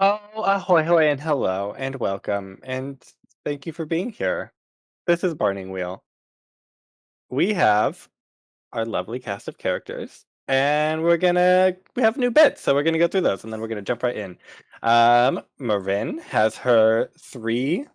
Oh, ahoy, hoy, and hello, and welcome, and thank you for being here. This is Burning Wheel. We have our lovely cast of characters, and we have new bits, so we're gonna go through those, and then we're gonna jump right in. Marin has her 3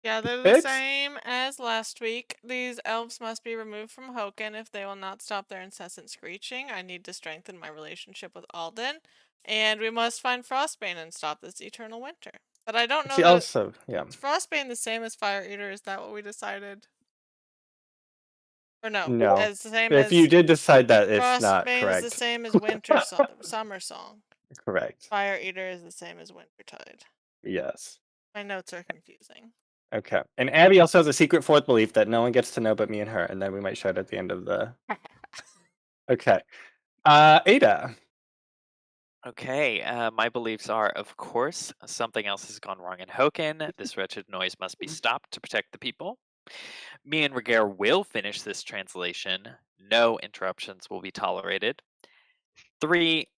Yeah, they're the bits. same as last week. These elves must be removed from Hochen if they will not stop their incessant screeching. I need to strengthen my relationship with Alden. And we must find Frostbane and stop this eternal winter. But I don't know She that also, yeah, is Frostbane the same as Fire Eater? Is that what we decided? Or no, no. it's the same If you as did decide that, it's not Frostbane is the correct. same as Summer Song. Correct. Fire Eater is the same as Wintertide. Yes. My notes are confusing. Okay. And Abby also has a secret fourth belief that no one gets to know but me and her, and then we might show it at the end of the. Okay. Ada. Okay, my beliefs are, of course, something else has gone wrong in Hoken. This wretched noise must be stopped to protect the people. Me and Ragaire will finish this translation. No interruptions will be tolerated. 3.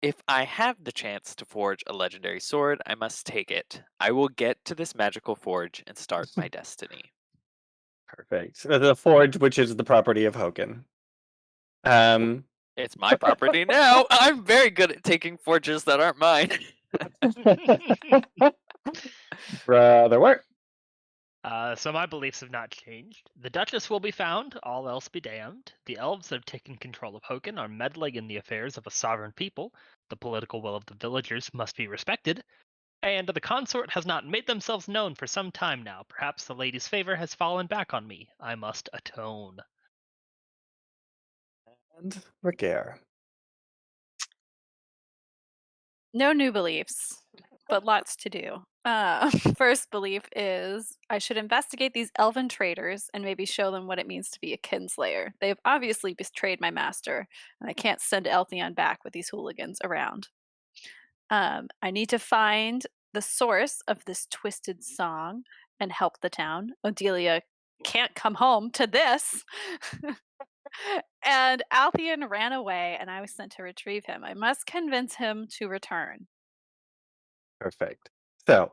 If I have the chance to forge a legendary sword, I must take it. I will get to this magical forge and start my destiny. Perfect. The forge, which is the property of Hogan. W- Um, It's my property now. I'm very good at taking forges that aren't mine. Brother Wirt. So my beliefs have not changed. The Duchess will be found, all else be damned. The elves that have taken control of Hoken are meddling in the affairs of a sovereign people. The political will of the villagers must be respected. And the consort has not made themselves known for some time now. Perhaps the lady's favor has fallen back on me. I must atone. And Ragaire. No new beliefs, but lots to do. First belief is I should investigate these elven traders and maybe show them what it means to be a kinslayer. They've obviously betrayed my master, and I can't send Eltheon back with these hooligans around. I need to find the source of this twisted song and help the town. Odelia can't come home to this. And Altheon ran away, and I was sent to retrieve him. I must convince him to return. Perfect. So,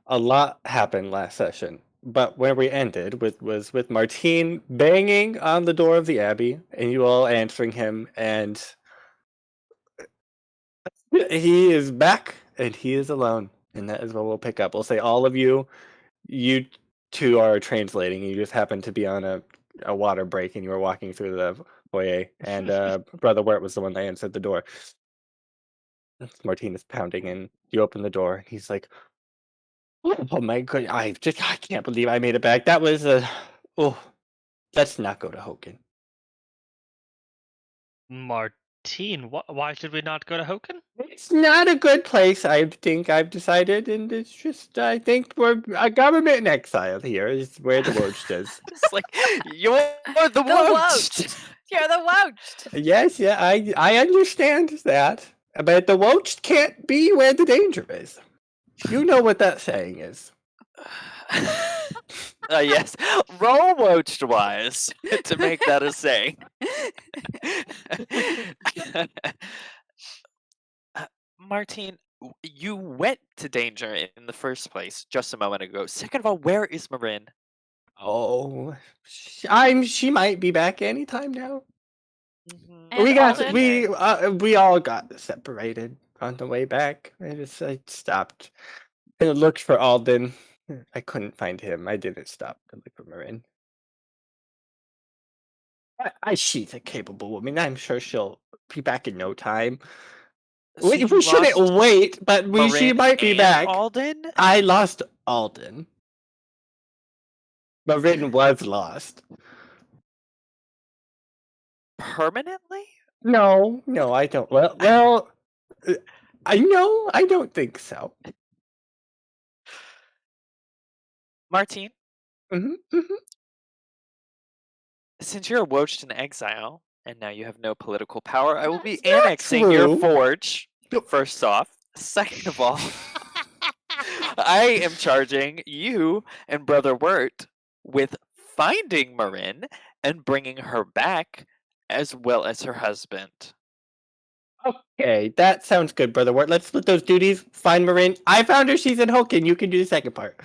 a lot happened last session, but where we ended was with Martine banging on the door of the abbey, and you all answering him, and he is back, and he is alone, and that is what we'll pick up. We'll say all of you two are translating. You just happened to be on a water break, and you were walking through the foyer, and Brother Wirt was the one that answered the door. Martine is pounding, and you open the door, and he's like, "Oh my god, I can't believe I made it back. That was a oh, let's not go to Hogan." Martine, why should we not go to Hoken? It's not a good place, I think I've decided, and it's just I think we're a government in exile here is where the worst is. It's like, you're the The worst! Woached! You're the Woached! Yes, yeah, I understand that, but the roach can't be where the danger is. You know what that saying is. Yes, roll Woached wise to make that a saying. Martine, you went to danger in the first place just a moment ago. Second of all, where is Marin? Oh, she might be back anytime now. Mhm. And We got Alden? we all got separated on the way back. I stopped and looked for Alden. I couldn't find him. I didn't stop to look for Marin. She's a capable woman. I'm sure she'll be back in no time. So you We shouldn't lost wait, but she Marin might be and back. Alden? I lost Alden. Marin was lost. Permanently? No, I don't. Uh, I know. I don't think so. Martine, Hmm. since you're woached in exile, and now you have no political power, I will be That's not annexing your true. forge, first off. Second of all, I am charging you and Brother Wirt with finding Marin and bringing her back, as well as her husband. Okay, that sounds good, Brother Wirt. Let's split those duties. Find Morrine. I found her. She's in Hochen. You can do the second part.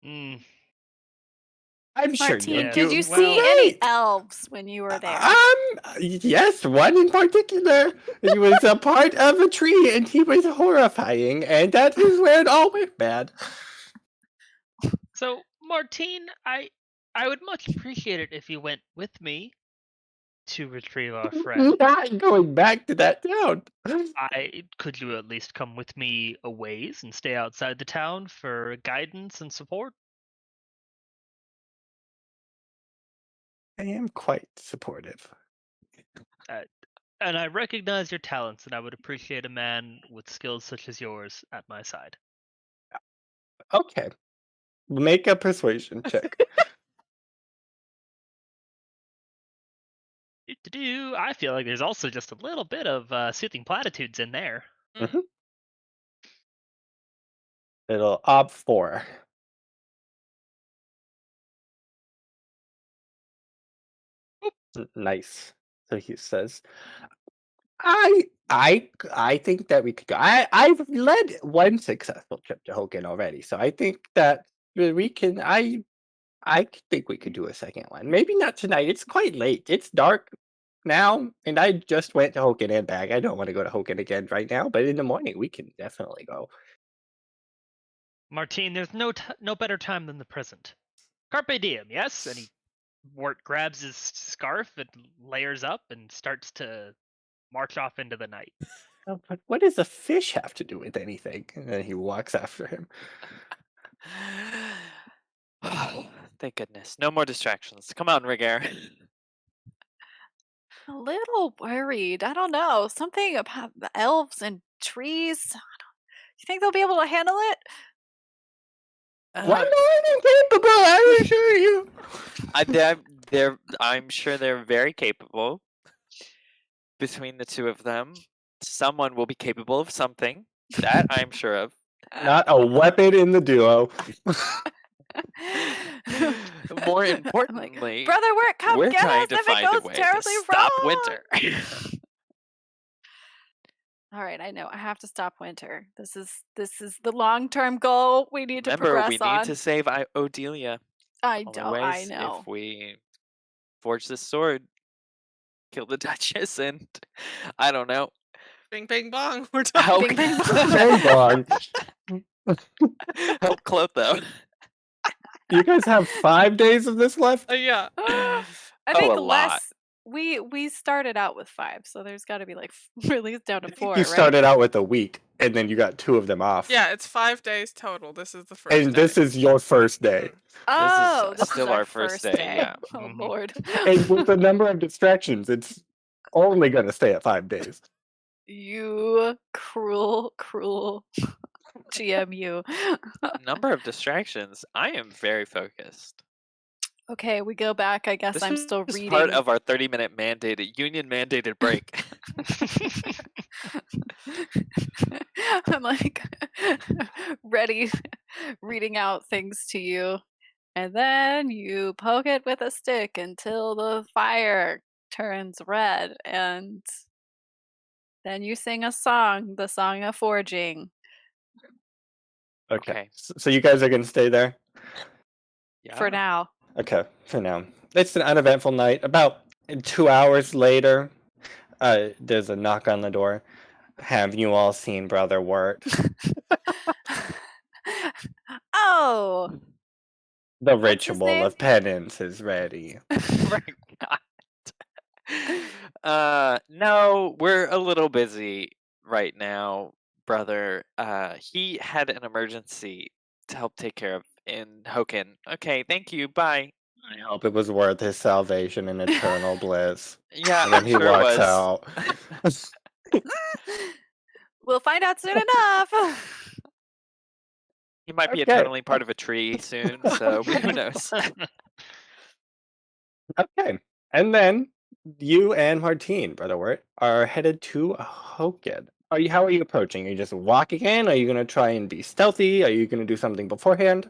Mm, I'm sure Martine, you'll Yes, did do you well- see any great. elves when you were there? Yes, one in particular. He was a part of a tree, and he was horrifying, and that is where it all went bad. So, Martine, I would much appreciate it if you went with me to retrieve our friend. Not going back to that town. Could you at least come with me a ways and stay outside the town for guidance and support? I am quite supportive. And I recognize your talents, and I would appreciate a man with skills such as yours at my side. Okay. Make a persuasion check. I feel like there's also just a little bit of soothing platitudes in there. It'll op 4. Nice. So he says, I think that we could go. I've led one successful trip to Hogan already, so I think that we can. I think we could do a second one. Maybe not tonight. It's quite late. It's dark now, and I just went to Hogan and back. I don't want to go to Hogan again right now, but in the morning we can definitely go. Martine, there's no better time than the present. Carpe diem, yes? And Wirt grabs his scarf and layers up and starts to march off into the night. Oh, but what does a fish have to do with anything? And then he walks after him. Thank goodness. No more distractions. Come on, Ragaire. A little worried. I don't know. Something about the elves and trees. You think they'll be able to handle it? Why not incapable? I assure you. I'm sure they're very capable. Between the two of them, someone will be capable of something. That I'm sure of. Not a weapon in the duo. More I'm like, importantly, Brother Wirt, come we're get trying us to if find it a goes way terribly to stop wrong. winter. All right, I know. I have to stop winter. This is the long-term goal we need to Remember, progress we on. need to save Odelia. I Otherwise, know. if we forge this sword, kill the Duchess, and I don't know. Bing, bing, bong. We're done. Help, Bing, bing, bong. Hang on. help Clotho. You guys have 5 days of this left? Yeah. I Oh, think a less. lot. We started out with 5, so there's got to be like released down to I think 4, you right? started out with a week, and then you got 2 of them off. Yeah, it's 5 days total. This is the first And day. this is your first day. Oh, This is still our first day, yeah. Oh Mhm. Lord. And with the number of distractions, it's only going to stay at 5 days. You cruel GMU. Number of distractions. I am very focused. Okay, we go back. I guess This I'm is still reading. part of our 30-minute union mandated break. I'm like ready, reading out things to you. And then you poke it with a stick until the fire turns red. And then you sing a song, the song of forging. Okay. So you guys are going to stay there? Yeah. For now. Okay, for now. It's an uneventful night. About 2 hours later, there's a knock on the door. Have you all seen Brother Wirt? Oh! The What's his ritual name? of penance is ready. No, we're a little busy right now, brother. He had an emergency to help take care of in Hochen. Okay, thank you. Bye. I hope it was worth his salvation and eternal bliss. Yeah, And then I'm he sure it walks was. out. We'll find out soon enough. He might be Okay. eternally part of a tree soon, so who knows? Okay. And then you and Martine, Brother Wirt, are headed to Hoken. How are you approaching? Are you just walking in? Are you going to try and be stealthy? Are you going to do something beforehand?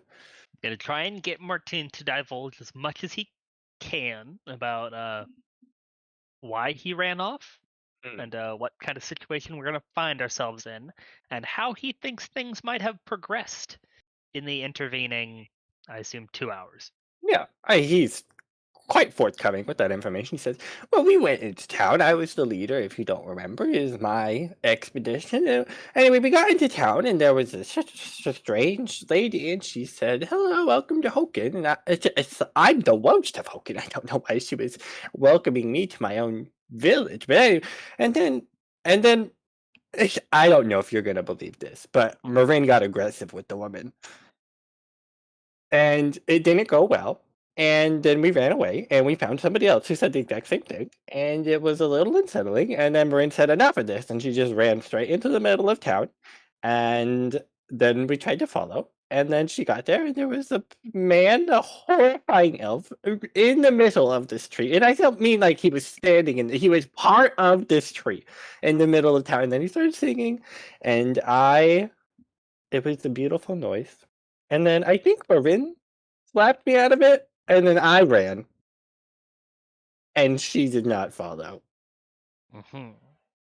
Gonna try and get Martine to divulge as much as he can about why he ran off, Hmm. and what kind of situation we're going to find ourselves in, and how he thinks things might have progressed in the intervening, I assume, 2 hours. Yeah, he's quite forthcoming with that information. He says, "Well, we went into town. I was the leader, if you don't remember, is my expedition. Anyway, we got into town, and there was such a strange lady, and she said, 'Hello, welcome to Hochen.' And I'm the worst of Hochen. I don't know why she was welcoming me to my own village, but anyway, and then I don't know if you're gonna believe this, but Morrine got aggressive with the woman. And it didn't go well, and then we ran away, and we found somebody else who said the exact same thing, and it was a little unsettling, and then Marin said, "Enough of this," and she just ran straight into the middle of town, and then we tried to follow, and then she got there, and there was a horrifying elf, in the middle of this tree, and I don't mean like he was standing in he was part of this tree in the middle of town, and then he started singing, and it was a beautiful noise. And then I think Marin slapped me out of it, and then I ran, and she did not follow. Mm-hmm.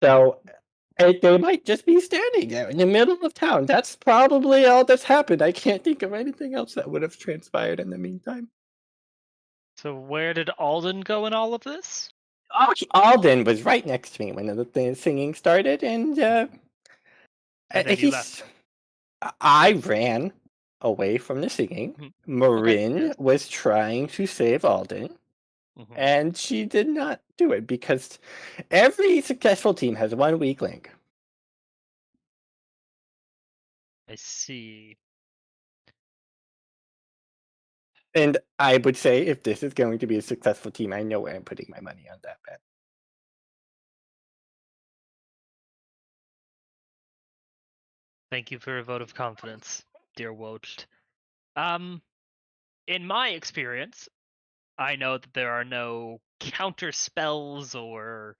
So they might just be standing there in the middle of town. That's probably all that's happened. I can't think of anything else that would have transpired in the meantime. So where did Alden go in all of this? Oh, Alden was right next to me when the singing started, and And then you left. he's. I ran away from the singing. Mhm. Marin yes. was trying to save Alden. Mhm. And she did not do it because every successful team has one weak link. I see. And I would say if this is going to be a successful team, I know where I'm putting my money on that bet. Thank you for a vote of confidence, dear Wocht. In my experience, I know that there are no counter spells, or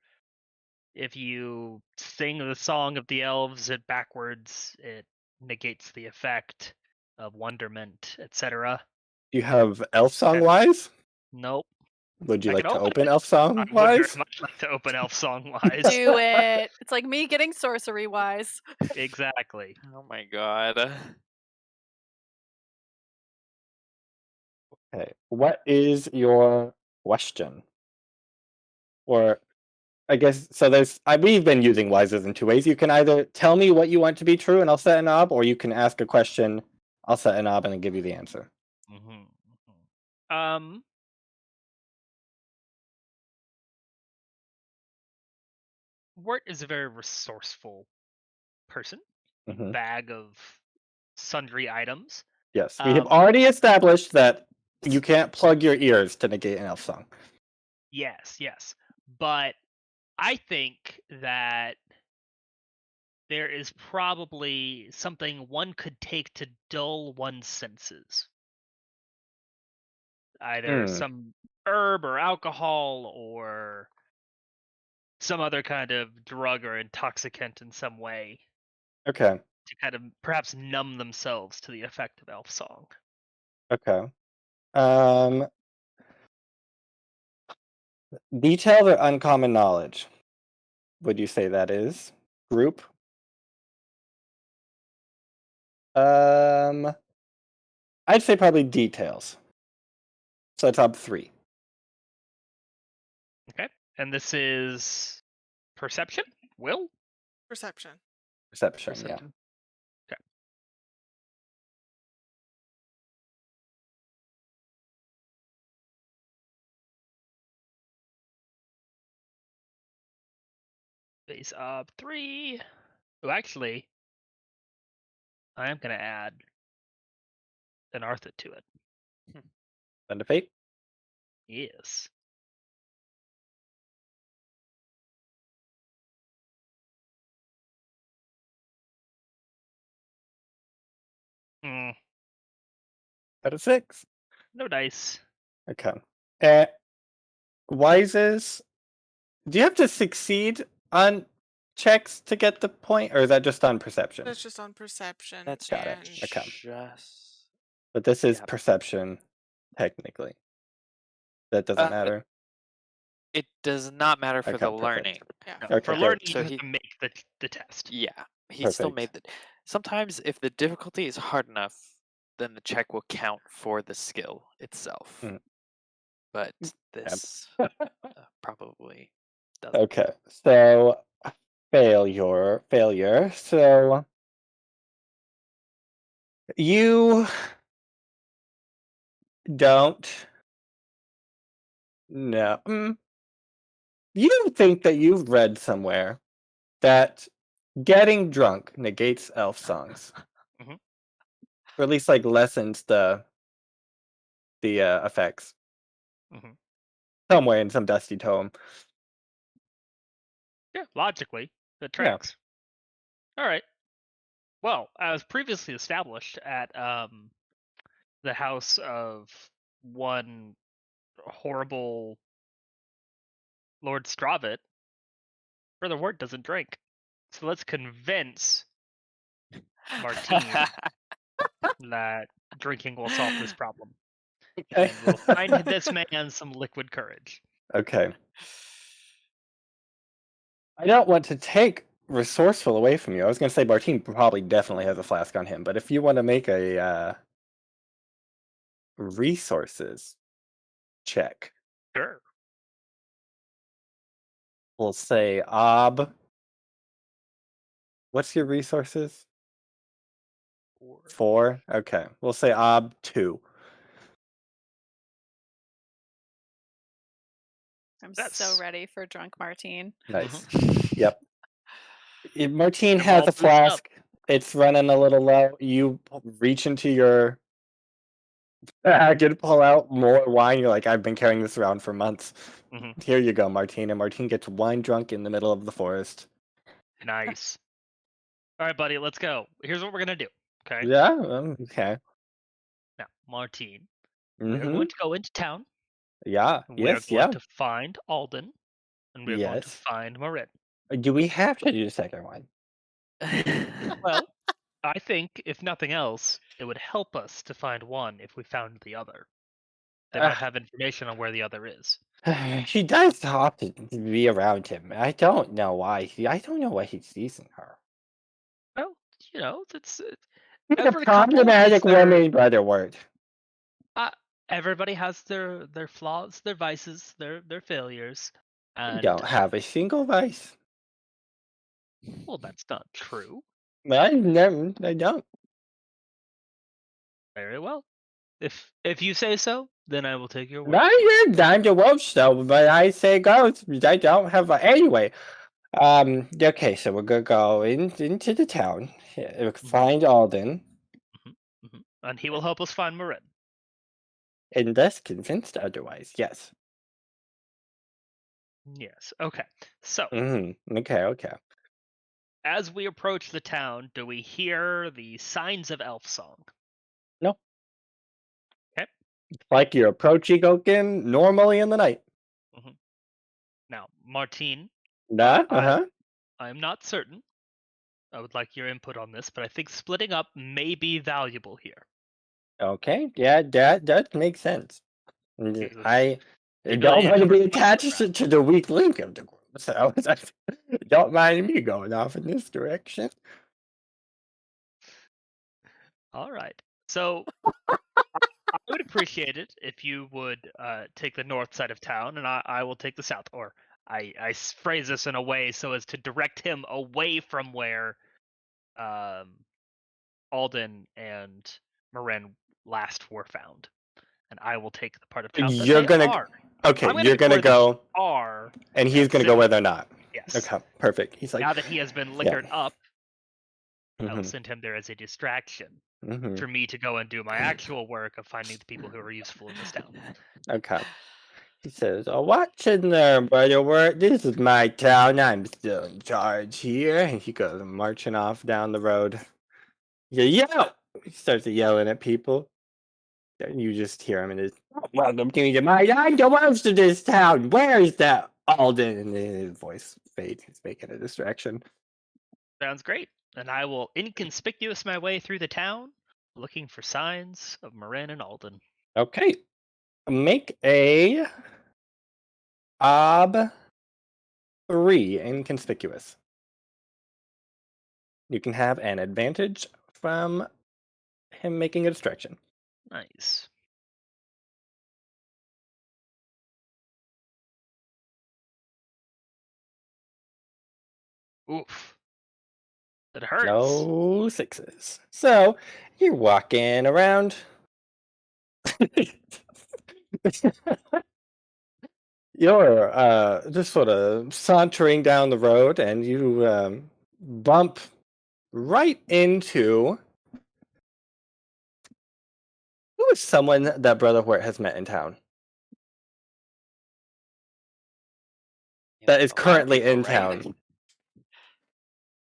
if you sing the song of the elves it backwards, it negates the effect of wonderment, etc. Do you have Elf Song Okay. Wise? Nope. Would you I like could to open open it. Elf Song I would very Wise? much like to open Elf Song Wise. Do it. It's like me getting sorcery wise. Exactly. Oh my god. Okay. What is your question? Or I guess so. We've been using wises in two ways. You can either tell me what you want to be true, and I'll set a knob, or you can ask a question. I'll set a knob and then give you the answer. Mm-hmm. Wirt is a very resourceful person. Mhm. Bag of sundry items. Yes, we have already established that you can't plug your ears to negate an elf song. Yes. But I think that there is probably something one could take to dull one's senses. Either some herb or alcohol or some other kind of drug or intoxicant in some way Okay. to kind of perhaps numb themselves to the effect of elf song. Okay. Detailed or uncommon knowledge? Would you say that is group? I'd say probably details. So top 3. Okay. And this is perception? Will? Perception. Perception, yeah. Okay. Base of 3. Oh, actually, I am going to add an Arthur to it. Bend of fate? Yes. Out of 6. No dice. Okay. Wises, do you have to succeed on checks to get the point, or is that just on perception? That's just on perception. That's Got it. and Okay. just. But this is Yeah. perception, technically. That doesn't matter. It does not matter for Okay, the perfect. learning. Yeah. No, Okay, for great. learning, you So just have he- to make the test. Yeah, he still made Perfect. the. Sometimes, if the difficulty is hard enough, then the check will count for the skill itself. Mm. But this probably doesn't. Okay, so failure. So you don't know. You think that you've read somewhere that getting drunk negates elf songs, Mhm. or at least like lessens the effects Mhm. somewhere in some dusty tome. Yeah, logically, it Yeah. tracks. All right. Well, as previously established at the house of one horrible Lord Stravit, Brother Wirt doesn't drink. So let's convince Martine that drinking will solve this problem. Okay. And we'll find this man some liquid courage. Okay. I don't want to take resourceful away from you. I was going to say Martine probably definitely has a flask on him, but if you want to make a resources check, Sure. we'll say what's your resources? 4. Okay, we'll say 2. I'm That's- so ready for drunk Martine. Nice. Yep. Martine I'm has all a boosted up. flask. It's running a little low. You reach into your bag and pull out more wine. You're like, I've been carrying this around for months. Mhm. Here you go, Martine. And Martine gets wine drunk in the middle of the forest. Nice. All right, buddy, let's go. Here's what we're gonna do. Okay. Yeah. Okay. Now, Martine, we are Mm-hmm. going to go into town. Yeah. And we Yes. are going Yeah. to find Alden, and we are going to Yes. find Morrine. Do we have to do the second one? Well, I think if nothing else, it would help us to find one if we found the other. They might have information on where the other is. She does talk to be around him. I don't know why. I don't know why he sees in her. Well, you know, it's She's every a couple problematic has their- woman, Brother Wirt. everybody has their flaws, their vices, their failures. I And don't have a single vice. well, that's not true. I don't. Very well. If you say so, then I will take your word. I'm the Welsh though, but I say go. I don't have anyway. Okay, so we're gonna go into the town, find Alden, And he will help us find Morrine. unless convinced otherwise. Yes. Yes. Okay. So Okay. as we approach the town, do we hear the signs of elf song? No. Okay. It's like you're approaching Oaken normally in the night. Now, Martine, I I'm not certain. I would like your input on this, but I think splitting up may be valuable here. Okay. Yeah, that makes sense. Because I the don't ability to want to be cover attached background. to the weak link of the group, so don't mind me going off in this direction. All right. So I would appreciate it if you would take the north side of town, and I will take the south. Or I phrase this in a way so as to direct him away from where Alden and Morrine last were found, and I will take the part of town that You're they gonna are. okay. I'm You're go gonna where they go, are, and he's gonna sit go with where they're not. Yes. Okay, perfect. He's like, Now that he has been liquored up, I will mhm, send him there as a distraction mhm. for me to go and do my actual work of finding the people who are useful in this town. Okay. He says, "Oh, watch in there, Brother Wirt. This is my town. I'm still in charge here." And he goes marching off down the road. Yeah. He starts yelling at people. And you just hear him in his, "Welcome to I'm the most of this town. Where's that Alden?" And then his voice fades. He's making a distraction. Sounds great. And I will inconspicuous my way through the town, looking for signs of Morrine and Alden. Okay. Make a 3 inconspicuous. You can have an advantage from him making a distraction. Nice. Oof. That hurts. No 6s. So you're walking around. You're just sort of sauntering down the road, and you bump right into who is someone that Brother Wirt has met in town that is A lot of currently people, in right? town.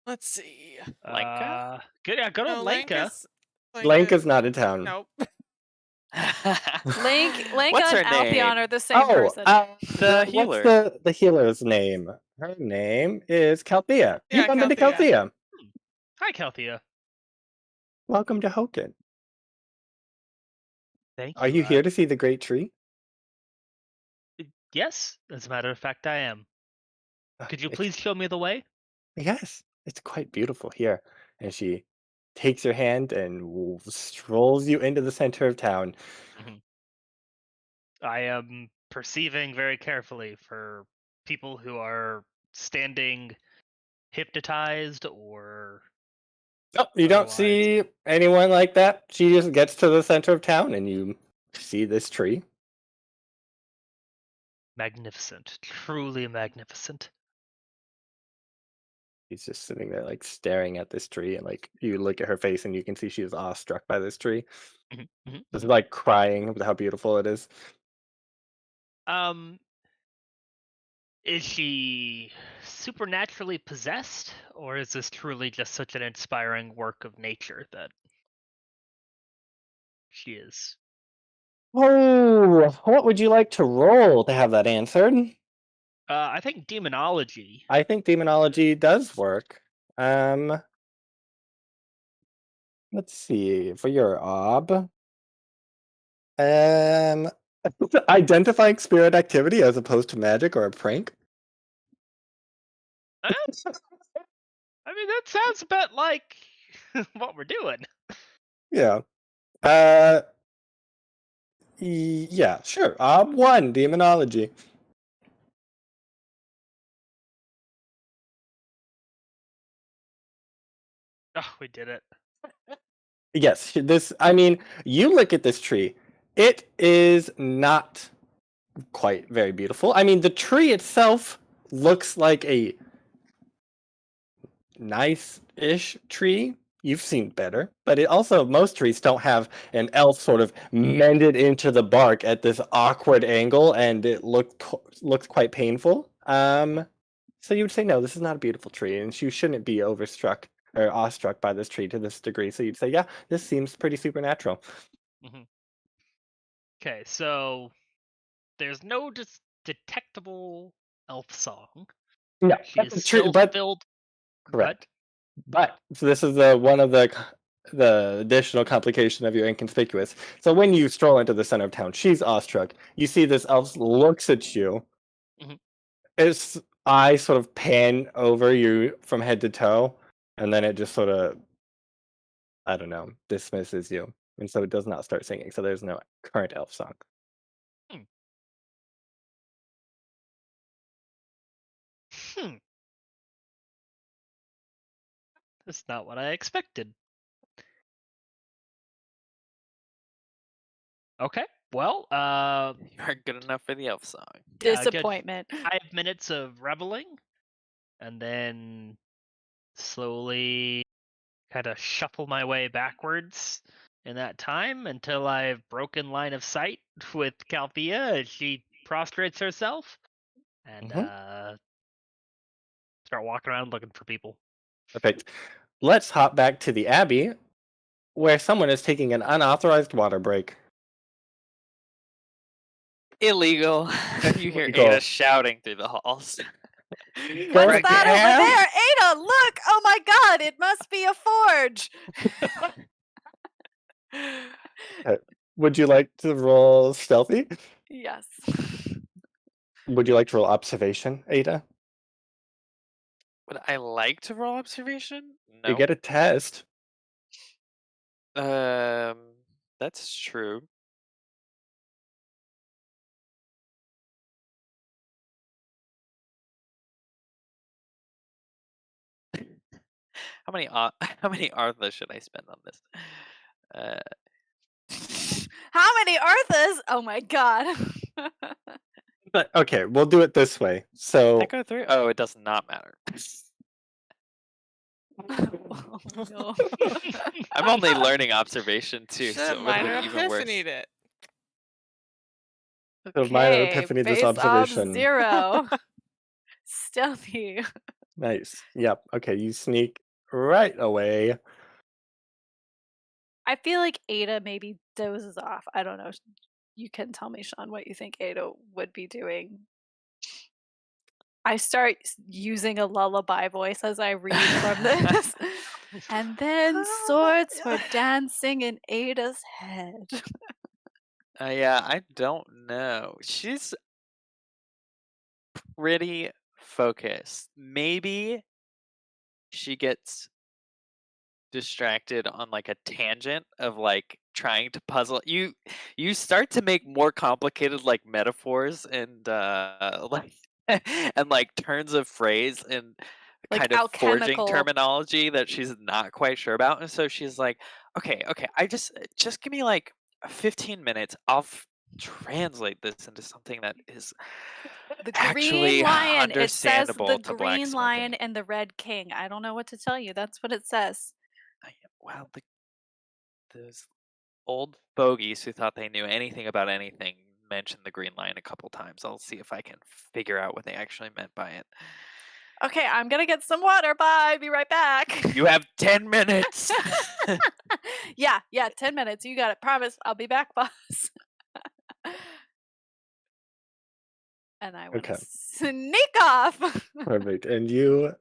Let's see. Lenka? Good. Yeah, good old No, Lenka. Blanca's not in town. Nope. Lenka What's and her Altheon name? are the same Oh, person. The what's healer. the healer's name? Her name is Calthea. You Yeah, bump into Calthea. Calthea. Hi, Calthea. Welcome to Hochen. Thank Are you. you here to see the great tree? Yes, as a matter of fact, I am. Could you It's- please show me the way? Yes, it's quite beautiful here. And she takes your hand and strolls you into the center of town. I am perceiving very carefully for people who are standing hypnotized or Oh, you don't otherwise. see anyone like that. She just gets to the center of town and you see this tree. Magnificent. Truly magnificent. She's just sitting there like staring at this tree, and like you look at her face and you can see she is awestruck by this tree. Just like crying with how beautiful it is. Is she supernaturally possessed, or is this truly just such an inspiring work of nature that she is? Oh, what would you like to roll to have that answered? I think demonology. I think demonology does work. Let's see, for your ob. Identifying spirit activity as opposed to magic or a prank. I mean, that sounds a bit like what we're doing. Yeah. Yeah, sure. Ob 1, demonology. Oh, we did it. Yes, I mean, you look at this tree. It is not quite very beautiful. I mean, the tree itself looks like a nice-ish tree. You've seen better, but most trees don't have an elf sort of mended into the bark at this awkward angle, and it looks quite painful. So you would say no, this is not a beautiful tree, and you shouldn't be overstruck or awestruck by this tree to this degree. So you'd say, yeah, this seems pretty supernatural. Okay, so there's no detectable elf song. No, She is still filled. correct. But so this is one of the additional complication of your inconspicuous. So when you stroll into the center of town, she's awestruck. You see this elf looks at you. Its eyes sort of pan over you from head to toe, and then it just sort of, I don't know, dismisses you. And so it does not start singing. So there's no current elf song. That's not what I expected. Okay, well, You aren't good enough for the elf song. yeah, a good Disappointment. 5 minutes of reveling, and then slowly kind of shuffle my way backwards in that time until I've broken line of sight with Calthea as she prostrates herself, and start walking around looking for people. Perfect. Let's hop back to the Abbey, where someone is taking an unauthorized water break. Illegal. You hear Illegal. Ada shouting through the halls. What's that over there? Ada, look! Oh my god, it must be a forge! Would you like to roll stealthy? Yes. Would you like to roll observation, Ada? Would I like to roll observation? You No. get a test. That's true. How many how many Arthas should I spend on this? How many Arthas? Oh my god. But okay, we'll do it this way. Did So that go through? Oh, it does not matter. Oh, no. I'm only learning observation too, Should have so it would minor have been even worse. epiphanied it. So minor Okay, epiphany is base off observation. 0. Stealthy. Nice. Yep. Okay, you sneak right away. I feel like Ada maybe dozes off. I don't know. You can tell me, Sean, what you think Ada would be doing. I start using a lullaby voice as I read from this. And then swords were dancing in Ada's head. Yeah, I don't know. She's pretty focused. Maybe she gets distracted on like a tangent of like trying to puzzle you start to make more complicated like metaphors and like and like turns of phrase and Like kind of forging alchemical. terminology that she's not quite sure about, and so she's like, okay, I just give me like 15 minutes, I'll translate this into something that is The actually green lion. It says understandable the to green lion blacksmithing. and the red king. I don't know what to tell you. That's what it says. Well, those old bogeys who thought they knew anything about anything mentioned the green line a couple times. I'll see if I can figure out what they actually meant by it. Okay, I'm gonna get some water. Bye. Be right back. You have 10 minutes. yeah, 10 minutes. You got it. Promise. I'll be back, boss. And I want to Okay. sneak off. Perfect. And you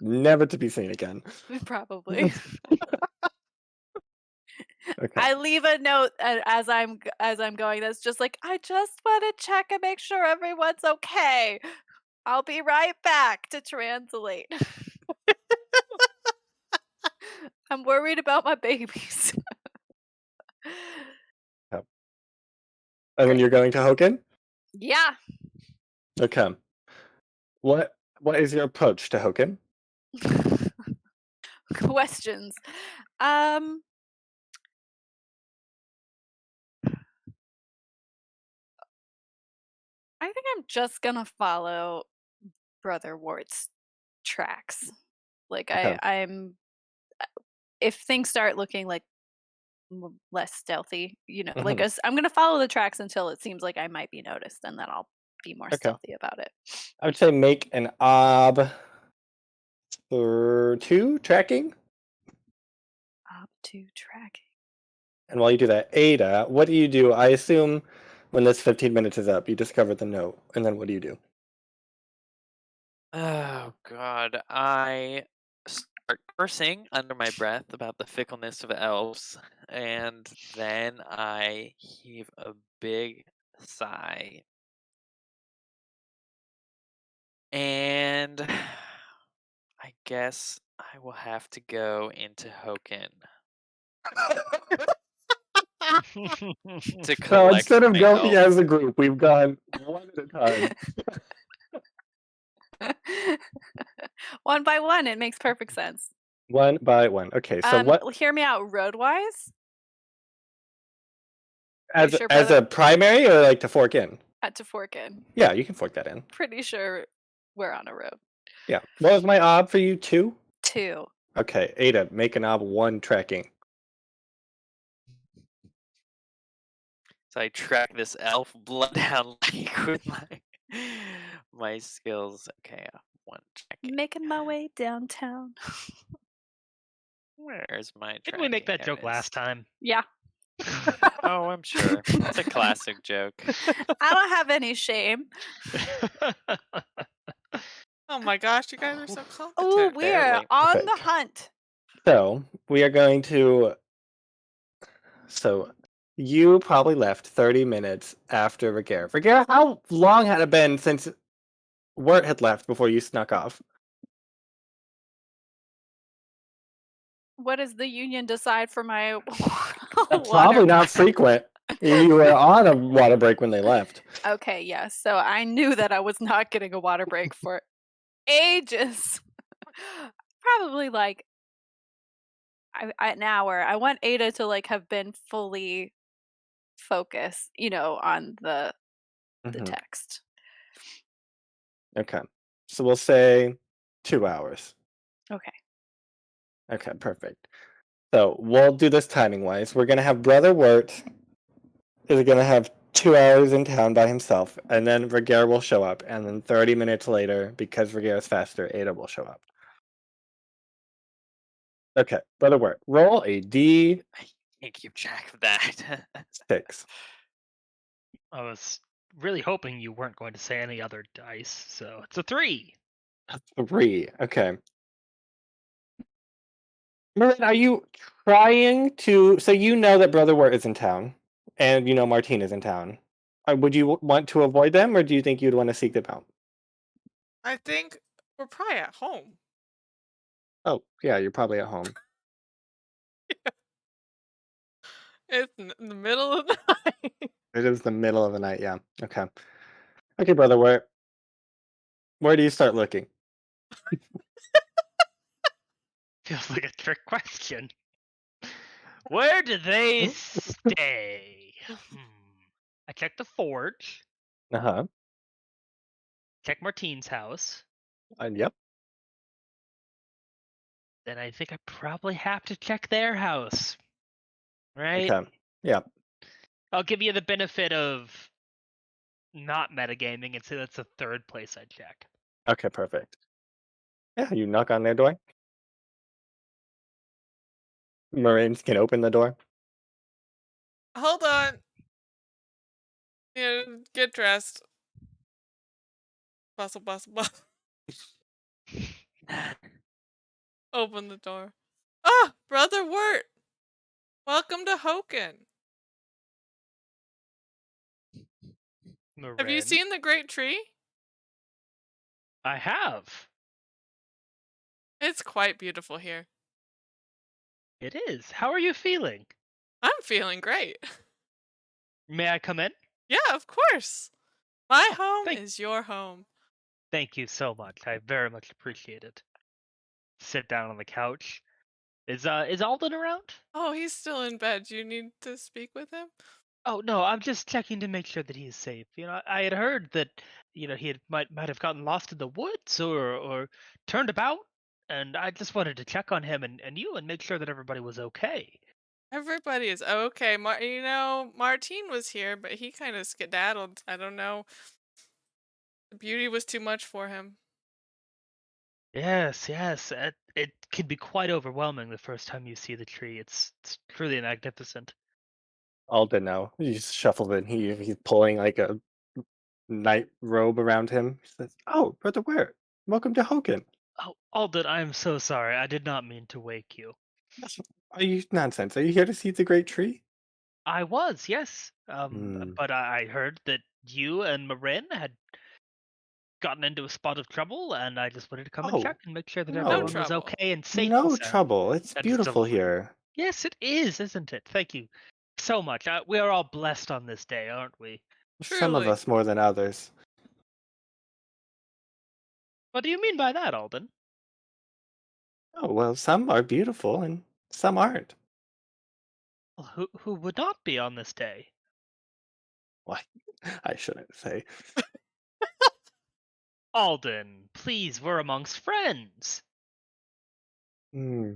never to be seen again. Probably. Okay. I leave a note as I'm going. That's just like, I just want to check and make sure everyone's okay. I'll be right back to translate. I'm worried about my babies. Yep. And then you're going to Hochen? Yeah. Okay. What is your approach to Hochen? Questions. I think I'm just gonna follow Brother Wart's tracks. Like Okay. I'm if things start looking like less stealthy, like Mhm. I'm gonna follow the tracks until it seems like I might be noticed, and then I'll be more Okay. stealthy about it. I would say make an ob for 2 tracking. Up to tracking. And while you do that, Ada, what do you do? I assume when this 15 minutes is up, you discover the note. And then what do you do? Oh god, I start cursing under my breath about the fickleness of elves, and then I heave a big sigh. And I guess I will have to go into Hochen to So collect instead of my going elf. as a group, we've gone one at a time. One by one, it makes perfect sense. One by one. Okay, so what Hear me out. Roadwise, as sure, as brother? a primary or like to fork in? To fork in. Yeah, you can fork that in. Pretty sure we're on a road. Yeah. What was my ob for you? 2? 2. Okay, Ada, make an ob 1 tracking. So I track this elf bloodhound like with my skills. Okay, 1 tracking. Making my way downtown. Where's my tracking? Didn't we make that There joke it is. last time? Yeah. Oh, I'm sure. It's a classic joke. I don't have any shame. Oh my gosh, you guys are so competent. Oh, we are Barely. on Okay. the hunt. So we are going to. So You probably left 30 minutes after Ragaire. Ragaire, how long had it been since Wirt had left before you snuck off? What does the union decide for my That's water probably not break? frequent. You were on a water break when they left. Okay, yes. So I knew that I was not getting a water break for ages. Probably like an hour. I want Ada to like have been fully focused, on the Mhm. text. Okay. So we'll say 2 hours. Okay. Okay, perfect. So we'll do this timing wise. We're gonna have Brother Wirt is gonna have 2 hours in town by himself, and then Ragaire will show up, and then 30 minutes later, because Ragaire is faster, Ada will show up. Okay, Brother Wirt, roll a D6. Can't keep track of that. I was really hoping you weren't going to say any other dice, so it's a 3. A 3. Okay. Morrine, are you trying to? So you know that Brother Wirt is in town, and you know Martine is in town. Would you want to avoid them, or do you think you'd want to seek them out? I think we're probably at home. Oh, yeah, you're probably at home. It's in the middle of the night. It is the middle of the night, yeah. Okay. Okay, Brother Wirt. Where do you start looking? Feels like a trick question. Where do they stay? I checked the forge, Uh-huh. check Martine's house, Yep. then I think I probably have to check their house. Right? Okay. Yeah. I'll give you the benefit of not metagaming and say that's the third place I'd check. Okay, perfect. Yeah, you knock on their door. Marines can open the door. Hold on. Get dressed. Bustle, bustle, bustle. Open the door. Ah, Brother Wirt. Welcome to Hochen. Have you Morrine, seen the great tree? I have. It's quite beautiful here. It is. How are you feeling? I'm feeling great. May I come in? Yeah, of course. My home thank- is your home. Thank you so much. I very much appreciate it. Sit down on the couch. Is Alden around? Oh, he's still in bed. Do you need to speak with him? Oh no, I'm just checking to make sure that he is safe. I had heard that he might have gotten lost in the woods or turned about, and I just wanted to check on him and you and make sure that everybody was okay. Everybody is okay. Martine was here, but he kind of skedaddled. I don't know. The beauty was too much for him. Yes, yes. It can be quite overwhelming the first time you see the tree. It's truly magnificent. Alden now. He just shuffles in. He's pulling like a night robe around him. He says, "Oh, Brother Wirt, welcome to Hochen." Oh, Alden, I am so sorry. I did not mean to wake you. Are you nonsense? Are you here to see the great tree? I was, yes. Hmm. But I heard that you and Morrine had gotten into a spot of trouble, and I just wanted to come and Oh, check and make sure that no. everyone was trouble. okay and safe and No sound. trouble. It's That is beautiful delightful. here. Yes, it is, isn't it? Thank you so much. We are all blessed on this day, aren't we? Some of Truly. us more than others. What do you mean by that, Alden? Oh, well, some are beautiful and some aren't. Well, who would not be on this day? Why? I shouldn't say. Alden, please, we're amongst friends. Hmm.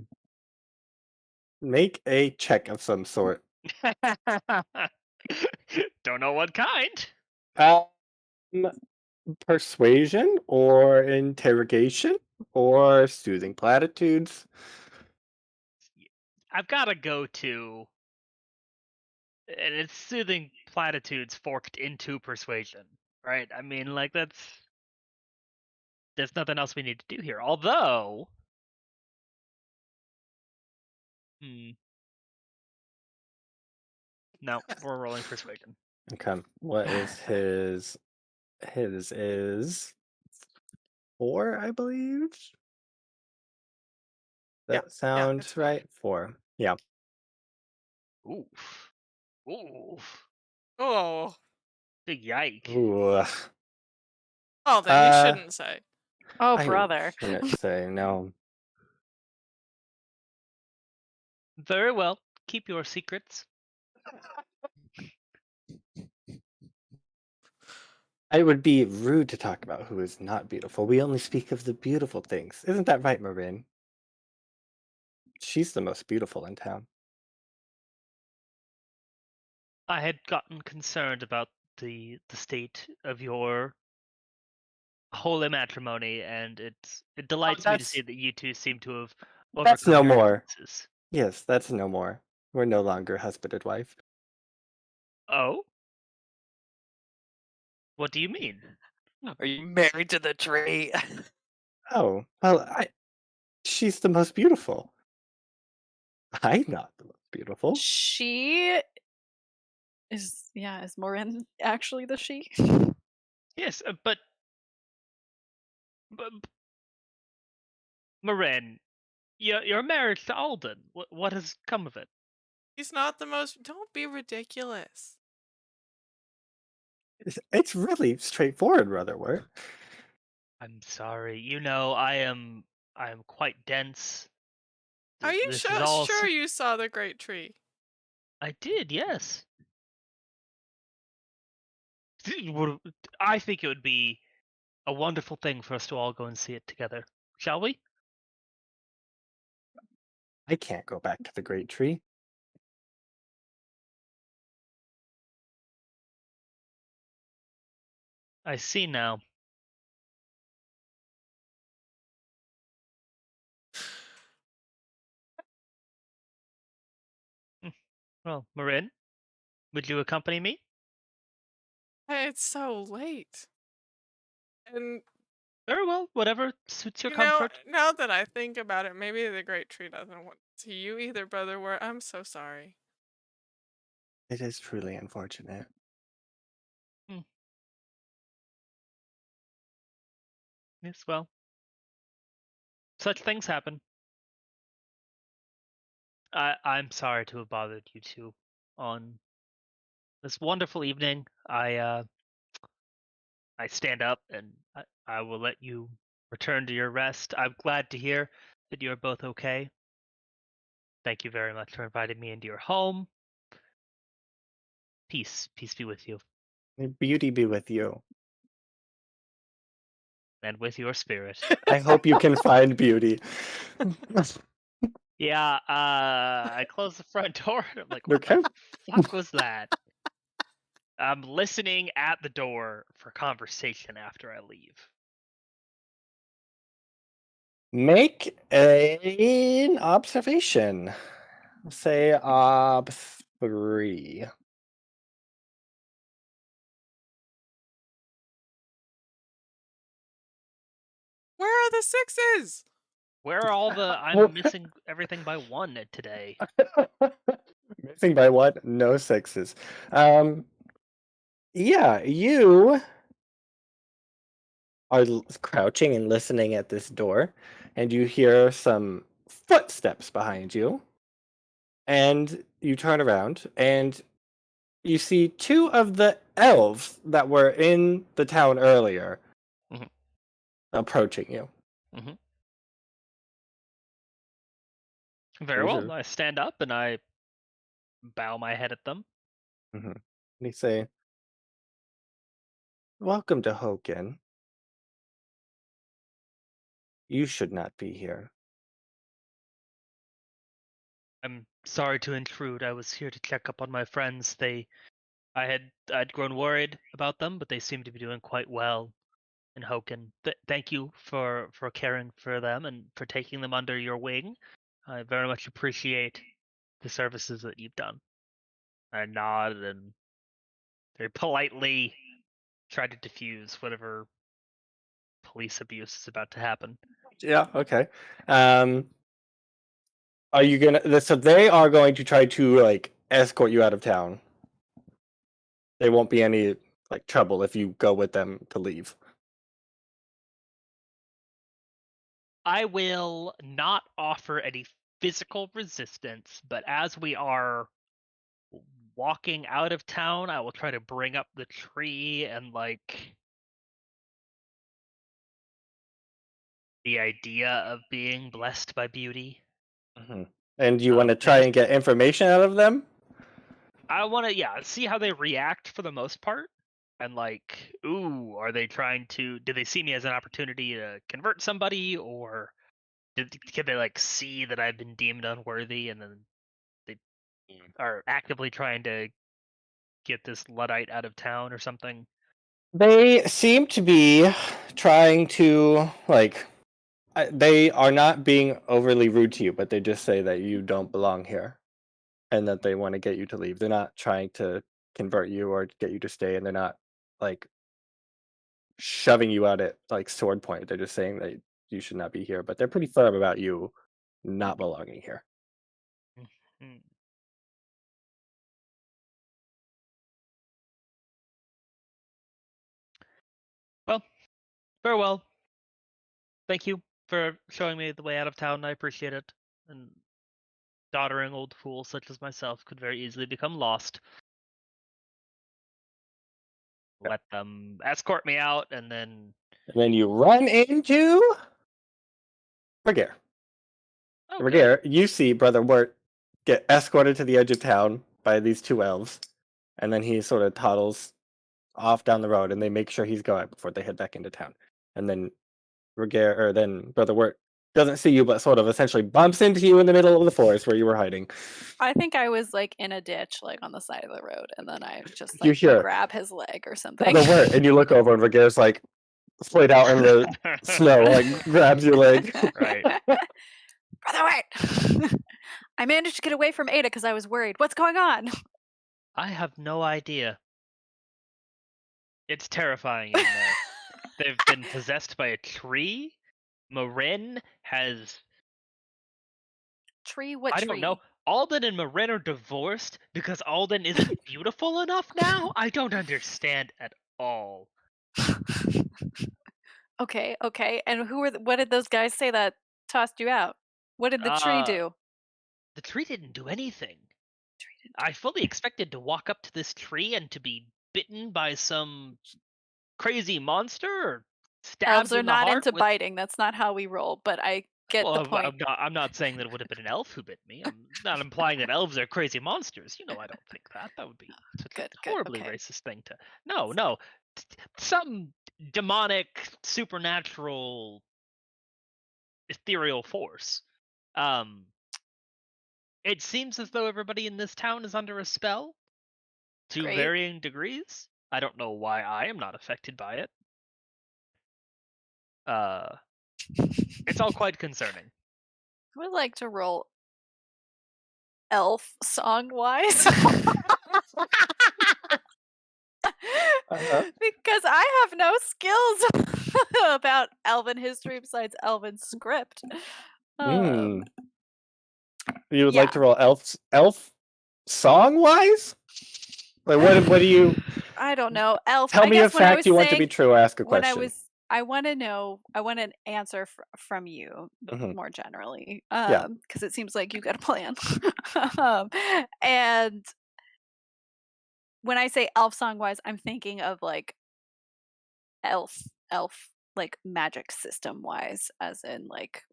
Make a check of some sort. Don't know what kind. Um, persuasion or interrogation or soothing platitudes. I've got to go to, and it's soothing platitudes forked into persuasion, right? I mean, like there's nothing else we need to do here. Although, No, we're rolling persuasion. Okay. What is his? His is 4, I believe. Yeah, That sounds it's right. 4. Yeah. Oof. Oof. Oh. Big yike. Ooh. Oh, then you shouldn't say. Oh, I brother. shouldn't say no. Very well. Keep your secrets. It would be rude to talk about who is not beautiful. We only speak of the beautiful things. Isn't that right, Morrine? She's the most beautiful in town. I had gotten concerned about the state of your holy matrimony, and it delights me to see that you two seem to have That's overcome no your more. differences. Yes, that's no more. We're no longer husband and wife. Oh? What do you mean? Are you married to the tree? Oh, well, she's the most beautiful. I'm not the most beautiful. She is Morrine actually the she? Yes, but Morrine, you're married to Alden. What has come of it? He's not the most. Don't be ridiculous. It's really straightforward, Brother Wirt. I'm sorry. You know, I am quite dense. Are you This is all sure you saw the great tree? I did, yes. I think it would be a wonderful thing for us to all go and see it together. Shall we? I can't go back to the great tree. I see now. Well, Marin, would you accompany me? Hey, it's so late. And Very well, whatever suits your you know, comfort. now that I think about it, maybe the great tree doesn't want to see you either, Brother Wirt. I'm so sorry. It is truly unfortunate. Hmm. Yes, well, such things happen. I'm sorry to have bothered you two on this wonderful evening. I stand up and I will let you return to your rest. I'm glad to hear that you're both okay. Thank you very much for inviting me into your home. Peace be with you May beauty be with you. and with your spirit. I hope you can find beauty. Yeah, I close the front door and I'm like, what Okay. the fuck was that? I'm listening at the door for conversation after I leave. Make an observation. Say ob 3. Where are the 6s? Where are all the I'm missing everything by 1 today? Missing by what? No 6s. Yeah, you are crouching and listening at this door, and you hear some footsteps behind you. And you turn around, and you see 2 of the elves that were in the town earlier Mhm. approaching you. Mhm. Very These well. are- I stand up and I bow my head at them. Mhm. They say, "Welcome to Hochen. You should not be here." I'm sorry to intrude. I was here to check up on my friends. I'd grown worried about them, but they seem to be doing quite well in Hoken. Thank you for caring for them and for taking them under your wing. I very much appreciate the services that you've done. I nod and very politely try to diffuse whatever police abuse is about to happen. Yeah, okay. Are you gonna? So they are going to try to like escort you out of town. there won't be any like trouble if you go with them to leave. I will not offer any physical resistance, but as we are walking out of town, I will try to bring up the tree and like the idea of being blessed by beauty. And you want to try and get information out of them? I want to, see how they react for the most part. And like, ooh, are they trying to? Do they see me as an opportunity to convert somebody, or can they like see that I've been deemed unworthy, and then they are actively trying to get this Luddite out of town or something? They seem to be trying to like. They are not being overly rude to you, but they just say that you don't belong here, and that they want to get you to leave. They're not trying to convert you or get you to stay, and they're not like shoving you out at like sword point. They're just saying that you should not be here, but they're pretty firm about you not belonging here. Mhm. Well, farewell. Thank you for showing me the way out of town. I appreciate it. And doddering old fools such as myself could very easily become lost. Let them escort me out, and then And then you run into Ragaire. good. Ragaire, you see Brother Wirt get escorted to the edge of town by these two elves, and then he sort of toddles off down the road, and they make sure he's going before they head back into town. And then then Brother Wirt doesn't see you, but sort of essentially bumps into you in the middle of the forest where you were hiding. I think I was like in a ditch, like on the side of the road, and then I just You like hear grab his leg or something. Brother Wirt, and you look over, and Ragaire's like splayed out in the snow, like grabs your leg. Right. Brother Wirt! I managed to get away from Ada because I was worried. What's going on? I have no idea. It's terrifying in there. They've been possessed by a tree. Morrine has. Tree? What I tree? don't know. Alden and Morrine are divorced because Alden isn't beautiful enough now? I don't understand at all. Okay. And what did those guys say that tossed you out? What did the tree do? The tree didn't do anything. I fully expected to walk up to this tree and to be bitten by some crazy monster or stabbed Elves are in the not heart into with... biting. That's not how we roll, but I get the Well, point. I'm not saying that it would have been an elf who bit me. I'm not implying that elves are crazy monsters. You know, I don't think that. That would be such a horribly okay. racist thing to... No. Some demonic, supernatural, ethereal force. It seems as though everybody in this town is under a spell to Great. varying degrees. I don't know why I am not affected by it. It's all quite concerning. I would like to roll elf song wise. Because I have no skills about elven history besides elven script. You would like to roll elf song wise? Like what do you? I don't know. Elf. Tell I me guess a fact you want to be true. Ask a when question. I want to know. I want an answer from you more generally, because it seems like you got a plan. And when I say elf song wise, I'm thinking of like elf like magic system wise, as in like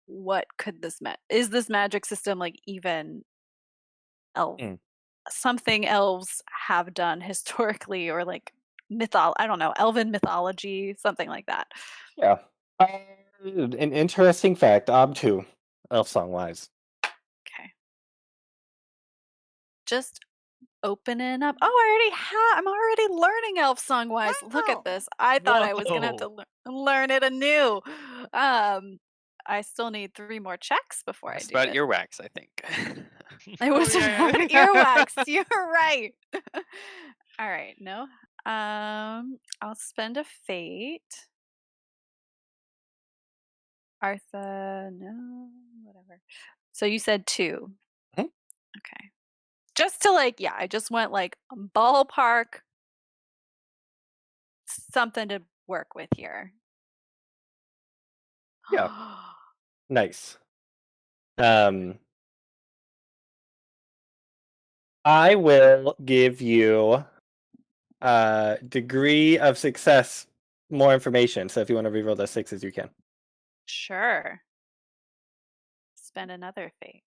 what could this is this magic system like even elf something elves have done historically, or like I don't know, elven mythology, something like that. Yeah. An interesting fact, too, elf song wise. Okay. Just opening up. Oh, I'm already learning elf song wise. Look at this. I thought I was gonna have to learn it anew. I still need 3 more checks before I do about it. earwax, I think. It was about earwax. You're right. All right. No. I'll spend a fate. Artha, no, whatever. So you said 2. Mhm. Okay. Just to I just went ballpark something to work with here. Yeah. Nice. I will give you degree of success more information. So if you want to reroll those 6s, you can. Sure. Spend another fate.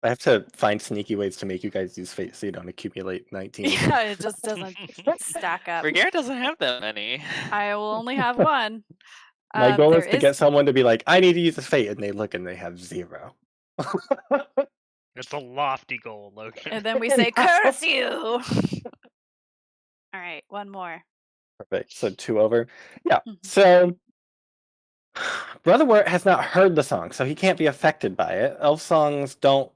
I have to find sneaky ways to make you guys use fate so you don't accumulate 19. Yeah, it just doesn't stack up. Ragaire doesn't have that many. I will only have one. My goal there is to get someone to be like, I need to use this fate, and they look and they have 0. It's a lofty goal, Logan. And then we say, curse you! All right, one more. Perfect. So 2 over. Yeah. Mhm. So Brother Wirt has not heard the song, so he can't be affected by it. Elf songs don't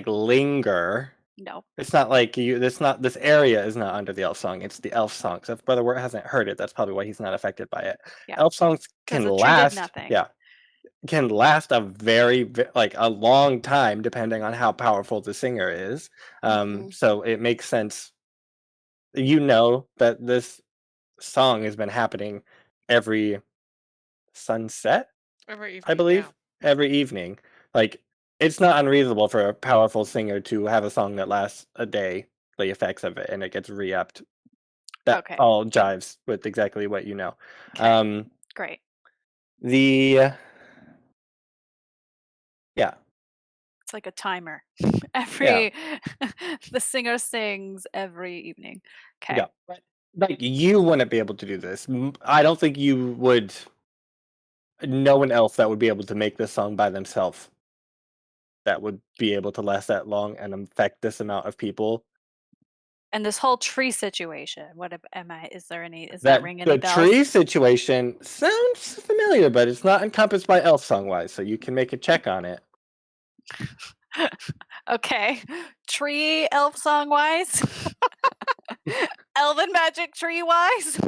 linger. No. It's not like this area is not under the elf song. It's the elf song. So if Brother Wirt hasn't heard it, that's probably why he's not affected by it. Yeah. Elf songs can the tree did last. nothing. Yeah. Can last a very a long time depending on how powerful the singer is. So it makes sense. You know that this song has been happening every sunset, Every evening, I believe, every evening. It's not unreasonable for a powerful singer to have a song that lasts a day, the effects of it, and it gets re-upped. That Okay. all jives with exactly what you know. Okay. Great. Yeah. It's like a timer. The singer sings every evening. Okay. Yeah. You wouldn't be able to do this. I don't think you would. No one else that would be able to make this song by themselves that would be able to last that long and affect this amount of people. And this whole tree situation, is that ring any the bells? tree situation sounds familiar, but it's not encompassed by elf song wise, so you can make a check on it. Okay. Tree elf song wise? Elven magic tree wise?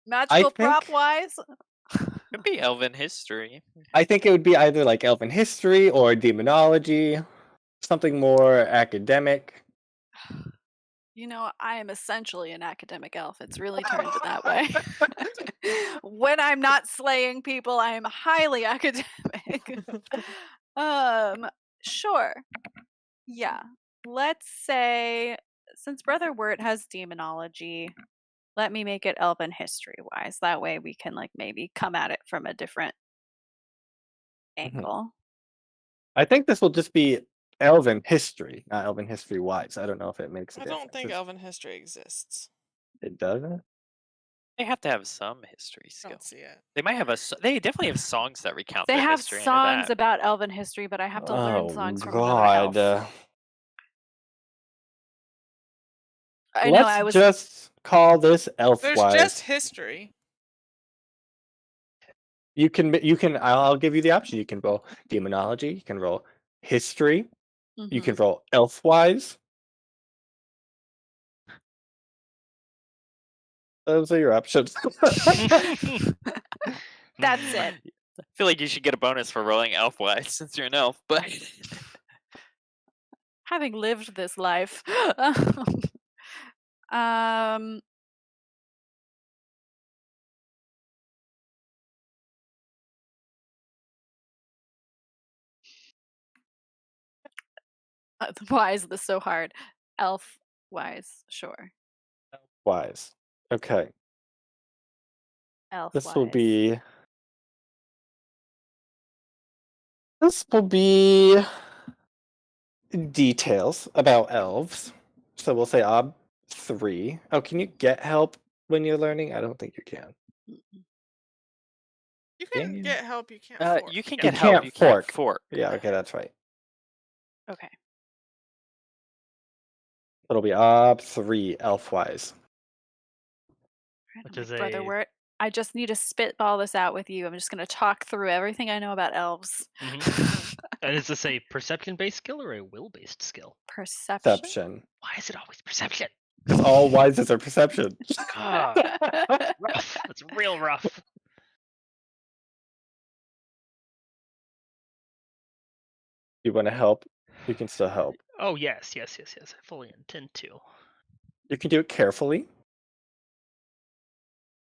Magical prop wise? Could be elven history. I think it would be either elven history or demonology, something more academic. I am essentially an academic elf. It's really turned that way. When I'm not slaying people, I am highly academic. Sure. Yeah. Let's say, since Brother Wirt has demonology, let me make it elven history wise. That way we can maybe come at it from a different angle. I think this will just be elven history, not elven history wise. I don't know if it makes a difference. I don't think elven history exists. It doesn't? They have to have some history I skill. don't see it. They might have they definitely have songs that recount They their have history. songs about elven history, but I have to learn songs from another elf. I know. Let's just call this elf wise. There's just history. You can. I'll give you the option. You can roll demonology. You can roll history. You can roll elf wise. Those are your options. That's it. I feel like you should get a bonus for rolling elf wise since you're an elf, but having lived this life. Why is this so hard? Elf wise, sure. Elf wise. Okay. Elf This wise. will be details about elves. So we'll say ob 3. Oh, can you get help when you're learning? I don't think you can. You can get help. You can't fork. you can get help. You can't fork. Yeah, okay, that's right. Okay. It'll be ob 3 elf wise. Which is Brother Wirt, I just need to spitball this out with you. I'm just going to talk through everything I know about elves. And is this a perception-based skill or a will-based skill? Perception. Why is it always perception? Because all wises are perception. God, rough. That's real rough. You want to help? You can still help. Oh, yes. I fully intend to. You can do it carefully.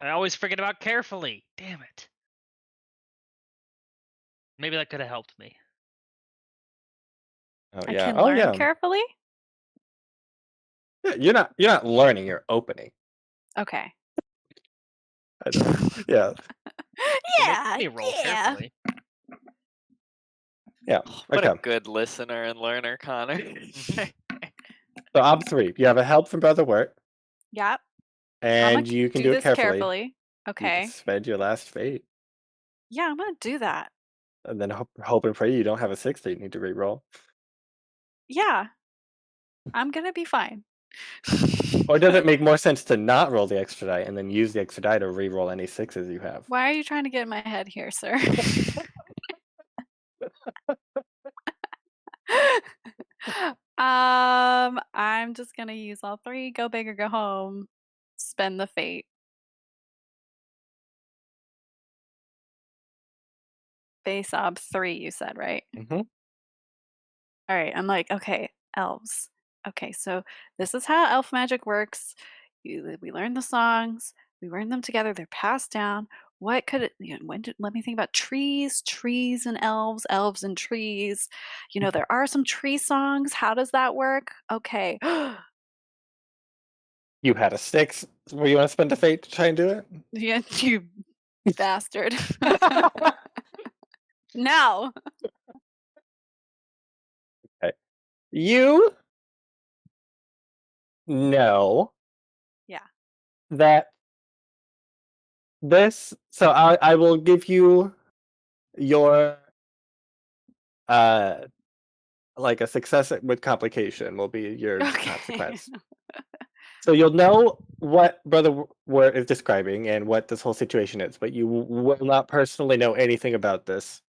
I always forget about carefully. Damn it. Maybe that could have helped me. Oh I yeah. can Oh learn yeah. carefully. Yeah, you're not learning. You're opening. Okay. I know. Yeah. Yeah. Me roll Yeah. carefully. Yeah. What Okay. a good listener and learner, Connor. So ob 3. You have a help from Brother Wirt, Yep. and you can do do it this carefully. You can Okay. spend your last fate, Yeah, I'm gonna do that. and then hope and pray you don't have a 6 that you need to re-roll. Yeah. I'm gonna be fine. Or does it make more sense to not roll the extra die and then use the extra die to re-roll any 6s you have? Why are you trying to get in my head here, sir? I'm just gonna use all 3, go big or go home, spend the fate. Base ob 3, you said, right? Mm-hmm. All right, I'm like, okay, elves. Okay, so this is how elf magic works. We learn the songs, we learn them together, they're passed down. What could it, let me think about trees and elves and trees. There are some tree songs. How does that work? Okay. You had a 6. Where you want to spend a fate to try and do it? Yeah, you bastard. Now. Okay. You know Yeah. that so I will give you your like a success with complication will be your Okay. consequence. So you'll know what Brother Wirt is describing and what this whole situation is, but you will not personally know anything about this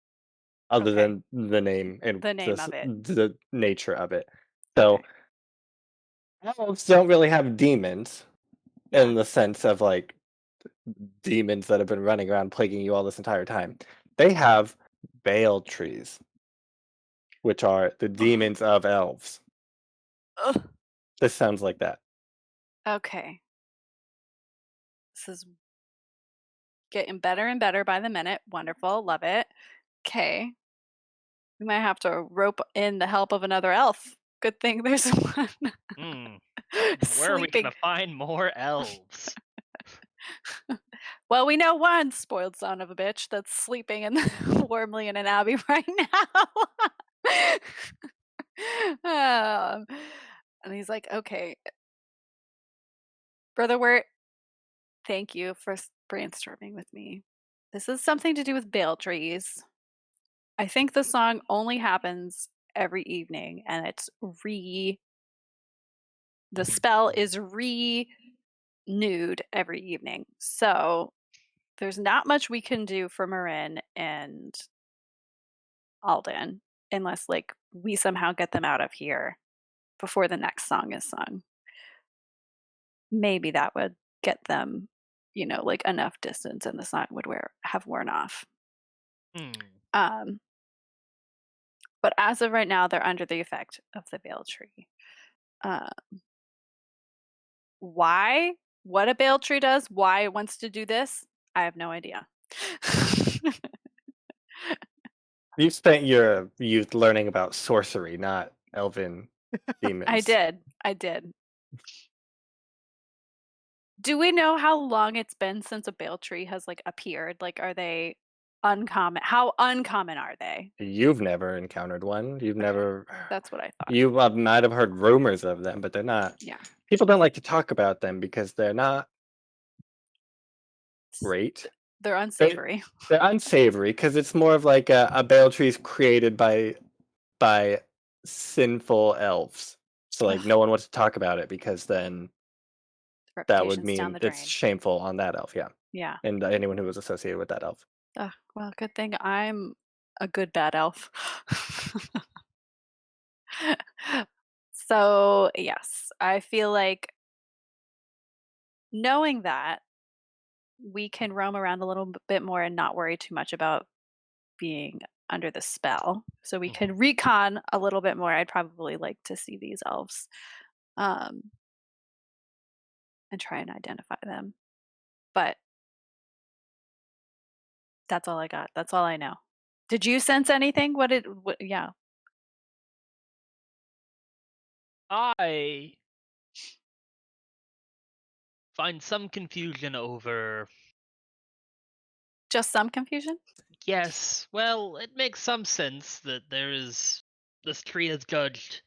other Okay. than the name and The name of it. the nature of it. So Okay. elves don't really have demons Yeah. in the sense of like demons that have been running around plaguing you all this entire time. They have bale trees, which are the demons of elves. Ugh. This sounds like that. Okay. This is getting better and better by the minute. Wonderful. Love it. Okay. We might have to rope in the help of another elf. Good thing there's one Where are we sleeping. gonna find more elves? Well, we know one spoiled son of a bitch that's sleeping warmly in an abbey right now. And he's like, okay, Brother Wirt, thank you for brainstorming with me. This is something to do with bale trees. I think the song only happens every evening, and it's the spell is renewed every evening. So there's not much we can do for Morrine and Alden unless like we somehow get them out of here before the next song is sung. Maybe that would get them, like enough distance and the song would have worn off. Um, but as of right now, they're under the effect of the bale tree. Why? What a bale tree does? Why it wants to do this? I have no idea. You spent your youth learning about sorcery, not elven demons. I did. Do we know how long it's been since a bale tree has like appeared? Like, are they uncommon? How uncommon are they? You've never encountered one. You've never. That's what I thought. You might have heard rumors of them, but they're not. Yeah. People don't like to talk about them because they're not great. They're unsavory. They're unsavory because it's more of like a bale tree's created by sinful elves. So like no one wants to talk about it because then that would Reputation's down mean the it's drain. shameful on that elf, yeah. Yeah. And anyone who was associated with that elf. Well, good thing I'm a good bad elf. So, yes, I feel like knowing that we can roam around a little bit more and not worry too much about being under the spell, so we could recon a little bit more. I'd probably like to see these elves, and try and identify them. But that's all I got. That's all I know. Did you sense anything? What? Yeah. I find some confusion over. Just some confusion? Yes, well, it makes some sense that this tree has judged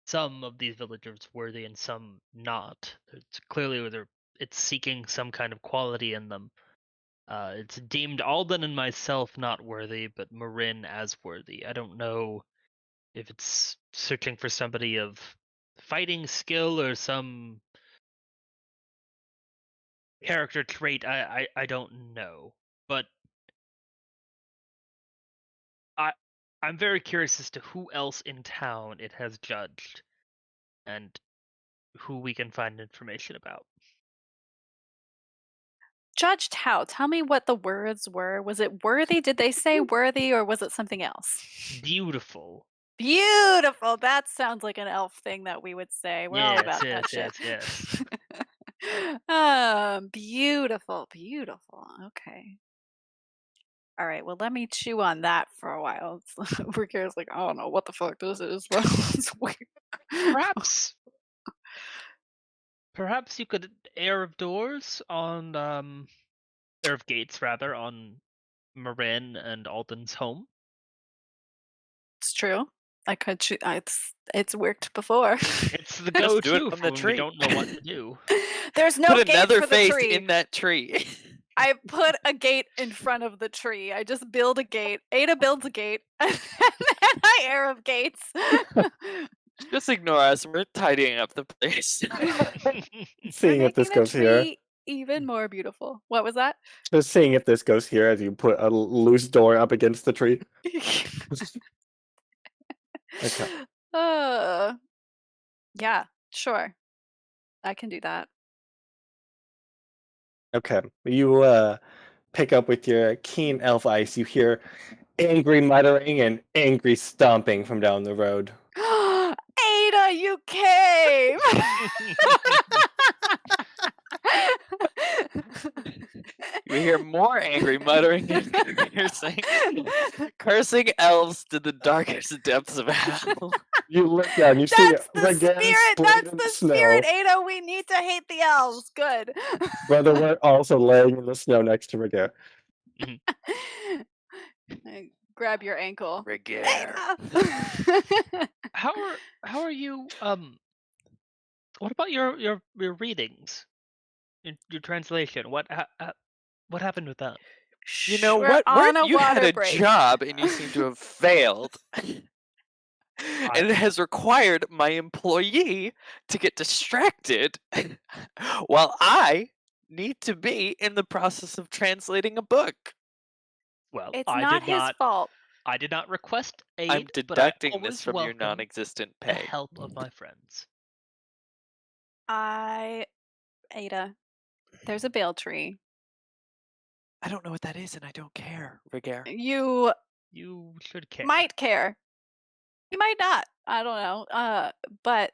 some of these villagers worthy and some not. It's clearly whether it's seeking some kind of quality in them. It's deemed Alden and myself not worthy, but Morrine as worthy. I don't know if it's searching for somebody of fighting skill or some character trait. I don't know, but I'm very curious as to who else in town it has judged and who we can find information about. Judged how? Tell me what the words were. Was it worthy? Did they say worthy, or was it something else? Beautiful. Beautiful. That sounds like an elf thing that we would say. We're all about that shit. Yes. Beautiful, beautiful. Okay. All right. Well, let me chew on that for a while. Ragaire's like, I don't know what the fuck this is. It's weird. Perhaps you could air of doors on air of gates rather on Morrine and Alden's home. It's true. I could. It's worked before. It's the Just do it go-to from for the when we tree. don't know what to do. There's no Put gate another for the face tree. in that tree. I put a gate in front of the tree. I just build a gate. Ada builds a gate, and then I air of gates. Just ignore us. We're tidying up the place. Seeing if this Making the goes here. tree even more beautiful. What was that? Just seeing if this goes here as you put a loose door up against the tree. Okay. Yeah, sure. I can do that. Okay. You pick up with your keen elf eyes. You hear angry muttering and angry stomping from down the road. Ada, you came! You hear more angry muttering and cursing elves to the darkest depths of hell. You look down, you see That's the Ragaire spirit! splayed That's in the snow. spirit, Ada! We need to hate the elves! Good. Brother Wirt also laying in the snow next to Ragaire. Grab your ankle. Ragaire. How are you? What about your readings? Your translation. What happened with that? You know We're what? on a You had water a break. job and you seem to have failed. And it has required my employee to get distracted while I need to be in the process of translating a book. Well, It's I not did his fault. I did not request aid, I'm but I deducting this always from your welcome non-existent the pay. help of my friends. Ada, there's a bale tree. I don't know what that is and I don't care, Ragaire. You should care. might care. You might not. I don't know. But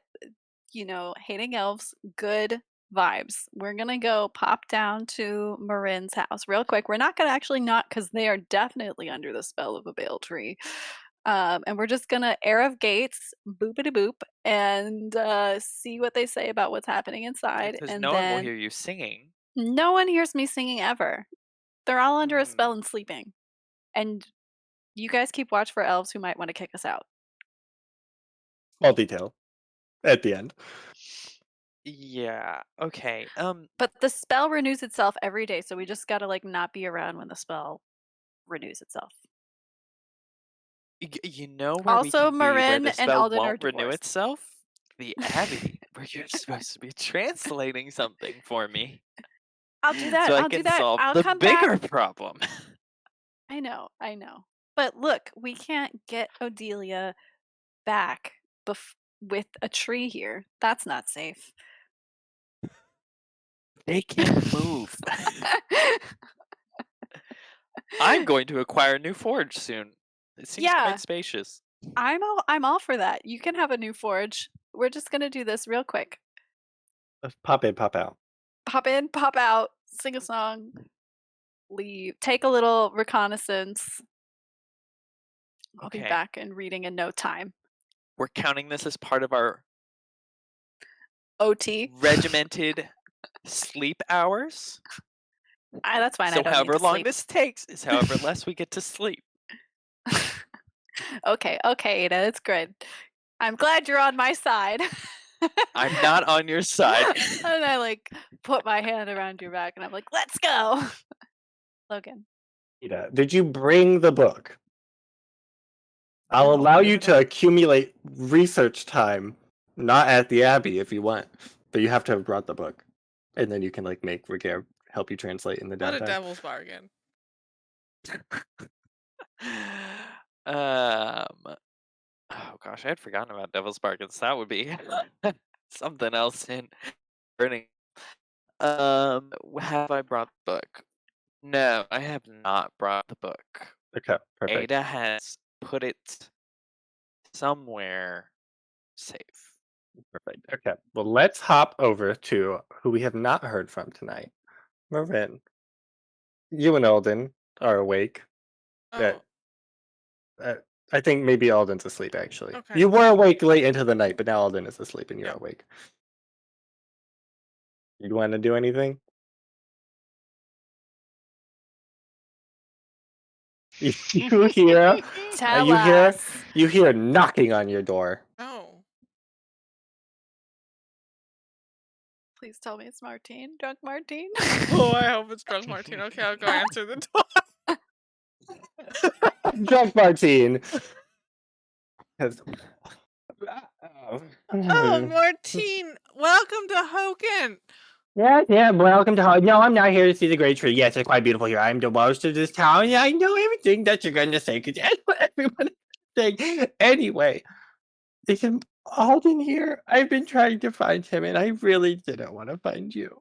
hating elves, good vibes. We're gonna go pop down to Morrine's house real quick. We're not gonna actually not, because they are definitely under the spell of a bale tree. And we're just gonna air of gates, boopity boop, and see what they say about what's happening inside. Because And no one will then hear you singing. no one hears me singing ever. They're all under a spell and sleeping. And you guys keep watch for elves who might want to kick us out. Small detail at the end. Yeah, okay. But the spell renews itself every day, so we just gotta not be around when the spell renews itself. You know where Also, we can be where Morrine the and spell Alden are won't renew divorced. itself? The abbey, where you're supposed to be translating something for me. I'll do that. So I I'll can do that. solve I'll the come bigger back. problem. I know. But look, we can't get Odelia back with a tree here. That's not safe. They can't move. I'm going to acquire a new forge soon. It seems Yeah. quite spacious. I'm all for that. You can have a new forge. We're just gonna do this real quick. Let's pop in, pop out. Pop in, pop out, sing a song, leave, take a little reconnaissance. I'll be Okay. back and reading in no time. We're counting this as part of our OT. regimented sleep hours. That's fine. I So don't however need to long sleep. this takes is however less we get to sleep. Okay, Ada, it's good. I'm glad you're on my side. I'm not on your side. And I like put my hand around your back and I'm like, let's go. Logan. Ida, did you bring the book? I'll No, allow I you did to not. accumulate research time, not at the Abbey if you want, but you have to have brought the book. And then you can like make Ragaire help you translate in the What a downtime. devil's bargain. Oh gosh, I had forgotten about Devil's Bargains. That would be something else in burning. Have I brought the book? No, I have not brought the book. Okay, perfect. Ada has put it somewhere safe. Perfect. Okay. Well, let's hop over to who we have not heard from tonight. Morrine. You and Alden are awake. Oh, I think maybe Alden's asleep, actually. Okay. You were awake late into the night, but now Alden is asleep and you're Yeah. awake. You want to do anything? You hear? Tell you hear? us. You hear knocking on your door. oh. Please tell me it's Martine. Drunk Martine. Oh, I hope it's drunk Martine. Okay, I'll go answer the door. Drunk Martine. Oh, Martine, welcome to Hochen. Yeah, welcome to home. No, I'm not here to see the great tree. Yes, it's quite beautiful here. I'm the most of this town. Yeah, I know everything that you're going to say because that's what everyone is saying. Anyway, is Alden here? I've been trying to find him and I really didn't want to find you.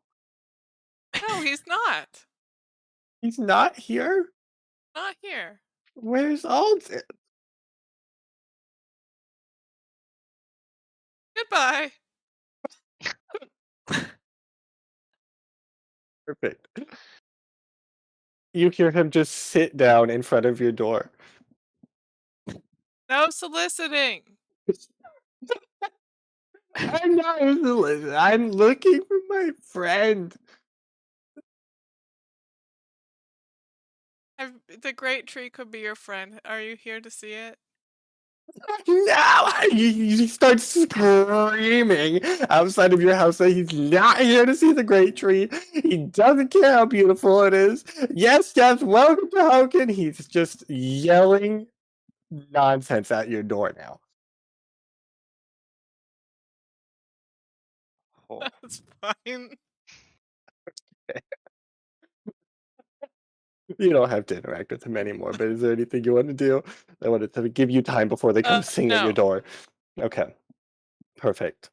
No, he's not. He's not here? Not here. Where's Alden? Goodbye. Perfect. You hear him just sit down in front of your door. No soliciting. I'm not listening. I'm looking for my friend. The great tree could be your friend. Are you here to see it? No! You start screaming outside of your house that he's not here to see the great tree. He doesn't care how beautiful it is. Yes, welcome to Hochen. He's just yelling nonsense at your door now. Oh. That's fine. You don't have to interact with him anymore, but is there anything you want to do? I wanted to give you time before they come sing at your No. door. Okay. Perfect.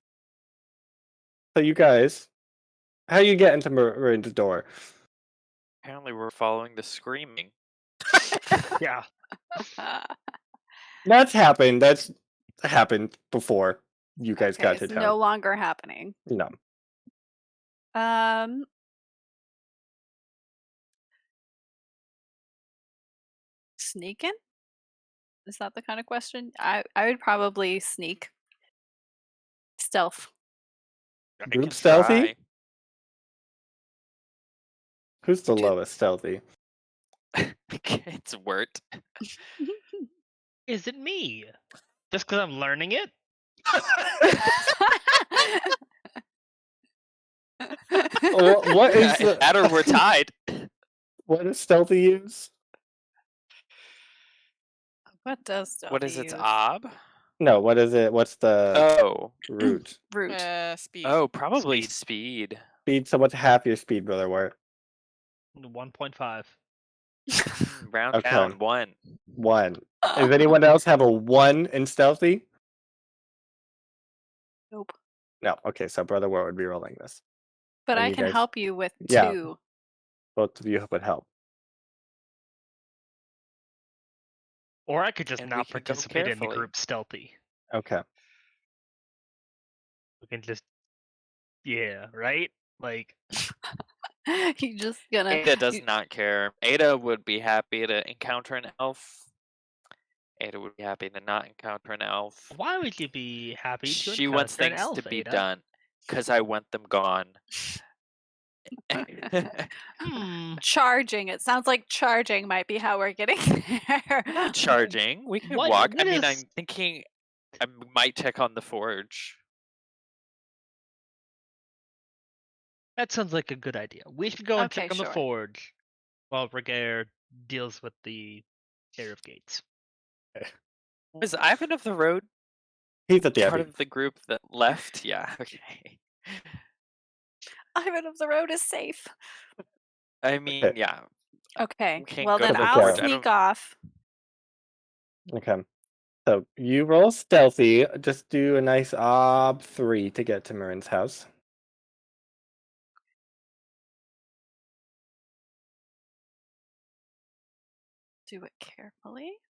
So you guys, how you get into Marine's door? Apparently we're following the screaming. Yeah. That's happened. That's happened before you guys got to it's town. no longer happening. No. Sneaking? Is that the kind of question? I would probably sneak. Stealth. I Group can stealthy? try. Who's the lowest stealthy? It's Wirt. Is it me? Just because I'm learning it? What is the, That or we're tied. what does stealthy use? What does stealthy What is its use? ob? No, what is it? What's the Oh. root? Root. Speed. Oh, probably speed. Speed, so what's half your speed, Brother Wirt? 1.5. Round Okay. down 1. 1. Does anyone else have a 1 in stealthy? Nope. No. Okay, so Brother Wirt would be rolling this. But And I you can guys- help you with Yeah. 2. Both of you would help. Or I could just And we not can go participate in the carefully. group stealthy. Okay. We can just, yeah, right? Like, You just gonna. Ada does you- not care. Ada would be happy to encounter an elf. Ada would be happy to not encounter an elf. why would you be happy to She wants encounter an things elf, to be Ada? done because I want them gone. Charging. It sounds like charging might be how we're getting there. Not charging. We can What- walk. what I mean, is- I'm thinking I might check on the forge. That sounds like a good idea. We should go and check Okay, on the sure. forge while Ragaire deals with the Air of Gates. Was Ivan of the Road He's at the part abbey. of the group that left? Yeah, okay. Ivan of the Road is safe. I mean, Okay. yeah. Okay. We can't Well, go to then the I'll forge. I sneak don't- off. Okay. So you roll stealthy. Just do a nice ob 3 to get to Morrine's house. Do it carefully.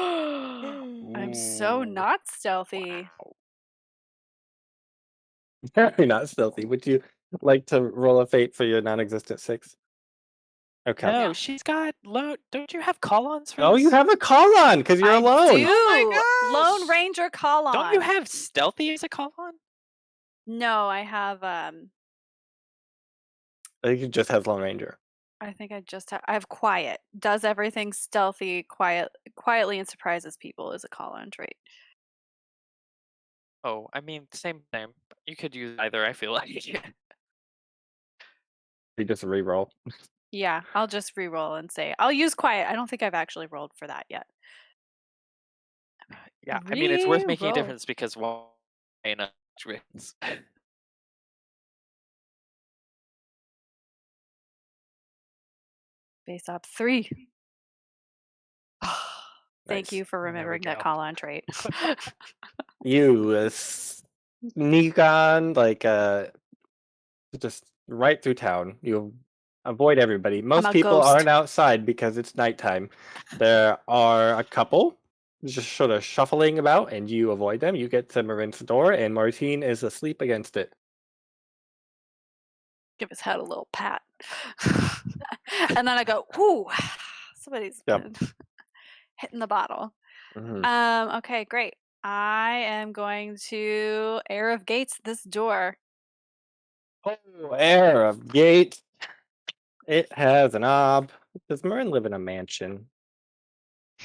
I'm so Ooh. not stealthy. Wow. Apparently not stealthy. Would you like to roll a fate for your non-existent 6? Okay. No, Yeah. she's got low. Don't you have call-ons for Oh, you this? have a call on because you're I alone. do. Oh my Lone gosh! Ranger call on. Don't you have stealthy as a call-on? No, I have. I think it just has Lone Ranger. I think I have quiet. Does everything stealthy, quietly, and surprises people is a call on trait. Oh, I mean, same. You could use either. I feel like. You just re-roll. Yeah, I'll just re-roll and say I'll use quiet. I don't think I've actually rolled for that yet. Yeah, I mean, it's worth making a Re-roll. difference because one wins. Base up 3. Thank Nice. you for There we remembering that go. call on trait. You sneak on just right through town. You avoid everybody. Most a people ghost. aren't outside because it's nighttime. There are a couple just sort of shuffling about, and you avoid them. You get to Morrine's door, and Martine is asleep against it. Give his head a little pat. And then I go, "Ooh, somebody's Yep. been hitting the bottle." Mhm. Okay, great. I am going to Air of Gates this door. Oh, Air of Gate. It has an ob. Does Morrine live in a mansion?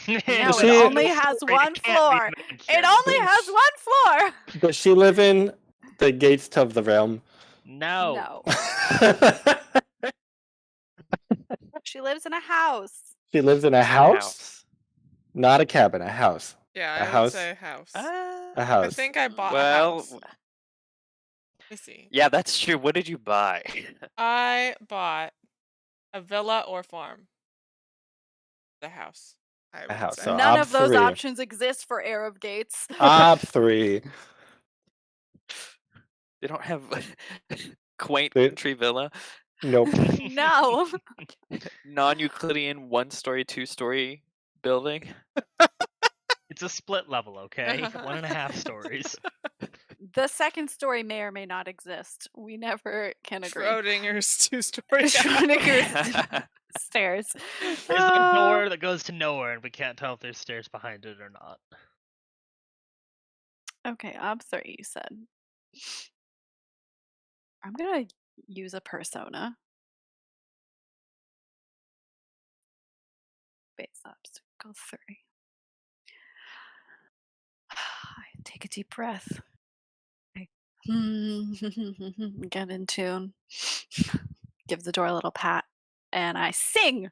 No, Does it she- only has one floor. It only has one floor. Does she live in the gates of the realm? No. No. She lives in a house. She lives in a It's house? Not a cabin, a house. Yeah, A I house? would say house. A I house. think I bought a Well, house. Let me see. yeah, that's true. What did you buy? I bought a villa or farm. The house. I would house, say. so None ob of those 3. options exist for Air of Gates. Ob 3. They don't have quaint They- country villa, Nope. No. non-Euclidean 1-story, 2-story building. It's a split level, okay? 1.5 stories. The second story may or may not exist. We never can agree. Schrodinger's 2-story house. Schrodinger's stairs. There's a door that goes to nowhere, and we can't tell if there's stairs behind it or not. Okay, ob 3, you said. I'm gonna use a persona. Base obstacle 3. Take a deep breath. Get in tune. Give the door a little pat. And I sing.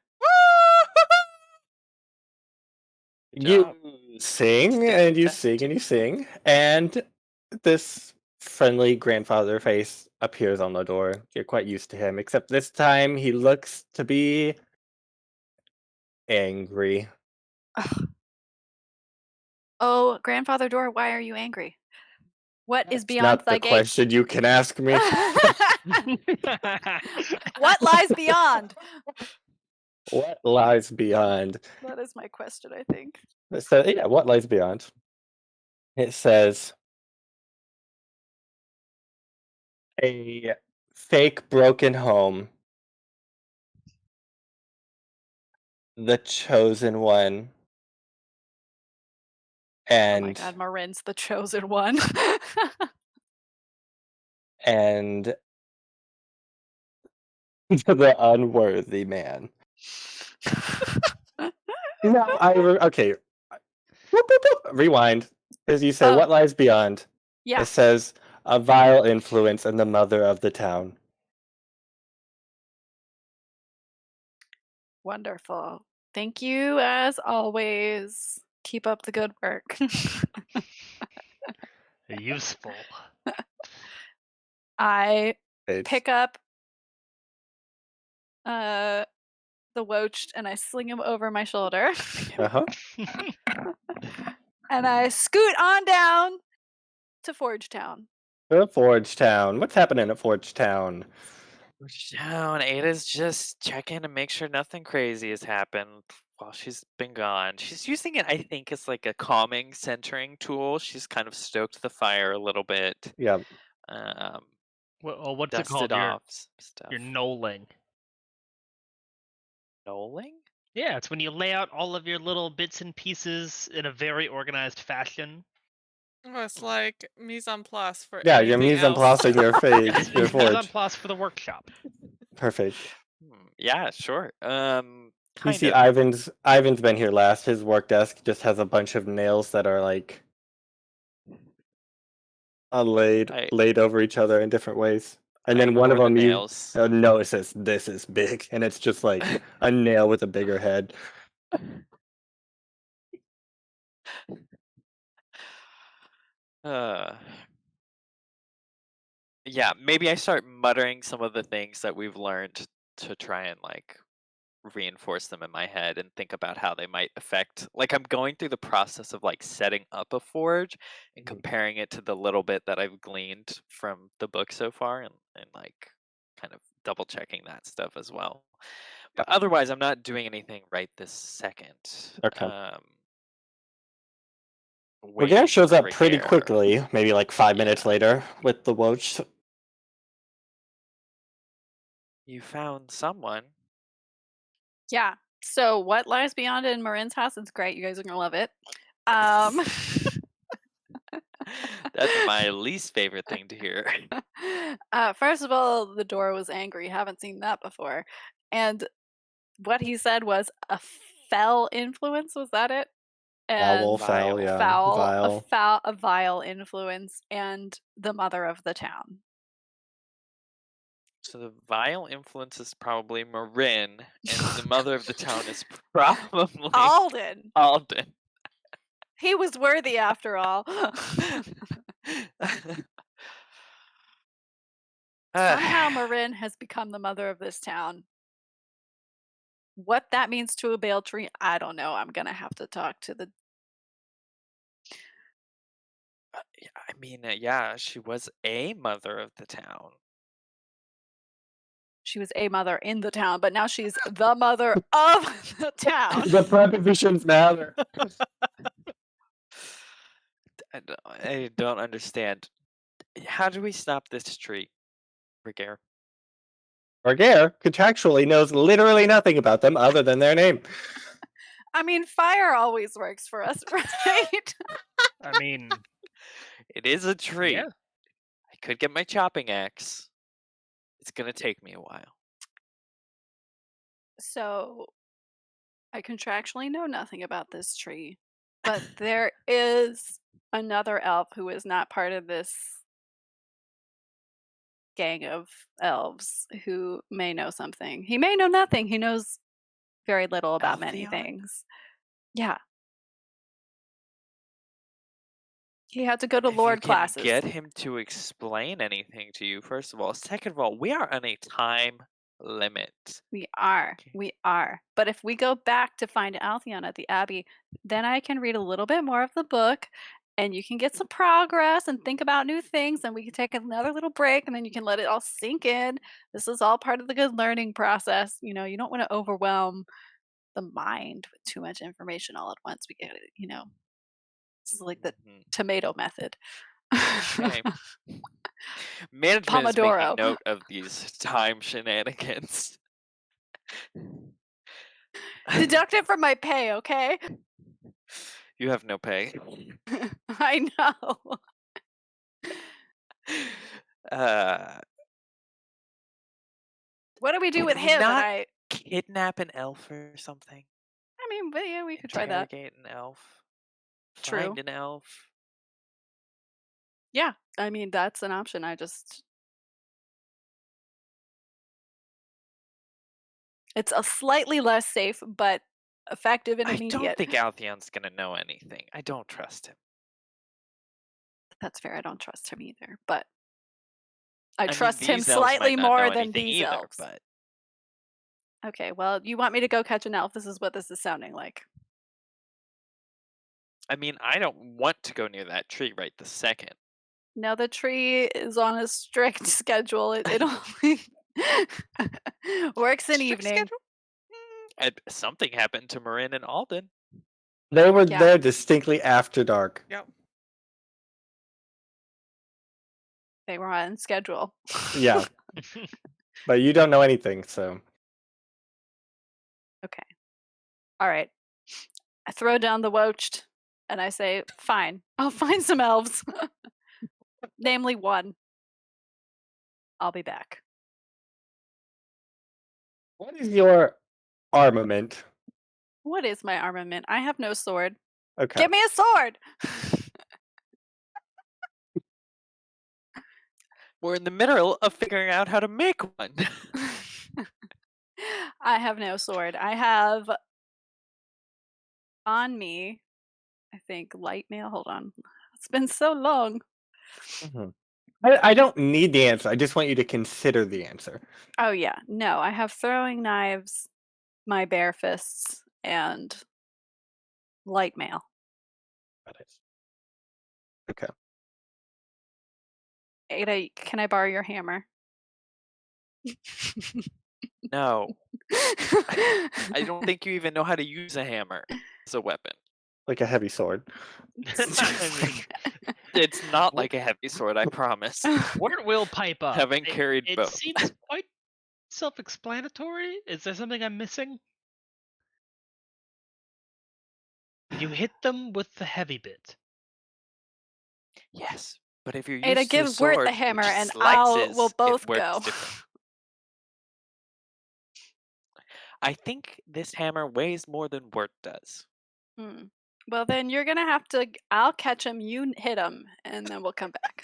You Job. sing and you sing and you sing, and this friendly grandfather face appears on the door. You're quite used to him, except this time he looks to be angry. Oh, grandfather door, why are you angry? What is That's beyond not thy the gates? question you can ask me. What lies beyond? What lies beyond? That is my question, I think. So, yeah, what lies beyond? It says a fake broken home, the chosen one, Oh my and god, Morrine's the chosen one. and the unworthy man. No, okay. Whoop, whoop, whoop. Rewind. As you say, Oh. what lies beyond? Yeah. It says a vile influence and the mother of the town. Wonderful. Thank you as always. Keep up the good work. Useful. I It's, pick up the Woached and I sling him over my shoulder. uh-huh. And I scoot on down to Forge Town. Forge Town. What's happening at Forge Town? Down. Ada's just checking to make sure nothing crazy has happened while she's been gone. She's using it, I think, as like a calming, centering tool. She's kind of stoked the fire a little bit. Yeah. What's it Dusted called? off stuff. You're knolling. Knolling? Yeah, it's when you lay out all of your little bits and pieces in a very organized fashion. Oh, it's like mise en place for Yeah, your anything mise en else. place in your face, It's your mise en forge. place for the workshop. Perfect. Yeah, sure. You Kind see, of. Ivan's been here last. His work desk just has a bunch of nails that are like laid over each other in different ways. And then one of ignore the them nails. no, it says this is big, and it's just like a nail with a bigger head. Yeah, maybe I start muttering some of the things that we've learned to try and like reinforce them in my head and think about how they might affect, like, I'm going through the process of like setting up a forge and comparing it to the little bit that I've gleaned from the book so far, and like kind of double checking that stuff as well. But otherwise I'm not doing anything right this second. Okay. Waiting Ragaire shows for up pretty Ragaire. quickly, maybe like 5 minutes later, with the Woach. You found someone. Yeah. So what lies beyond in Morrine's house? It's great. You guys are gonna love it. That's my least favorite thing to hear. First of all, the door was angry. Haven't seen that before. And what he said was a fell influence. Was that it? And Foul, yeah. a vile influence, and the mother of the town. So the vile influence is probably Morrine, and the mother of the town is probably Alden. Alden. He was worthy after all. Somehow Morrine has become the mother of this town. What that means to a bale tree, I don't know. I'm gonna have to talk to the. I mean, yeah, she was a mother of the town. She was a mother in the town, but now she's the mother of the town. The prepositions matter. I don't understand. How do we stop this tree, Ragaire? Ragaire contractually knows literally nothing about them other than their name. I mean, fire always works for us, right? I mean, it is a tree. Yeah. I could get my chopping axe. It's gonna take me a while. So, I contractually know nothing about this tree, but there is another elf who is not part of this gang of elves who may know something. He may know nothing. He knows very little about many Altheon? things. Yeah. He had to go to If Lord you can classes. get him to explain anything to you, first of all. Second of all, we are on a time limit. We are. Okay. We are. But if we go back to find Altheon at the Abbey, then I can read a little bit more of the book and you can get some progress and think about new things and we can take another little break and then you can let it all sink in. This is all part of the good learning process. You know, you don't want to overwhelm the mind with too much information all at once. We get it, you know. This is like the Mhm. tomato method. Okay. Management is making Pomodoro. note of these time shenanigans. Deduct it from my pay, okay? You have no pay. I know. What do we do Can with we him? And not I kidnap an elf or something? mean, but yeah, we could try that. Interrogate an elf. True. Find an elf. Yeah, I mean, that's an option. It's a slightly less safe, but effective and I don't immediate. think Altheon's gonna know anything. I don't trust him. That's fair. I don't trust him either, but I I mean, trust him these elves slightly might not more know than anything these either, elves. but Okay, well, you want me to go catch an elf? This is what this is sounding like. I mean, I don't want to go near that tree right this second. No, the tree is on a strict schedule. It only works in Strict evening. schedule? Something happened to Morrine and Alden. They were Yeah. there distinctly after dark. Yep. They were on schedule. Yeah. But you don't know anything, so. Okay. All right. I throw down the woached and I say, fine, I'll find some elves. Namely one. I'll be back. What is your armament? What is my armament? I have no sword. Okay. Give me a sword! We're in the middle of figuring out how to make one. I have no sword. I have on me, I think, light mail. Hold on. It's been so long. Mhm. I don't need the answer. I just want you to consider the answer. Oh, yeah. No, I have throwing knives, my bare fists, and light mail. Okay. Ada, can I borrow your hammer? No. I don't think you even know how to use a hammer as a weapon. Like a heavy sword. I mean, It's not like a heavy sword, I promise. Wirt will pipe up. Having carried it both. seems quite self-explanatory. Is there something I'm missing? You hit them with the heavy bit. Yes, but if you're Ada, used to a give Wirt sword the hammer which and slices, we'll both it works go. different. I think this hammer weighs more than Wirt does. Well, then you're gonna have to. I'll catch him. You hit him, and then we'll come back.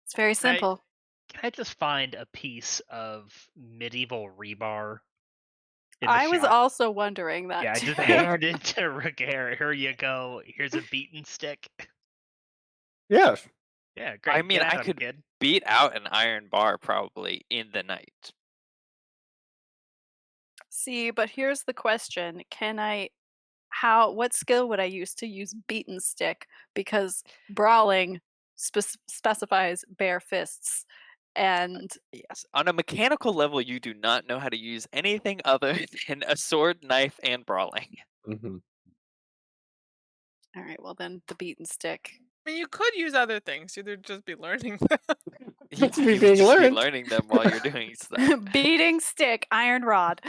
It's very simple. Can I just find a piece of medieval rebar? In the I was shop? also wondering that. Yeah, I too. just hand it to Ragaire. Here you go. Here's a beaten stick. Yes. Yeah, great. I mean, Get at I him, could kid. beat out an iron bar probably in the night. See, but here's the question: what skill would I use to use beaten stick? Because brawling specifies bare fists, and Yes, on a mechanical level, you do not know how to use anything other than a sword, knife, and brawling. Mm-hmm. all right, well then the beaten stick. I mean, you could use other things. You'd just be learning them. It's You being would just be learned. learning them while you're doing stuff. Beating stick, iron rod.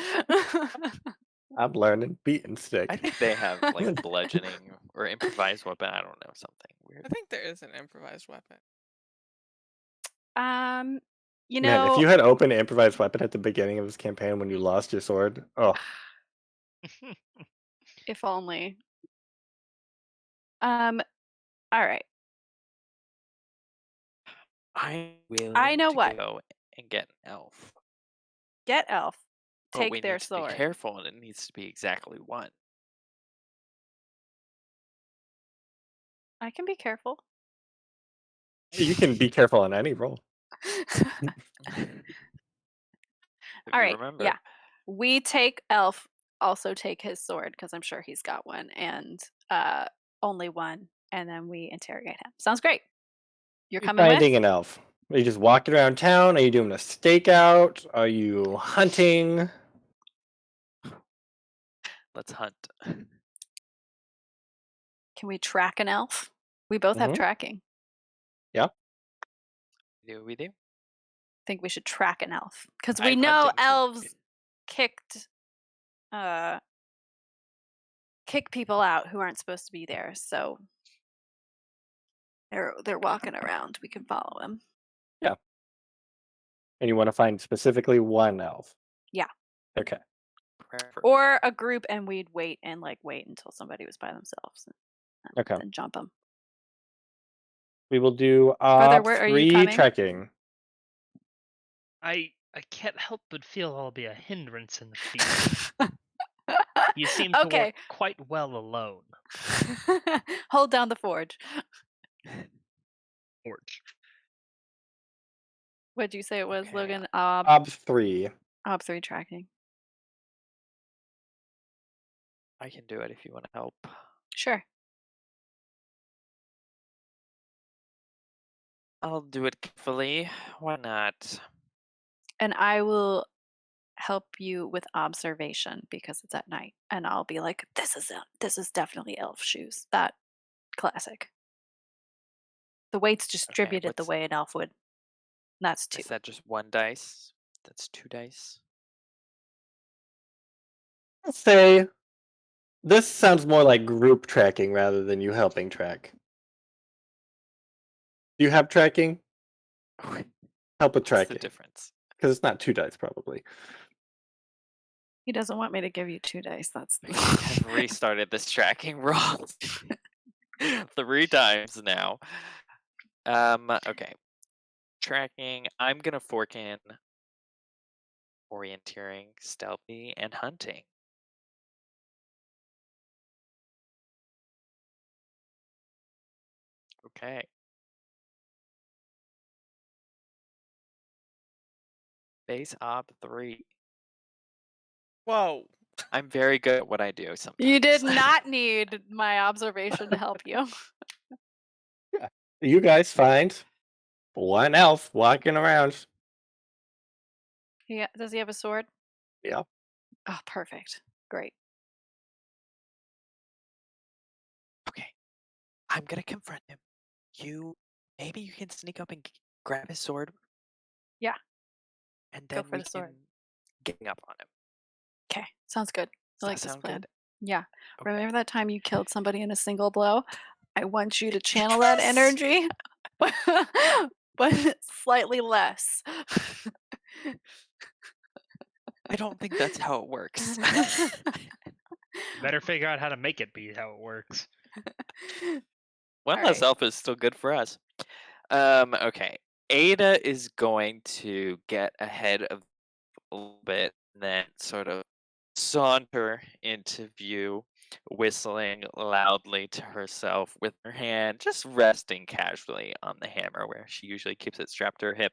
I'm learning beaten stick. I think they have like bludgeoning or improvised weapon. I don't know, something weird. I think there is an improvised weapon. You Man, know, if you had opened an improvised weapon at the beginning of this campaign when you lost your sword, oh, if only. All right. I'm willing I know to what. go and get an elf. Get elf. But Take we their need to sword. be careful, and it needs to be exactly one. I can be careful. You can be careful on any roll. If All you right. remember. Yeah. We take Elf, also take his sword, because I'm sure he's got one, and only one, and then we interrogate him. Sounds great. You're You coming finding with? an elf? Are you just walking around town? Are you doing a stakeout? Are you hunting? Let's hunt. Can we track an elf? We both have Mhm. tracking. Yeah. We do. I think we should track an elf. Because I we have know hunting, too. elves kicked kick people out who aren't supposed to be there, so they're walking around. We can follow them. And you want to find specifically one elf? Yeah. Okay. Preferably. Or a group, and we'd wait until somebody was by themselves, and Okay. then jump them. We will do Brother, where are you 3 coming? trekking. I can't help but feel I'll be a hindrance in the field. You seem to Okay. work quite well alone. Hold down the forge. Forge. What'd you say it was, Okay. Logan? Ob 3. Ob 3 tracking. I can do it if you want to help. Sure. I'll do it carefully. Why not? And I will help you with observation because it's at night, and I'll be like, this is definitely elf shoes. That classic. The weight's distributed the what's- way an elf would. That's 2. Is that just 1 dice? That's 2 dice. Let's say this sounds more like group tracking rather than you helping track. Do you have tracking? Help with What's the tracking. difference? Because it's not 2 dice, probably. He doesn't want me to give you 2 dice. That's I've restarted this tracking roll 3 times now. Okay. Tracking. I'm gonna fork in orienteering, stealthy, and hunting. Okay. Base op 3. Whoa. I'm very good at what I do sometimes. You did not need my observation to help you. You guys find one elf walking around. Does he have a sword? Yeah. Oh, perfect. Great. Okay. I'm gonna confront him. Maybe you can sneak up and grab his sword. Yeah. And Go then for we the sword. can gang up on him. Okay, sounds good. Does I like that this sound plan. good? Yeah. Okay. Remember that time you killed somebody in a single blow? I want you to channel that energy, but slightly less. I don't think that's how it works. Better figure out how to make it be how it works. One All less right. elf is still good for us. Okay. Ada is going to get ahead of a little bit and then sort of saunter into view, whistling loudly to herself with her hand just resting casually on the hammer where she usually keeps it strapped to her hip.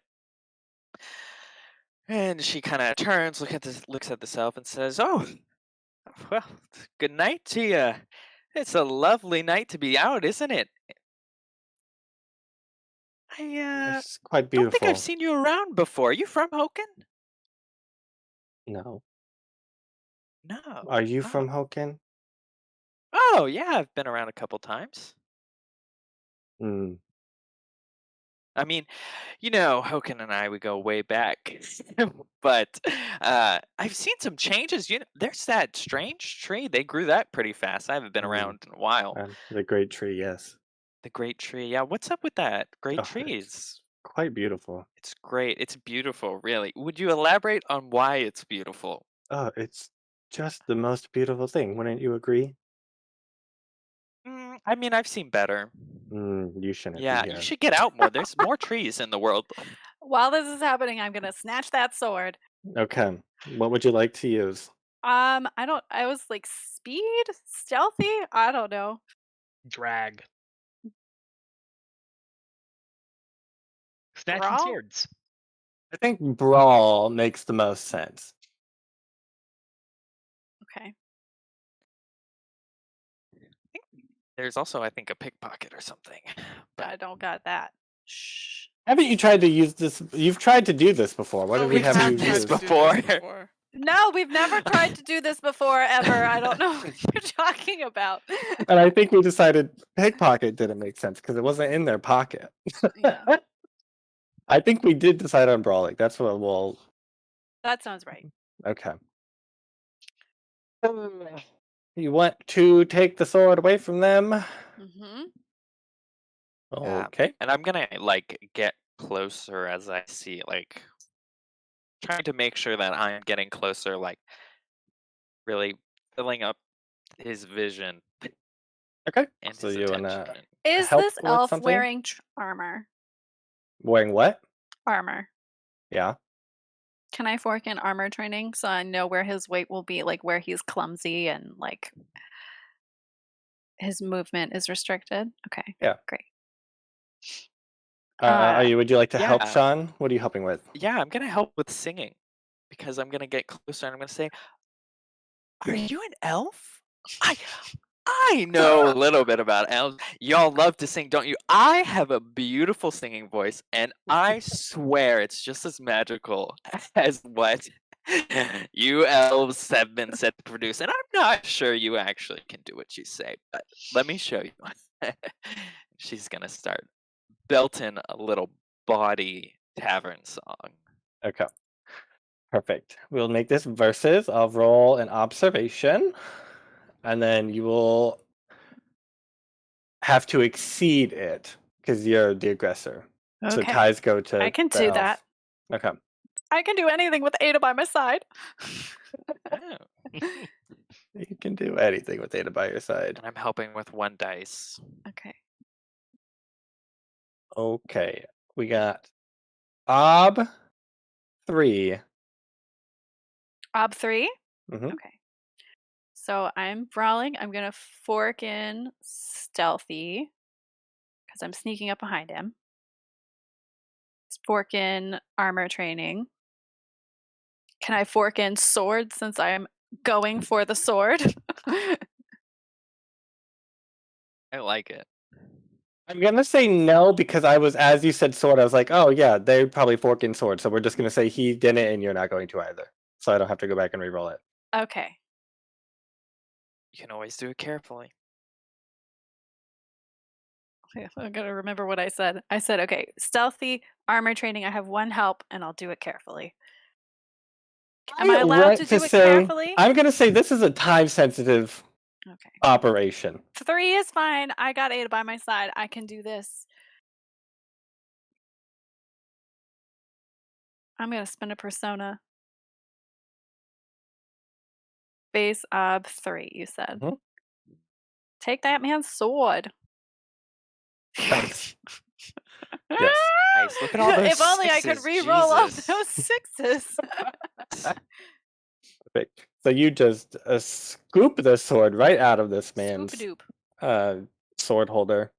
And she kind of turns, looks at the elf and says, "Oh, well, good night to you. It's a lovely night to be out, isn't it? I It's quite don't think I've beautiful. seen you around before. You from Hochen? No. No. Are you Oh. from Hochen? Oh, yeah, I've been around a couple times. Hmm. I mean, Hochen and I, we go way back. But I've seen some changes. There's that strange tree. They grew that pretty fast. I haven't been around in a while. The great tree, yes. The great tree. Yeah, what's up with that great Oh, tree? it's quite beautiful. It's great. It's beautiful, really. Would you elaborate on why it's beautiful? Oh, it's just the most beautiful thing. Wouldn't you agree? I mean, I've seen better. You shouldn't Yeah, be you here. should get out more. There's more trees in the world. While this is happening, I'm gonna snatch that sword. Okay. What would you like to use? I was like speed, stealthy. I don't know. Drag. Snatching Brawl? swords. I think brawl makes the most sense. Okay. There's also, I think, a pickpocket or something. I But don't got that. Shh. Haven't you tried to use this? You've tried to do this before. What Oh, did we we have have you tried use? to do before. this before. No, we've never tried to do this before ever. I don't know what you're talking about. And I think we decided pickpocket didn't make sense because it wasn't in their pocket. Yeah. I think we did decide on brawling. That's what we'll. That sounds right. Okay. You want to take the sword away from them? Mm-hmm. Yeah. Okay. And I'm gonna like get closer as I see it, like trying to make sure that I'm getting closer, like really filling up his vision Okay. and So his you attention. wanna Is help this with elf something? wearing armor? Wearing what? Armor. Yeah. Can I fork in armor training so I know where his weight will be, like where he's clumsy and like his movement is restricted? Okay. Yeah. Great. Are you? Would you like to help, Yeah. Sean? What are you helping with? Yeah, I'm gonna help with singing because I'm gonna get closer and I'm gonna say, "Are you an elf? I know a little bit about elves. Y'all love to sing, don't you? I have a beautiful singing voice, and I swear it's just as magical as what you elves have been said to produce. And I'm not sure you actually can do what you say, but let me show you." She's gonna start belting a little bawdy tavern song. Okay. Perfect. We'll make this versus. I'll roll an observation, and then you will have to exceed it because you're the aggressor. So Okay. ties go to I can the do elf. that. Okay. I can do anything with Ada by my side. Oh, You can do anything with Ada by your side. and I'm helping with one dice. Okay. Okay. We got Ob 3. Ob 3? Mm-hmm. Okay. So I'm brawling. I'm going to fork in stealthy because I'm sneaking up behind him. Fork in armor training. Can I fork in sword since I'm going for the sword? I like it. I'm gonna say no because I was, as you said sword, I was like, oh yeah, they probably fork in sword. So we're just gonna say he didn't and you're not going to either. So I don't have to go back and re-roll it. Okay. You can always do it carefully. I'm going to remember what I said. I said, okay, stealthy, armor training. I have one help and I'll do it carefully. Am I allowed to do it carefully? I'm gonna say this is a time sensitive Okay. operation. 3 is fine. I got Ada by my side. I can do this. I'm going to spin a persona. Base ob 3, you said. Mhm. Take that man's sword. Thanks. Yes. Nice. Look at all those If only I could sixes, re-roll all Jesus. those 6s. Perfect. So you just scoop the sword right out of this man's Scoop-a-doop. sword holder.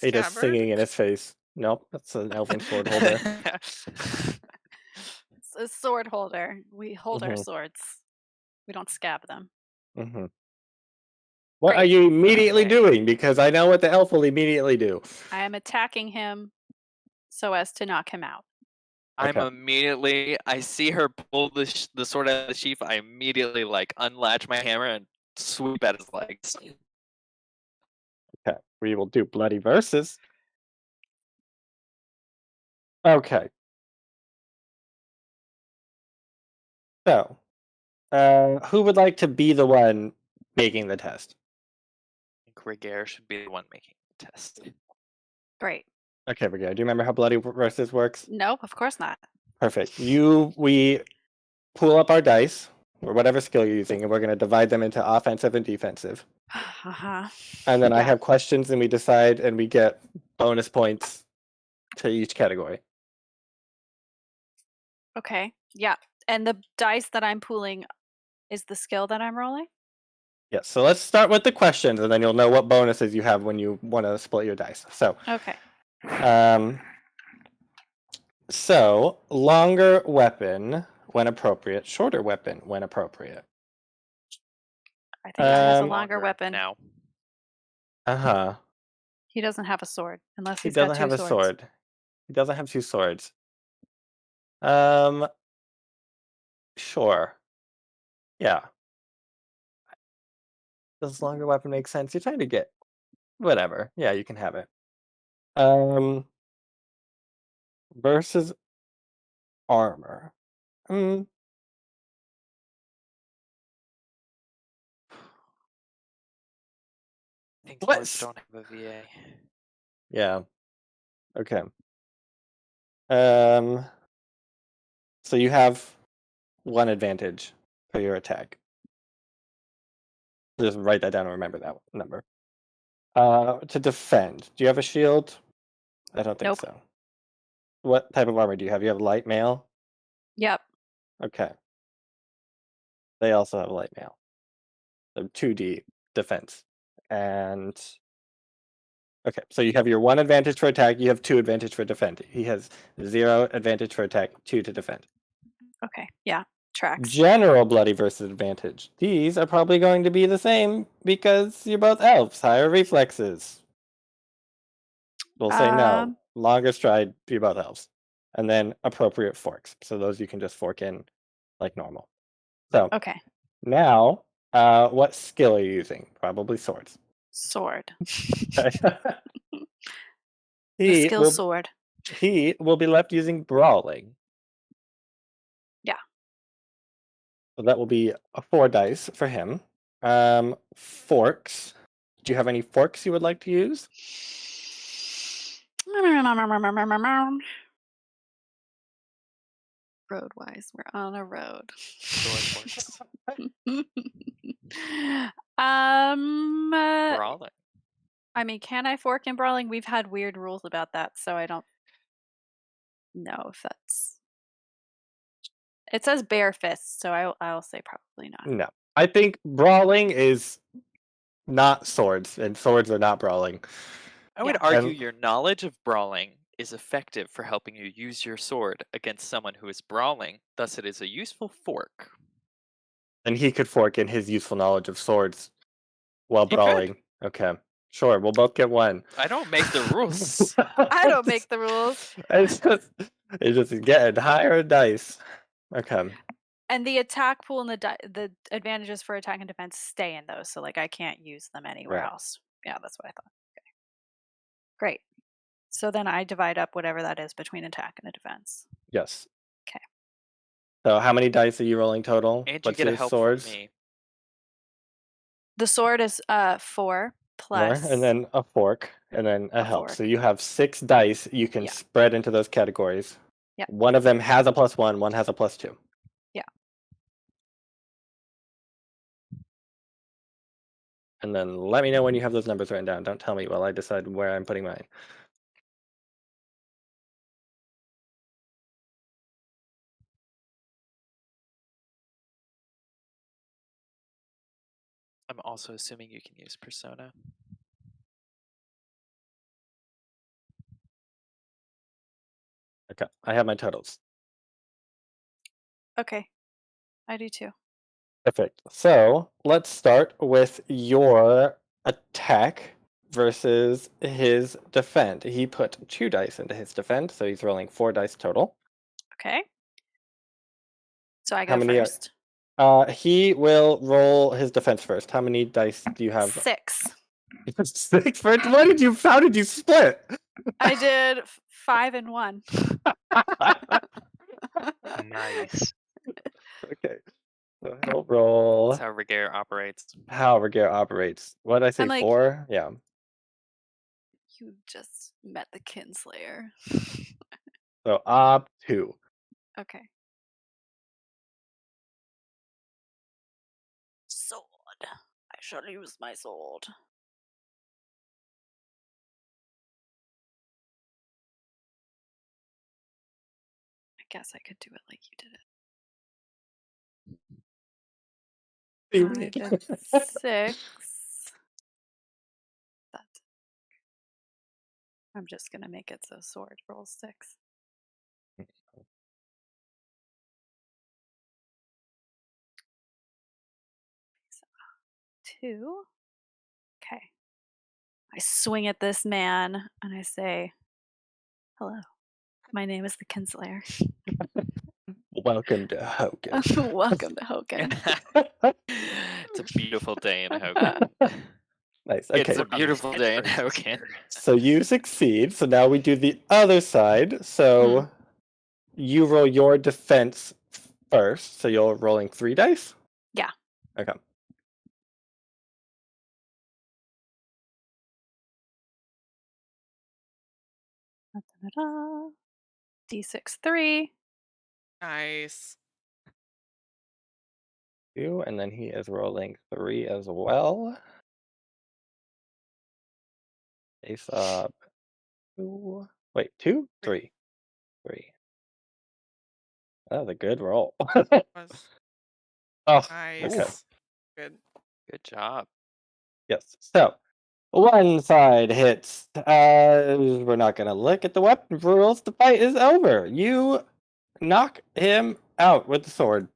Ada's Scabbard? singing in his face. Nope, that's an elven sword holder. It's a sword holder. We hold our Mhm. swords. We don't scab them. Mm-hmm. What are Great. you immediately Okay. doing? Because I know what the elf will immediately do. I am attacking him so as to knock him out. I'm Okay. immediately, I see her pull the sword out of the sheath. I immediately like unlatch my hammer and sweep at his legs. Okay, we will do bloody verses. Okay. So, who would like to be the one making the test? I think Ragaire should be the one making the test. Great. Okay, Ragaire, do you remember how bloody verses works? Nope, of course not. Perfect. We pull up our dice, or whatever skill you're using, and we're going to divide them into offensive and defensive. Uh-huh. And then I Yeah. have questions, and we decide, and we get bonus points to each category. Okay. Yeah. And the dice that I'm pooling is the skill that I'm rolling? Yes, so let's start with the questions, and then you'll know what bonuses you have when you want to split your dice. So, Okay. So, longer weapon when appropriate, shorter weapon when appropriate. I think he has a Um, longer Longer weapon. now. Uh-huh. He doesn't have a sword unless He he's got doesn't two have a swords. sword. He doesn't have two swords. Sure. Yeah. Does longer weapon make sense? You're trying to get whatever. Yeah, you can have it. Versus armor. Mm, I think What? swords don't have a VA. Yeah. Okay. So you have one advantage for your attack. Just write that down and remember that number. To defend, do you have a shield? I don't think Nope. so. What type of armor do you have? You have light mail? Yep. Okay. They also have light mail. So 2D defense. And okay, so you have your one advantage for attack, you have two advantage for defend. He has 0 advantage for attack, 2 to defend. Okay. Yeah. Tracks. General bloody versus advantage. These are probably going to be the same because you're both elves. Higher reflexes. We'll say no. Longer stride, you're both elves. And then appropriate forks. So those you can just fork in like normal. So Okay. now, what skill are you using? Probably swords. Sword. The he skill will sword. he will be left using brawling. Yeah. So that will be 4 dice for him. Forks. Do you have any forks you would like to use? Roadwise, we're on a road. Sword forks. Brawling. I mean, can I fork in brawling? We've had weird rules about that, so I don't know if that's. It says bare fists, so I'll say probably not. No. I think brawling is not swords, and swords are not brawling. I would Yeah. argue And- your knowledge of brawling is effective for helping you use your sword against someone who is brawling, thus it is a useful fork. And he could fork in his useful knowledge of swords while He could. brawling. Okay. Sure, we'll both get 1. I don't make the rules. I don't make the rules. It's just getting higher dice. Okay. And the attack pool and the advantages for attack and defense stay in those, so like I can't use them anywhere Right. else. Yeah, that's what I thought. Okay. Great. So then I divide up whatever that is between attack and a defense. Yes. Okay. So how many dice are you rolling total? And you What's get a your help swords? from me. The sword is 4 4, plus and then a fork, and then a help. fork. So you have 6 dice you can Yeah. spread into those categories. Yeah. One of them has a +1, one has a +2. Yeah. And then let me know when you have those numbers written down. Don't tell me while I decide where I'm putting mine. I'm also assuming you can use persona. Okay, I have my totals. Okay. I do too. Perfect. So let's start with your attack versus his defend. He put 2 dice into his defend, so he's rolling 4 dice total. Okay. So I How go many are- first. He will roll his defense first. How many dice do you have? 6. 6 first? How did you split? I did 5 and 1. Nice. Okay. So he'll roll That's how Ragaire operates. how Ragaire operates. What did I say? I'm like- 4? Yeah. You just met the Kinslayer. So 2. Okay. Sword. I shall use my sword. I guess I could do it like you did it. I did 6. I'm just gonna make it so sword rolls 6. 2. Okay. I swing at this man and I say, "Hello, my name is the Kinslayer. Welcome to Hochen. Welcome to Hochen." It's a beautiful day in Hogan. Nice. Okay. It's a beautiful day in Catchphrases Hogan. here. So you succeed. So now we do the other side. So you roll your defense first. So you're rolling 3 dice? Yeah. Okay. Da-da-da-da. D6 3. Nice. 2, and then he is rolling 3 as well. Ace up. 2. Wait, 2? 3. 3. That was a good roll. Was Oh, nice. okay. Good. Good job. Yes. So one side hits. We're not gonna look at the weapon rules. The fight is over. You knock him out with the sword.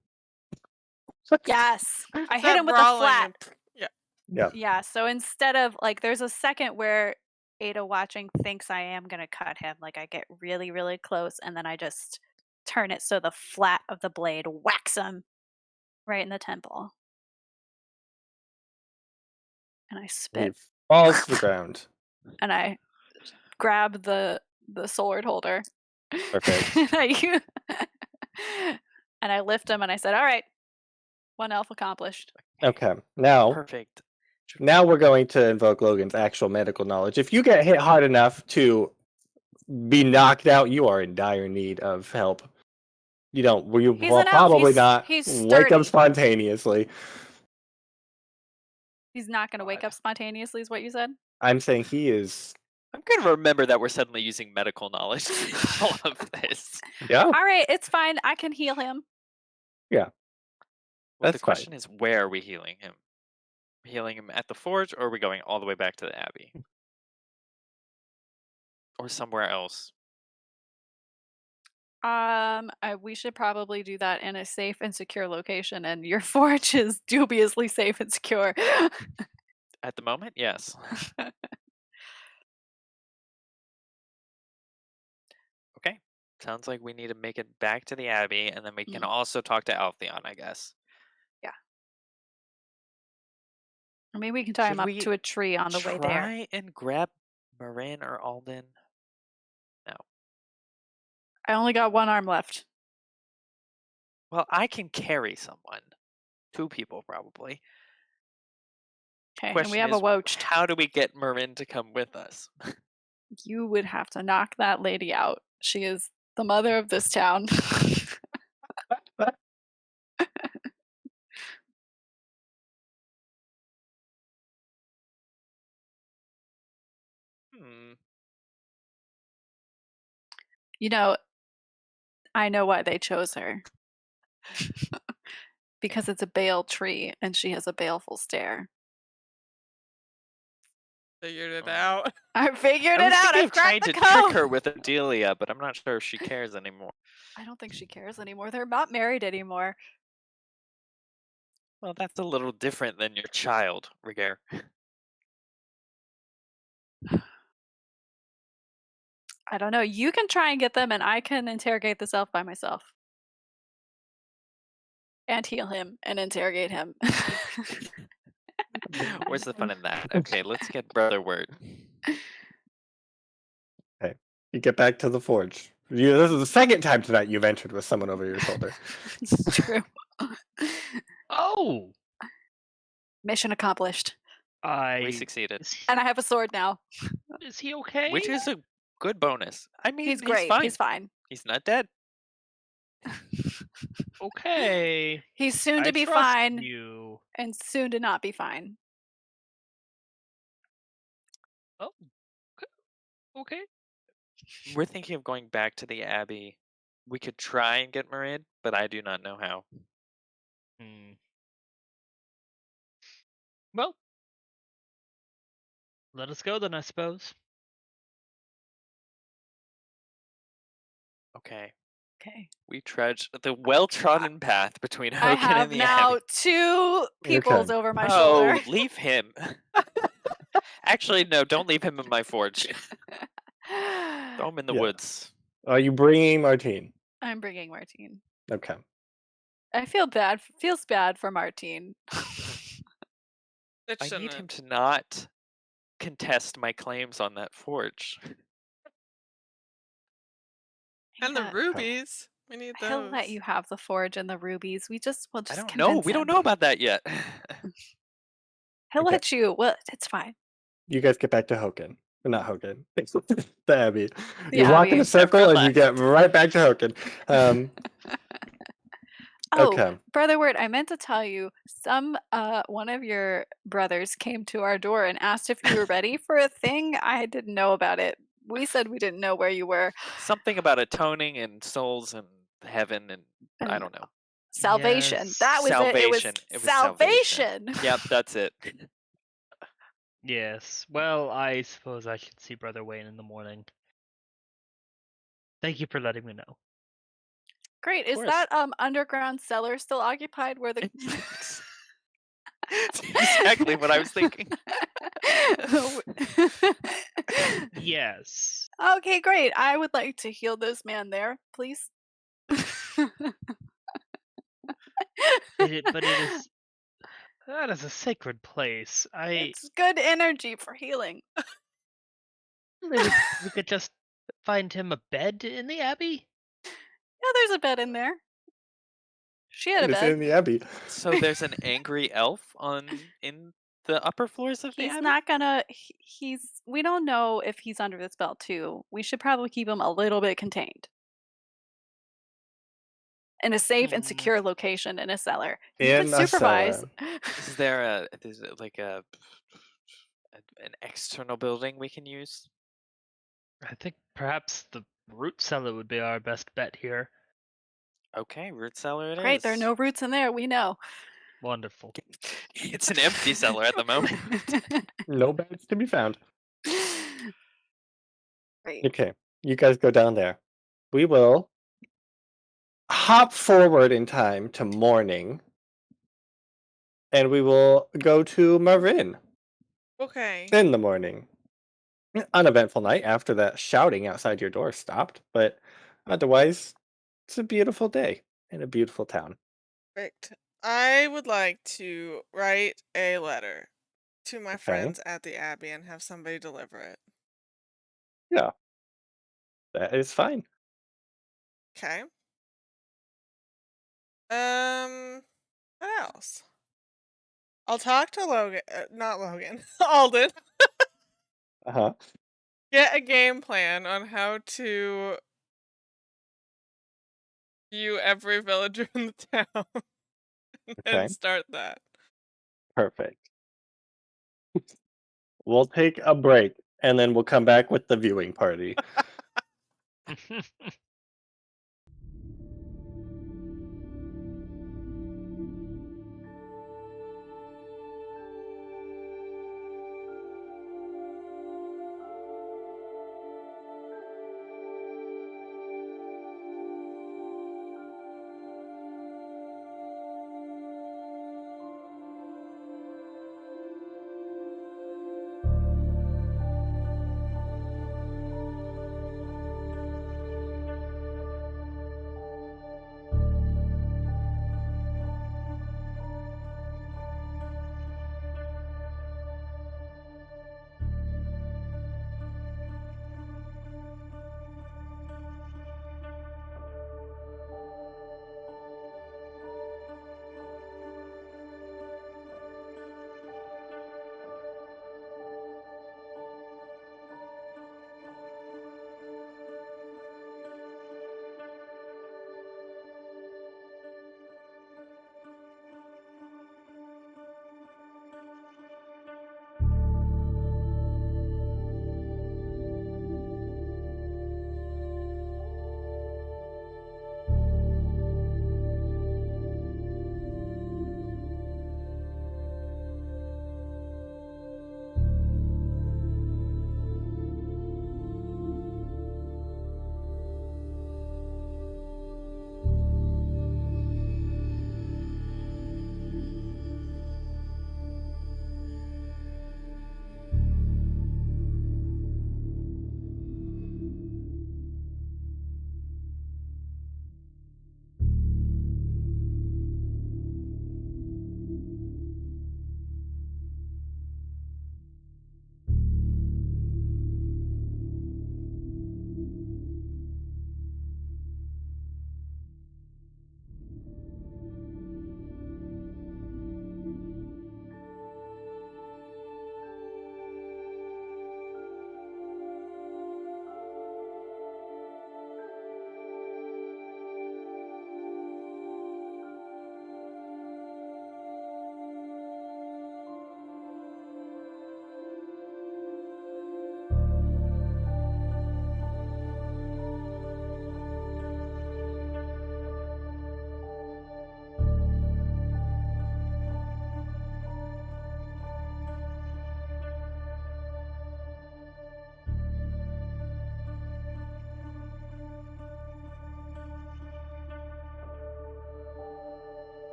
Yes. I hit Start him with the brawling flat. and- Yeah. Yeah. Yeah, so instead of like there's a second where Ada watching thinks I am gonna cut him. Like I get really, really close and then I just turn it so the flat of the blade whacks him right in the temple. And I He spit falls to the ground. and I grab the sword holder. Perfect. And I lift him and I said, "All right, 1 elf accomplished." Okay. Now Perfect. we're going to invoke Logan's actual medical knowledge. If you get hit hard enough to be knocked out, you are in dire need of help. You don't. You He's will an elf. probably He's- not he's wake up sturdy. spontaneously. He's not going to wake God. up spontaneously, is what you said? I'm saying he is. I'm gonna remember that we're suddenly using medical knowledge in all of this. Yeah. All right, it's fine. I can heal him. Well, That's the fine. question is, where are we healing him? Healing him at the forge, or are we going all the way back to the abbey? Or somewhere else? We should probably do that in a safe and secure location, and your forge is dubiously safe and secure. At the moment, yes. Okay. Sounds like we need to make it back to the abbey, and then we can also talk to Altheon, I guess. I mean, we can tie him Should up we to a tree on the way there. Try and grab Morrine or Alden. No. I only got 1 arm left. Well, I can carry someone. 2 people, probably. Okay, and Question we have a is, woached. how do we get Morrine to come with us? You would have to knock that lady out. She is the mother of this town. You know, I know why they chose her. Because it's a bale tree and she has a baleful stare. Figured it out. I figured I it was out. thinking I've of trying cracked to the trick code. her with Adelia, but I'm not sure if she cares anymore. I don't think she cares anymore. They're not married anymore. Well, that's a little different than your child, Ragaire. I don't know. You can try and get them, and I can interrogate this elf by myself. And heal him and interrogate him. Where's the fun in that? Okay, let's get Brother Wirt. Okay. You get back to the forge. This is the second time tonight you've entered with someone over your shoulder. It's true. Oh, Mission accomplished. We succeeded. And I have a sword now. Is he okay? Which is a good bonus. I mean, He's great. fine. He's fine. He's not dead. Okay. He's soon to I be trust fine you. and soon to not be fine. Oh, okay. We're thinking of going back to the abbey. We could try and get Morrine, but I do not know how. Well, let us go then, I suppose. Okay. Okay. We trudge the well-trodden path between I Hochen and have the now Abbey. 2 peoples over my Oh, shoulder. leave him. Actually, no, don't leave him in my forge. Throw him in the Yeah. woods. Are you bringing Martine? I'm bringing Martine. Okay. I feel bad. Feels bad for Martine. It I need shouldn't. him to not contest my claims on that forge. And the Yeah, rubies. We need those. he'll let you have the forge and the rubies. We'll just I don't convince know. We don't him. know about that yet. He'll Okay. let you. Well, it's fine. You guys get back to Hochen. Not Hochen. The Abbey. The You walk in Abbey. a circle and you left. get right back to Hochen. Oh, Okay. Brother Wirt, I meant to tell you, one of your brothers came to our door and asked if you were ready for a thing. I didn't know about it. We said we didn't know where you were. Something about atoning and souls and heaven and I don't know. Salvation. Yes. That was it. It was Salvation. It was salvation. salvation. Yep, that's it. Yes. Well, I suppose I should see Brother Wayne in the morning. Thank you for letting me know. Great. Is course. that underground cellar still occupied where the That's exactly what I was thinking. Yes. Okay, great. I would like to heal this man there, please. But it is that is a sacred place. It's good energy for healing. Maybe we could just find him a bed in the abbey. Yeah, there's a bed in there. She had a It's bed. in the Abbey. So there's an angry elf in the upper floors of the He's abbey? not gonna. We don't know if he's under the spell too. We should probably keep him a little bit contained in a safe and secure location in a cellar. You In could a supervise. cellar. Is there like an external building we can use? I think perhaps the root cellar would be our best bet here. Okay, root cellar it is. Great, there are no roots in there. We know. Wonderful. It's an empty cellar at the moment. No beds to be found. Great. Okay. You guys go down there. We will hop forward in time to morning. And we will go to Morrine Okay. in the morning. Uneventful night after that shouting outside your door stopped, but otherwise, it's a beautiful day in a beautiful town. Perfect. I would like to write a letter to my friends at the Abbey and have somebody deliver it. Yeah. That is fine. Okay. What else? I'll talk to Logan, not Logan, Alden. Uh-huh. Get a game plan on how to view every villager in the town Okay. and start that. Perfect. We'll take a break and then we'll come back with the viewing party.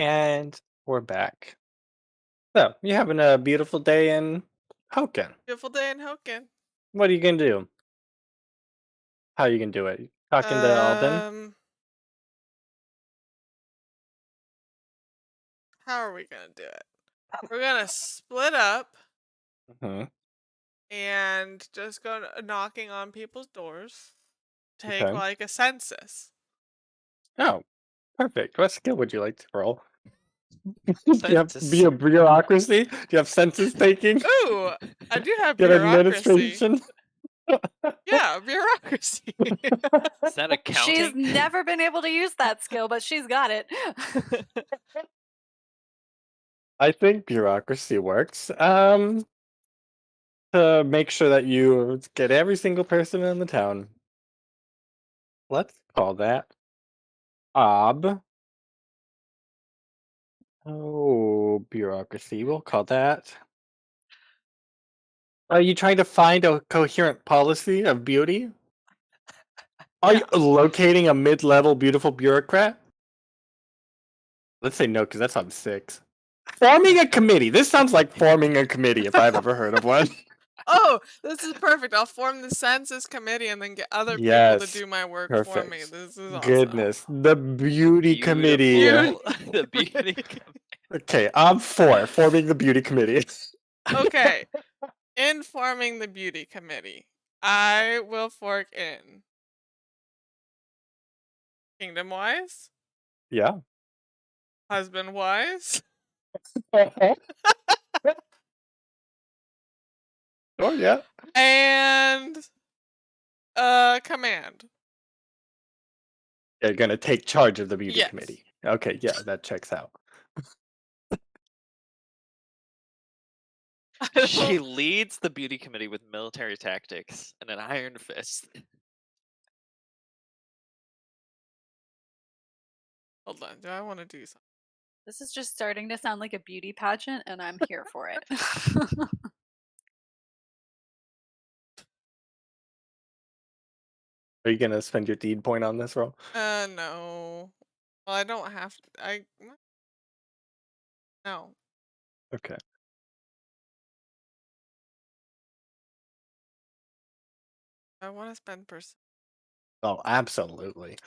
And we're back. So, you're having a beautiful day in Hochen. Beautiful day in Hoken. What are you going to do? How are you going to do it? Talking to Alden? How are we gonna do it? We're gonna split up Hmm. and just go knocking on people's doors. Take Okay. like a census. Oh, perfect. What skill would you like to roll? Do you have Census. bureaucracy? Do you have census taking? Ooh, I do have Get bureaucracy. administration? Yeah, bureaucracy. Is that accounting? She's never been able to use that skill, but she's got it. I think bureaucracy works. To make sure that you get every single person in the town. Let's call that ob. Oh, bureaucracy. We'll call that. Are you trying to find a coherent policy of beauty? Are you locating a mid-level beautiful bureaucrat? Let's say no, because that's on 6. Forming a committee. This sounds like forming a committee if I've ever heard of one. Oh, this is perfect. I'll form the census committee and then get other people to Yes, do my work for me. perfect. This is awesome. Goodness, the beauty committee. Beautiful. The beauty. Okay, I'm for forming the beauty committee. Okay. In forming the beauty committee, I will fork in kingdom wise, Yeah. husband wise, Oh yeah. and command. You're gonna take charge of the beauty Yes. committee. Okay, yeah, that checks out. She leads the beauty committee with military tactics and an iron fist. Hold on, do I want to do something? This is just starting to sound like a beauty pageant, and I'm here for it. Are you gonna spend your deed point on this roll? No. Well, I don't have to. No. Okay. I want to spend percent. Oh, absolutely.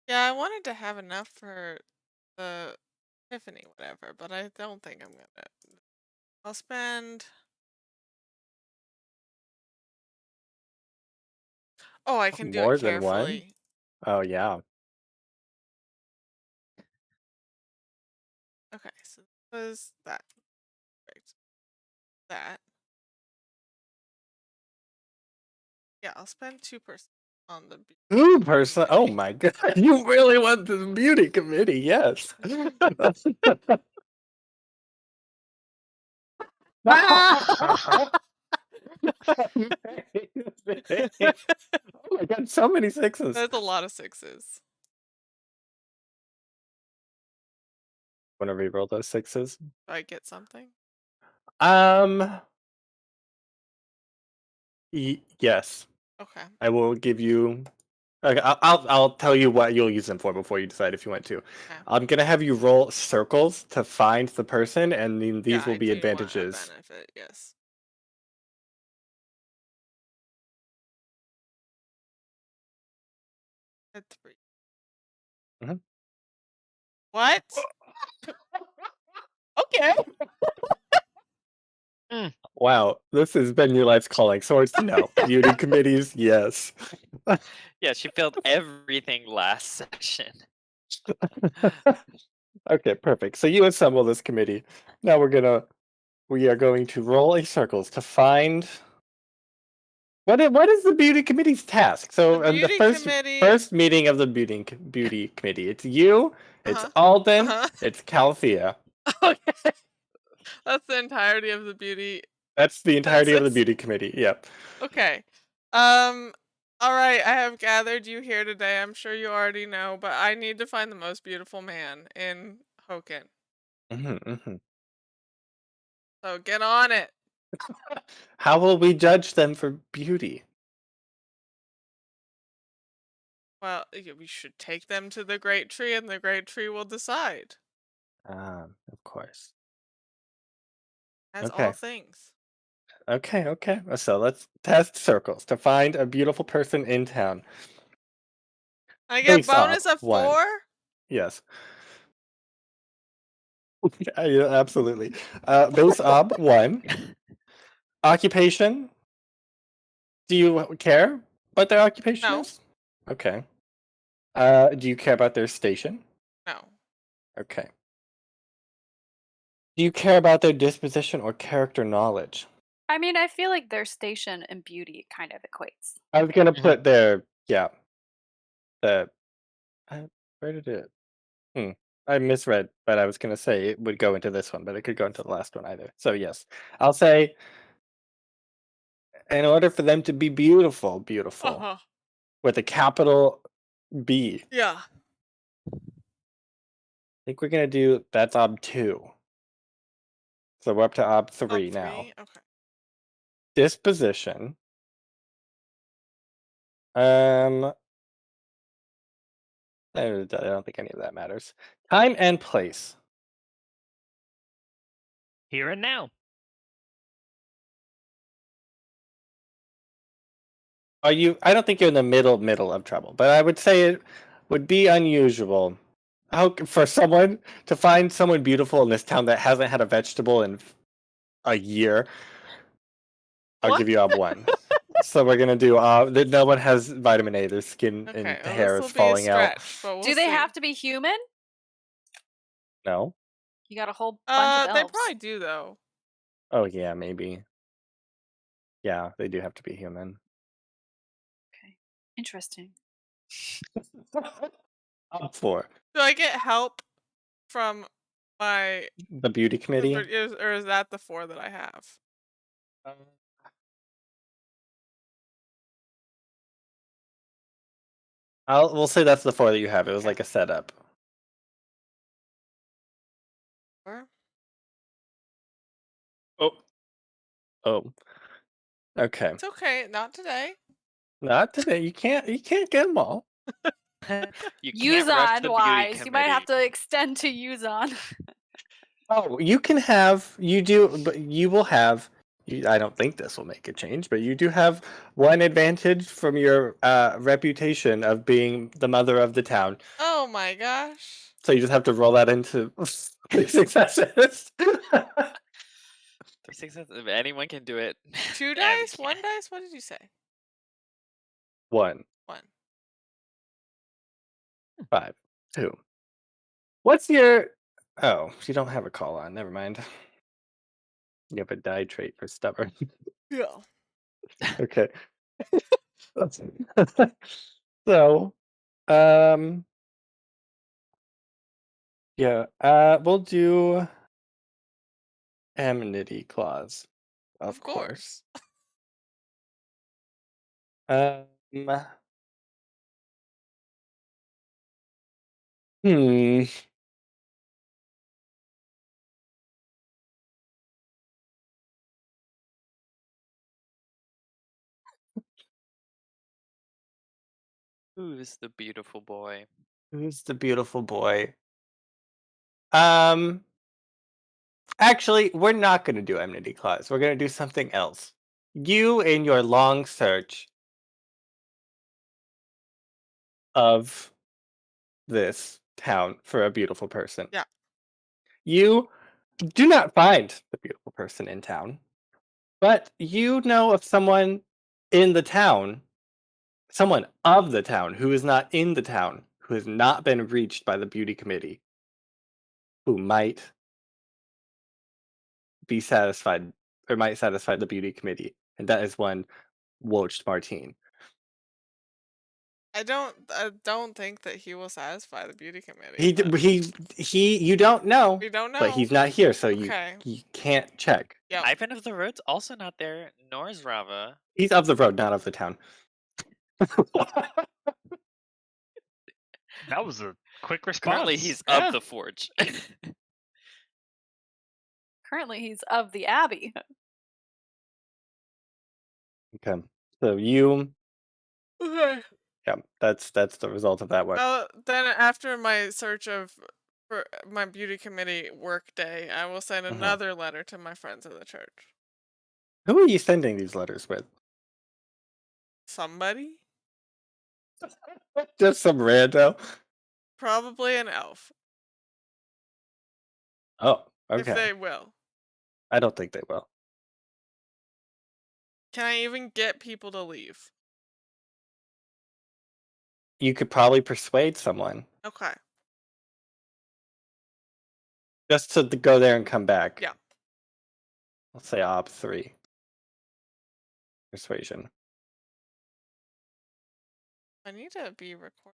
Yeah, I wanted to have enough for the Tiffany, whatever, but I don't think I'm gonna. I'll spend. Oh, I can do More it than one? carefully. Oh yeah. Okay, so this was that. Perfect. That. Yeah, I'll spend 2% on the. 2%. Oh my god. You really want the beauty committee, yes. Oh my god, so many 6s. That's a lot of 6s. Wanna reroll those 6s? Do I get something? Yes. Okay. I will give you. Okay, I'll tell you what you'll use them for before you decide if you want to. Okay. I'm gonna have you roll circles to find the person, and then these Yeah, will I be do want a advantages. benefit, yes. At 3. Mhm. What? Okay. Wow, this has been your life's calling. Swords, no. Beauty committees, yes. Yeah, she failed everything last session. Okay, perfect. So you assemble this committee. Now we are going to roll a circles to find. What is the beauty committee's task? So The in the beauty committee. first meeting of the beauty committee, it's you, it's Alden, it's Calthea. Okay. That's the entirety of the beauty. That's the entirety of the Census? beauty committee. Yep. Okay. All right, I have gathered you here today. I'm sure you already know, but I need to find the most beautiful man in Hoken. So get on it. How will we judge them for beauty? Well, we should take them to the great tree, and the great tree will decide. Of course. As Okay. all things. Okay. So let's test circles to find a beautiful person in town. I get Base bonus op, of 1. 4? Yes. Yeah, absolutely. Base ob 1. Occupation. Do you care what their occupation No. is? Okay. Do you care about their station? No. Okay. Do you care about their disposition or character knowledge? I mean, I feel like their station and beauty kind of equates. I was gonna Mhm. put their the where did it? I misread, but I was gonna say it would go into this one, but it could go into the last one either. So yes, I'll say in order for them to be beautiful Uh-huh. with a capital B, Yeah. I think we're gonna do that's ob 2. So we're up to ob 3 Up now. 3? Okay. Disposition. I don't think any of that matters. Time and place. Here and now. Are you? I don't think you're in the middle of trouble, but I would say it would be unusual for someone to find someone beautiful in this town that hasn't had a vegetable in a year. I'll What? give you ob 1. So we're gonna do that. No one has vitamin A. Their skin Okay, and well, hair this is will be a falling out. stretch, but we'll Do they see. have to be human? No. You got a whole bunch of They elves. probably do, though. Oh yeah, maybe. Yeah, they do have to be human. Okay. Interesting. Ob 4. Do I get help from my The beauty committee. or is that the 4 that I have? We'll say that's the 4 that you have. It was like a setup. Or Oh. Okay. it's okay, not today. Not today. You can't get them all. You can't rush the Yuzon beauty wise, you might have committee. to extend to Yuzon. Oh, you can have. You do, but you will have. I don't think this will make a change, but you do have one advantage from your reputation of being the mother of the town. Oh my gosh. So you just have to roll that into 3 successes. 3 successes. If anyone can do it. 2 Abby dice? 1 can. dice? What did you say? 1, 1. 5, 2. What's your? Oh, you don't have a call on. Never mind. You have a die trait for stubborn. Yeah. Okay. So, um, yeah, we'll do enmity clause, of course. Um, hmm. Who's the beautiful boy? Who's the beautiful boy? Actually, we're not going to do enmity clause. We're going to do something else. You, in your long search of this town for a beautiful person, Yeah. you do not find the beautiful person in town, but you know of someone in the town, someone of the town who is not in the town, who has not been reached by the beauty committee, who might be satisfied or might satisfy the beauty committee, and that is one Wocht Martine. I don't think that he will satisfy the beauty committee. He but you don't know, we don't know. but he's not here, so Okay. you can't check. Yeah. Ivan of the Road's also not there, nor is Rava. He's of the road, not of the town. That was a quick response. Currently, he's Yeah. of the Forge. Currently, he's of the abbey. Okay, so you, Okay. yeah, that's the result of that one. Then after my search of For my beauty committee work day, I will send another letter to my friends in the church. Who are you sending these letters with? Somebody? Just some rando. Probably an elf. Oh, If okay. they will. I don't think they will. Can I even get people to leave? You could probably persuade someone Okay. just to go there and come back. Yeah. Let's say op 3. Persuasion. I need to be recorded.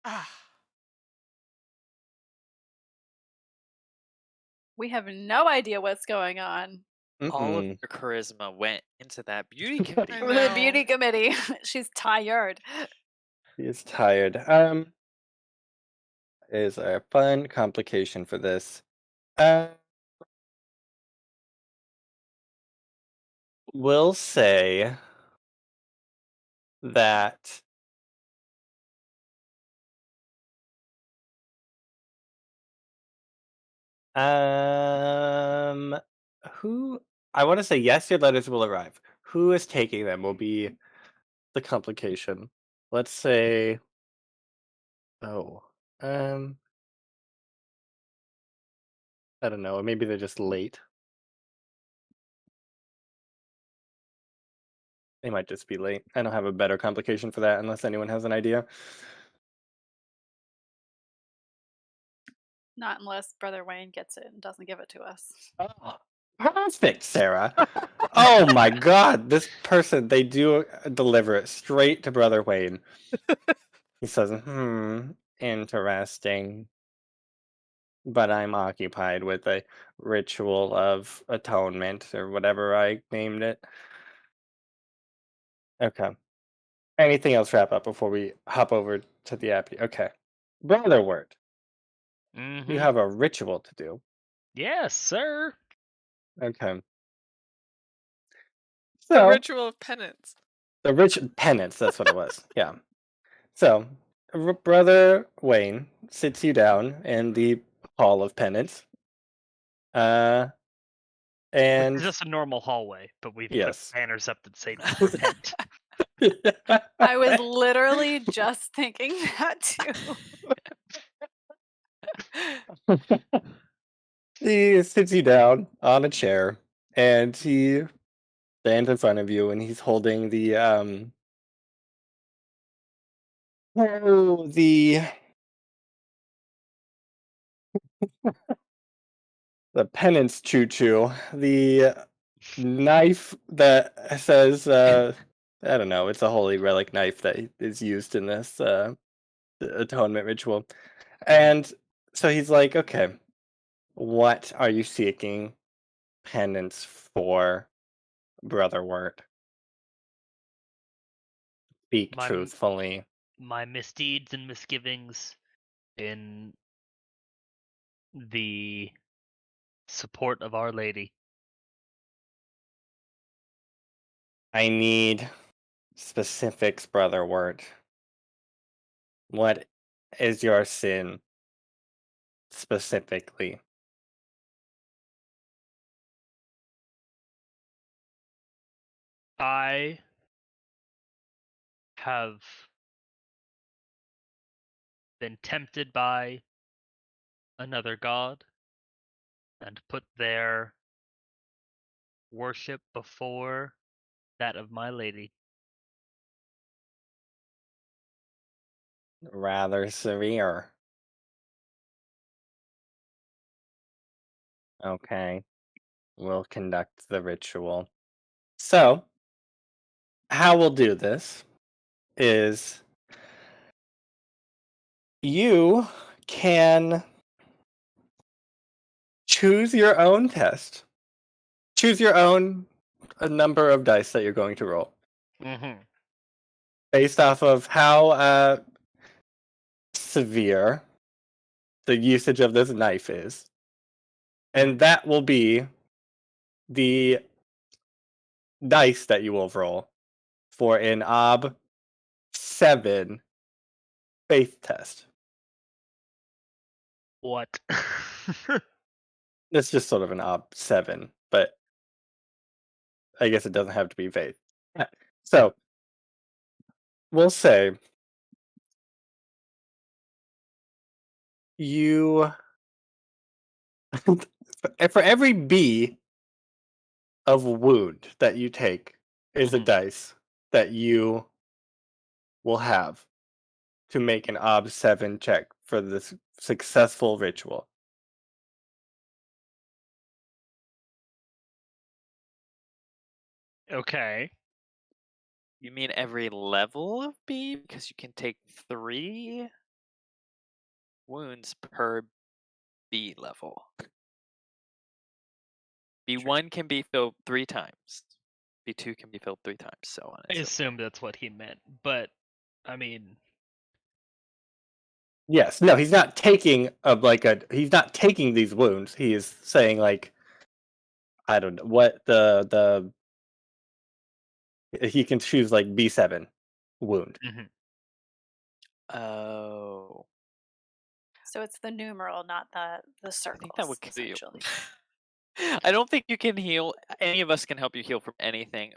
Ah. We have no idea what's going on. All of Mm-mm. your charisma went into that beauty committee. I The know. beauty committee. She's tired. He is tired. Is a fun complication for this. We'll say that who I want to say yes, your letters will arrive. Who is taking them will be the complication. Let's say I don't know, maybe they're just late. They might just be late. I don't have a better complication for that unless anyone has an idea. Not unless Brother Wayne gets it and doesn't give it to us. Oh, perfect, Sarah. Oh my god, this person, they do deliver it straight to Brother Wayne. He says, interesting. But I'm occupied with a ritual of atonement or whatever I named it. Okay. Anything else wrap up before we hop over to the abbey? Okay. Brother Wirt, Mm-hmm. you have a ritual to do. Yes, sir. Okay. The So, ritual of penance. the rich penance, that's what it was. Yeah. So, Brother Wayne sits you down in the Hall of Penance. Which And is just a normal hallway, but we've yes. put banners up that say repent. I was literally just thinking that too. He sits you down on a chair and he stands in front of you and he's holding the the penance choo-choo, the knife that says I don't know, it's a holy relic knife that is used in this atonement ritual. And so he's like, okay, what are you seeking penance for, Brother Wirt? Speak My- truthfully. My misdeeds and misgivings in the support of Our Lady. I need specifics, Brother Wirt. What is your sin specifically? I have been tempted by another god and put their worship before that of my lady. Rather severe. Okay. We'll conduct the ritual. So, how we'll do this is you can choose your own test. Choose your own number of dice that you're going to roll Mm-hmm. based off of how severe the usage of this knife is. And that will be the dice that you will roll for an OB 7 faith test. What? It's just sort of an OB 7, but I guess it doesn't have to be faith. So we'll say you for every B of wound that you take is a Mhm. dice that you will have to make an OB 7 check for this successful ritual. Okay. You mean every level of B? Because you can take 3 wounds per B level. B1 can be filled 3 times. B2 can be filled 3 times, so on I and so forth. assumed that's what he meant, but I mean, Yes, no, he's not taking he's not taking these wounds. He is saying like I don't know what the he can choose like B7 wound. mhm. Oh. So it's the numeral, not the I circles, think that would kill you. essentially. I don't think you can heal. Any of us can help you heal from anything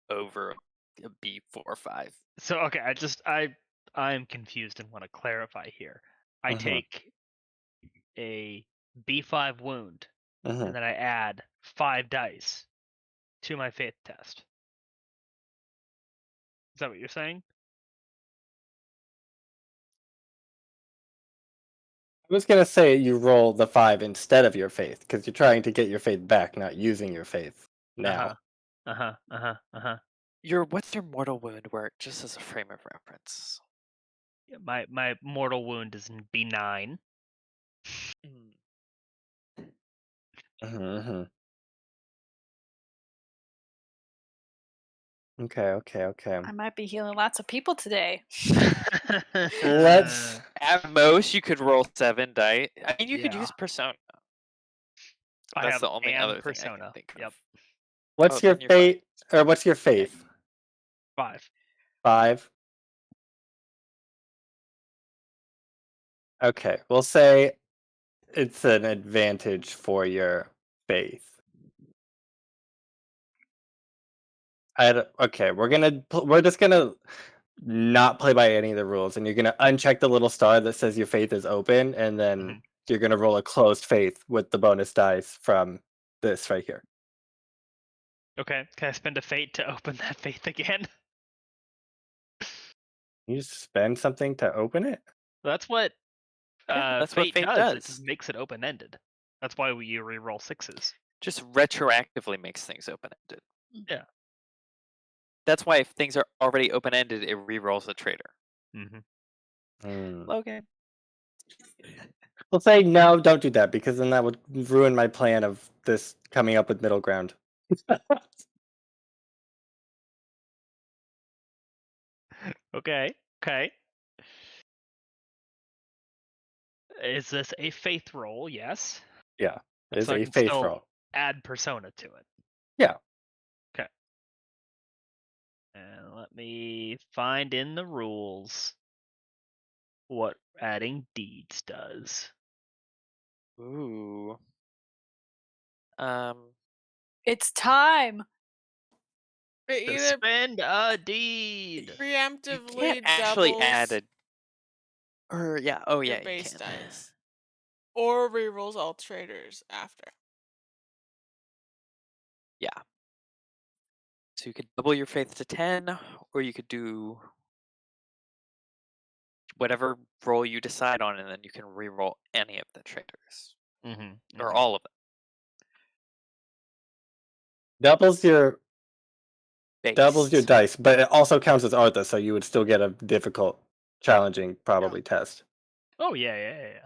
over a B4 or 5. So okay, I'm confused and want to clarify here. I Mhm. take a B5 wound Mhm. and then I add 5 dice to my faith test. Is that what you're saying? I was gonna say you roll the 5 instead of your faith because you're trying to get your faith back, not using your faith now. What's your mortal wound work, just as a frame of reference? Yeah, my mortal wound is in B9. Mhm. Okay. I might be healing lots of people today. Let's. At most, you could roll 7 dice. I mean, you could Yeah. use persona. I That's have the only and other thing I can persona. think Yep. of. What's Oh, your then you're fine. fate or what's your faith? 5. 5. Okay, we'll say it's an advantage for your faith. Okay, we're just gonna not play by any of the rules, and you're gonna uncheck the little star that says your faith is open, and then Mhm. you're gonna roll a closed faith with the bonus dice from this right here. Okay. Can I spend a fate to open that faith again? You just spend something to open it? That's what that's what fate fate does. It does. just makes it open ended. That's why we reroll 6s. Just retroactively makes things open-ended. Yeah. That's why if things are already open-ended, it rerolls the traitor. Mm-hmm. Logan. We'll say no, don't do that, because then that would ruin my plan of this coming up with middle ground. Okay. Is this a faith roll? Yes. Yeah, it is So I a can faith still roll. add persona to it. Yeah. Okay. And let me find in the rules what adding deeds does. Ooh. It's time. It To either spend a deed. You preemptively can't actually doubles add a. Or yeah. Oh your yeah, you base can. dice, or rerolls all traders after. Yeah. So you could double your faith to 10, or you could do whatever roll you decide on, and then you can reroll any of the traders or all of them. Doubles your Base. dice, but it also counts as Artha, so you would still get a difficult, challenging, probably test. Oh yeah.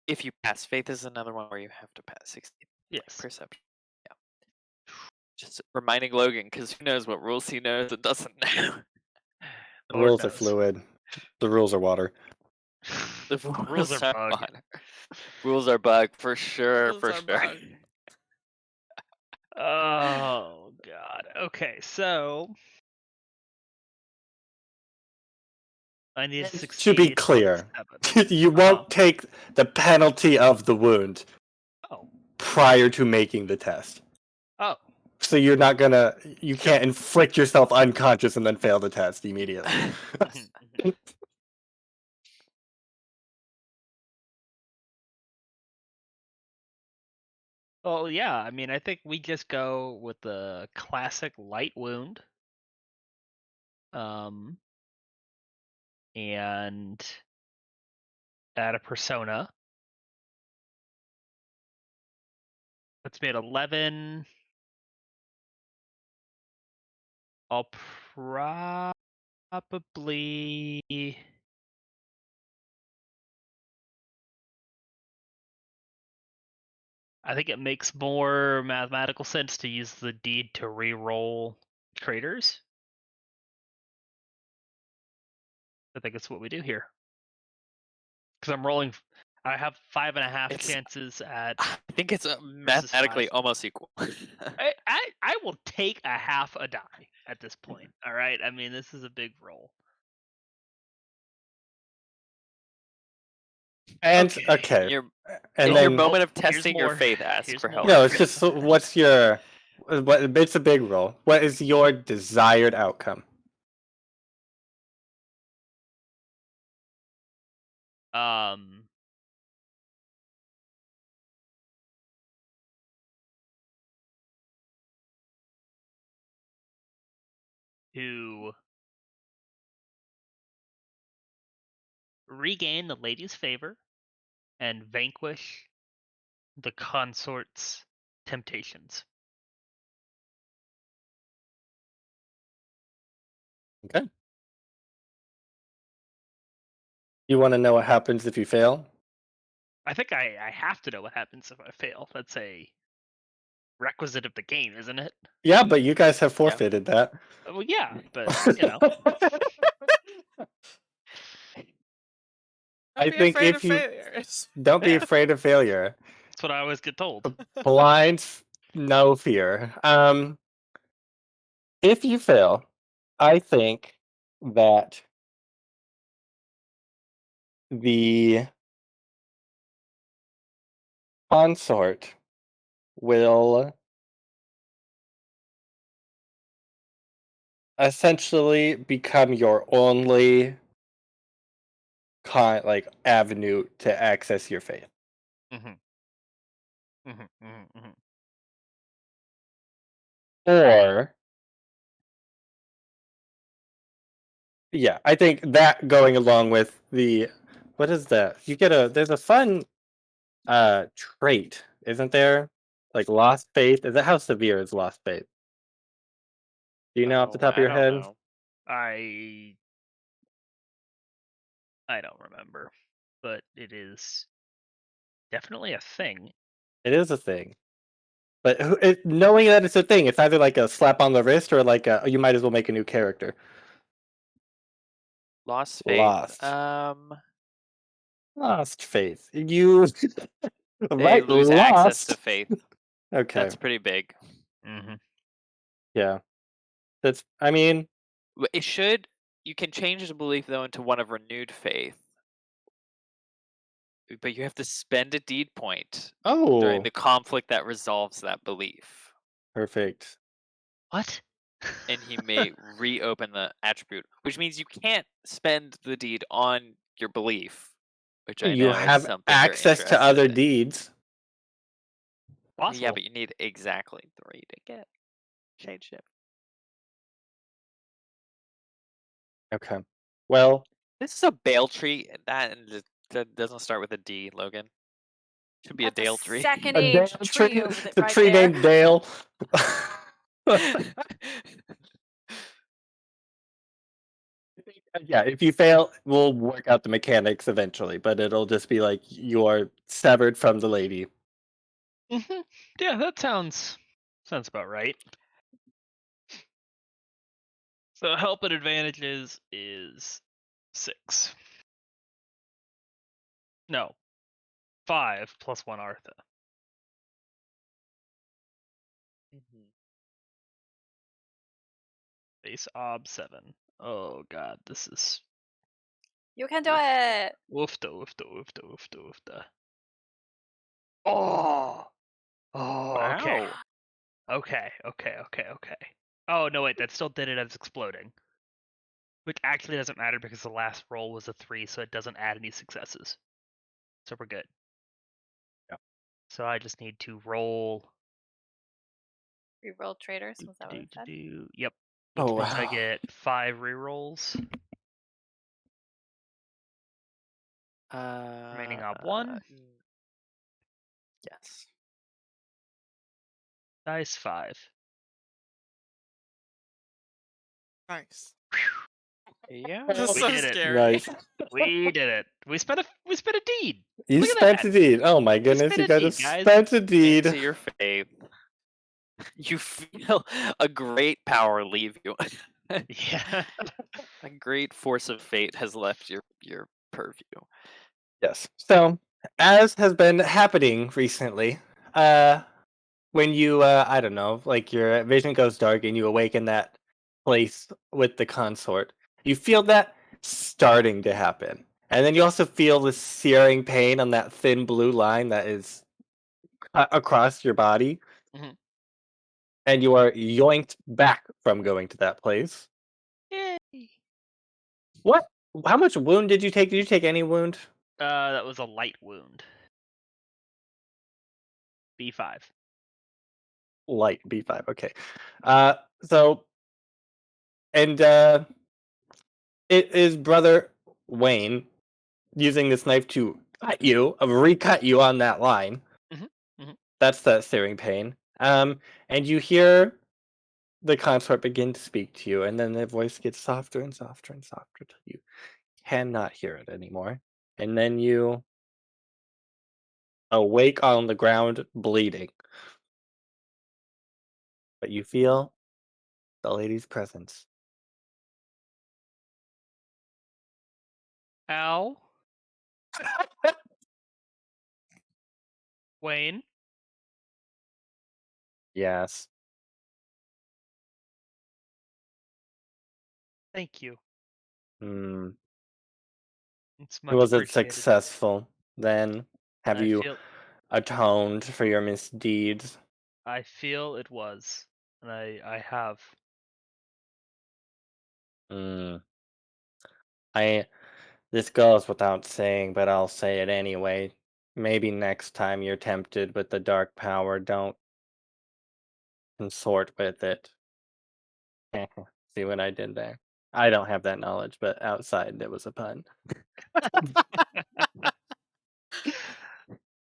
If you pass, faith is another one where you have to pass 60. Yes. Perception. Yeah. Just reminding Logan, because who knows what rules he knows and doesn't know. The Lord rules are knows. fluid. The rules are water. The Rules are bug. water. Rules are bug for sure. Rules For are sure. bug. Oh god. Okay, so I need to succeed. To be on clear, 7. you won't take the penalty of the wound Oh. prior to making the test. Oh. So you're not gonna, you can't inflict yourself unconscious and then fail the test immediately. Oh yeah, I mean I think we just go with the classic light wound. And add a persona. That's made 11. I'll probably I think it makes more mathematical sense to use the deed to re-roll traders. I think it's what we do here. Because I'm rolling, I have 5.5 chances at. I think it's mathematically 5. almost equal. I will take a half a die at this point. All right, I mean this is a big roll. And okay, Your, and in then your moment of here's testing your more. faith, ask Here's for more. help. no, it's just what's your? It's a big roll. What is your desired outcome? To regain the lady's favor and vanquish the consort's temptations. Okay. You want to know what happens if you fail? I think I have to know what happens if I fail. That's a requisite of the game, isn't it? Yeah, but you guys have forfeited that. Well, yeah, but you know. I Don't be think afraid if of you failures. don't be Yeah. afraid of failure. That's what I always get told. Blind, no fear. If you fail, I think that the consort will essentially become your only avenue to access your faith. Or yeah, I think that going along with the what is that? There's a fun trait, isn't there? Like lost faith. Is that how severe is lost faith? Do you know off the top of I your don't head? know. I don't remember, but it is definitely a thing. It is a thing. But knowing that it's a thing, it's either like a slap on the wrist or like you might as well make a new character. Lost faith. Lost faith. You They right? lose access to Lost. faith. Okay. That's pretty big. Yeah. That's. I mean, It should. You can change the belief though into one of renewed faith, but you have to spend a deed point during oh, the conflict that resolves that belief, perfect. What? and he may reopen the attribute, which means you can't spend the deed on your belief, which I You know is have something access you're to other interested in. deeds. Possible. Yeah, but you need exactly 3 to get shade shift. Okay. Well, This is a bale tree. That doesn't start with a D, Logan. Should be That's a Dale tree. second a Dale age tree. tree over It's a right tree there. named Dale. Yeah, if you fail, we'll work out the mechanics eventually, but it'll just be like you're severed from the lady. Yeah, that sounds about right. So help and advantages is 6. No, 5 plus 1 Artha. Base ob 7. Oh god, this is You can do it. woofda, woofda, woofda, woofda, woofda. Oh, okay. Wow. Okay. Oh no, wait, that still did it as exploding. Which actually doesn't matter because the last roll was a 3, so it doesn't add any successes. So we're good. Yeah. So I just need to roll. Reroll traders. Was that what it said? Yep. Oh, Which means I wow. get 5 rerolls. Remaining ob 1. Yes. Dice 5. Nice. Yeah. This is We so did it. scary. Nice. We did it. We spent a deed. You Look at spent that. a deed. Oh my goodness, spent you a guys deed, have guys. spent a deed. Into your faith. You feel a great power leave you. Yeah. A great force of fate has left your purview. Yes. So, as has been happening recently, when you, I don't know, like your vision goes dark and you awaken that place with the consort, you feel that starting to happen. And then you also feel the searing pain on that thin blue line that is across your body. Mhm. And you are yoinked back from going to that place. Yay. What? How much wound did you take? Did you take any wound? That was a light wound. B5. Light B5. Okay. So, and it is Brother Wayne using this knife to recut you on that line. Mhm, mhm. That's that searing pain. And you hear the consort begin to speak to you, and then the voice gets softer and softer and softer till you cannot hear it anymore. And then you awake on the ground bleeding. But you feel the lady's presence. Ow. Wayne. Yes. Thank you. Hmm. It's much Was it appreciated. successful then? Have I you feel atoned for your misdeeds? I feel it was. And I have. Hmm. This goes without saying, but I'll say it anyway. Maybe next time you're tempted with the dark power, don't consort with it. See what I did there? I don't have that knowledge, but outside it was a pun.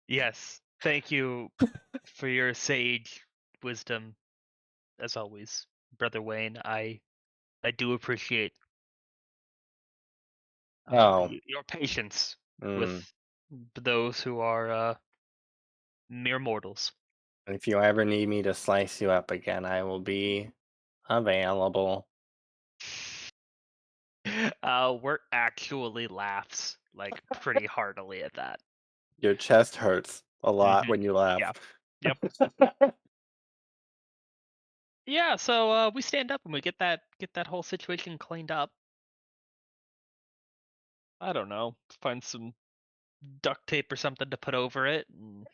Yes. Thank you for your sage wisdom, as always, Brother Wayne. I do appreciate Oh. your patience Mm. with those who are mere mortals. If you ever need me to slice you up again, I will be available. Wirt actually laughs like pretty heartily at that. Your chest hurts a lot Mhm. when you laugh. Yeah. Yep. Yeah, so we stand up and we get that whole situation cleaned up. I don't know, find some duct tape or something to put over it, and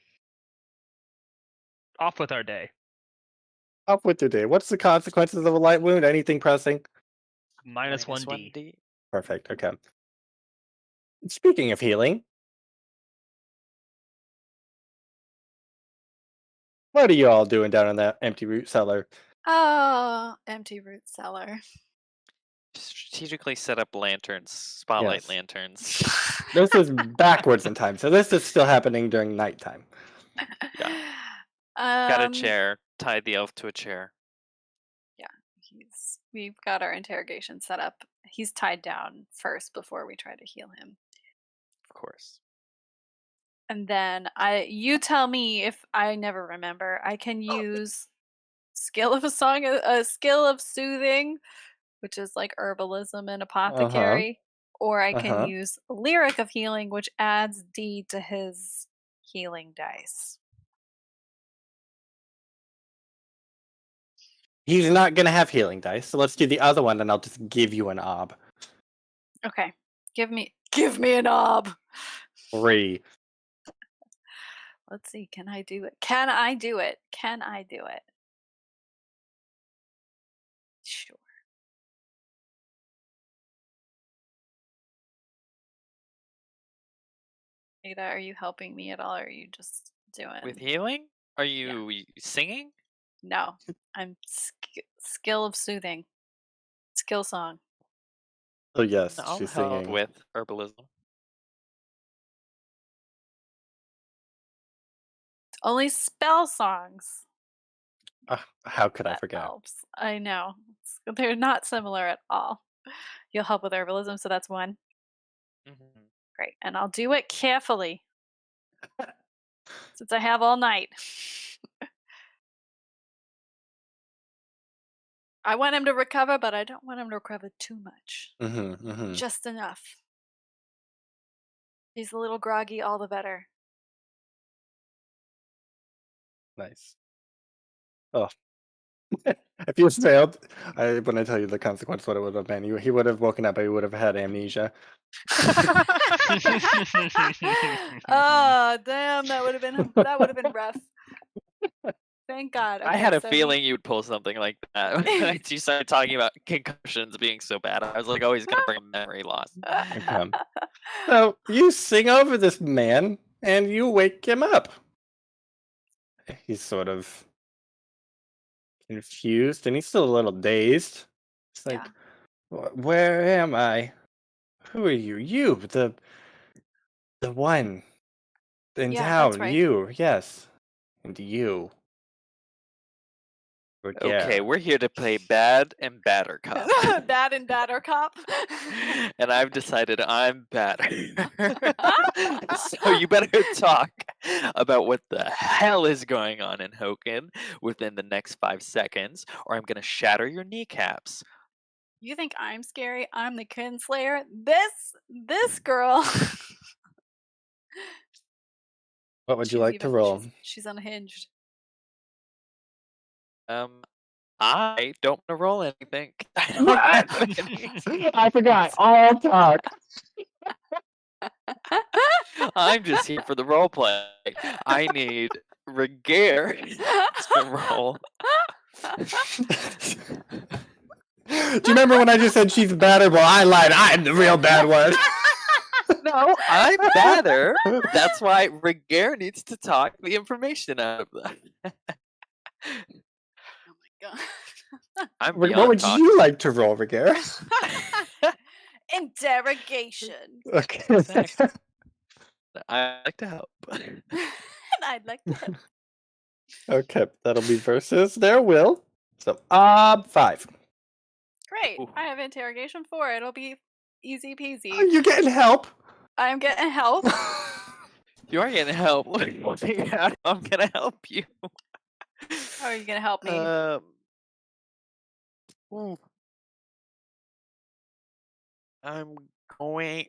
off with our day. Off with your day. What's the consequences of a light wound? Anything pressing? Minus 1d. Perfect. Okay. Speaking of healing, what are you all doing down in that empty root cellar? Oh, empty root cellar. Strategically set up lanterns, spotlight Yes. lanterns. This is backwards in time, so this is still happening during nighttime. Yeah. Got a chair, tied the elf to a chair. Yeah, we've got our interrogation set up. He's tied down first before we try to heal him. Of course. And then you tell me if I never remember. I can use skill of a song, a skill of soothing which is like herbalism and Uh-huh. apothecary, or I can Uh-huh. use lyric of healing, which adds D to his healing dice. He's not gonna have healing dice, so let's do the other one, and I'll just give you an ob. Okay, give me an ob. 3. Let's see, can I do it? Can I do it? Can I do it? Sure. Ada, are you helping me at all, or are you just doing? With healing? Are you singing? No, I'm skill of soothing. Skill song. Oh yes, I'll she's help singing. with herbalism. Only spell songs How could I that forget? helps. I know. They're not similar at all. You'll help with herbalism, so that's 1. Mhm. Great. And I'll do it carefully. Since I have all night. I want him to recover, but I don't want him to recover too much. Just enough. He's a little groggy, all the better. Nice. Oh. If you failed, when I tell you the consequence, what it would have been, he would have woken up, but he would have had amnesia. Oh, damn, that would have been rough. Thank God. Okay, I had a so feeling you would pull something like that. When you started talking about concussions being so bad, I was like, oh, he's going to bring a memory loss. Okay. So you sing over this man, and you wake him up. He's sort of confused, and he's still a little dazed. It's like, where am I? Who are you? You, the one in Yeah, that's town. right. You, yes, and you. Okay, Ragaire. we're here to play bad and badder cop. Bad and badder cop. And I've decided I'm badder. So you better talk about what the hell is going on in Hochen within the next 5 seconds, or I'm gonna shatter your kneecaps. You think I'm scary? I'm the kinslayer. This girl. What would you like to roll? She's unhinged. I don't want to roll anything. I forgot. All talk. I'm just here for the role play. I need Ragaire to roll. Do you remember when I just said she's better? Well, I lied. I'm the real bad one. No, I'm better. That's why Ragaire needs to talk the information out of them. Oh my god. I'm What beyond would talking. you like to roll, Ragaire? Interrogation. Okay. Exactly. I like to help. And I'd like to help. Okay, that'll be versus their will. So, 5. Great. Ooh. I have interrogation 4. It'll be easy Are peasy. you getting help? I'm getting help. You are getting help. We'll figure out how I'm gonna help you. How are you gonna help me? Ooh. I'm going.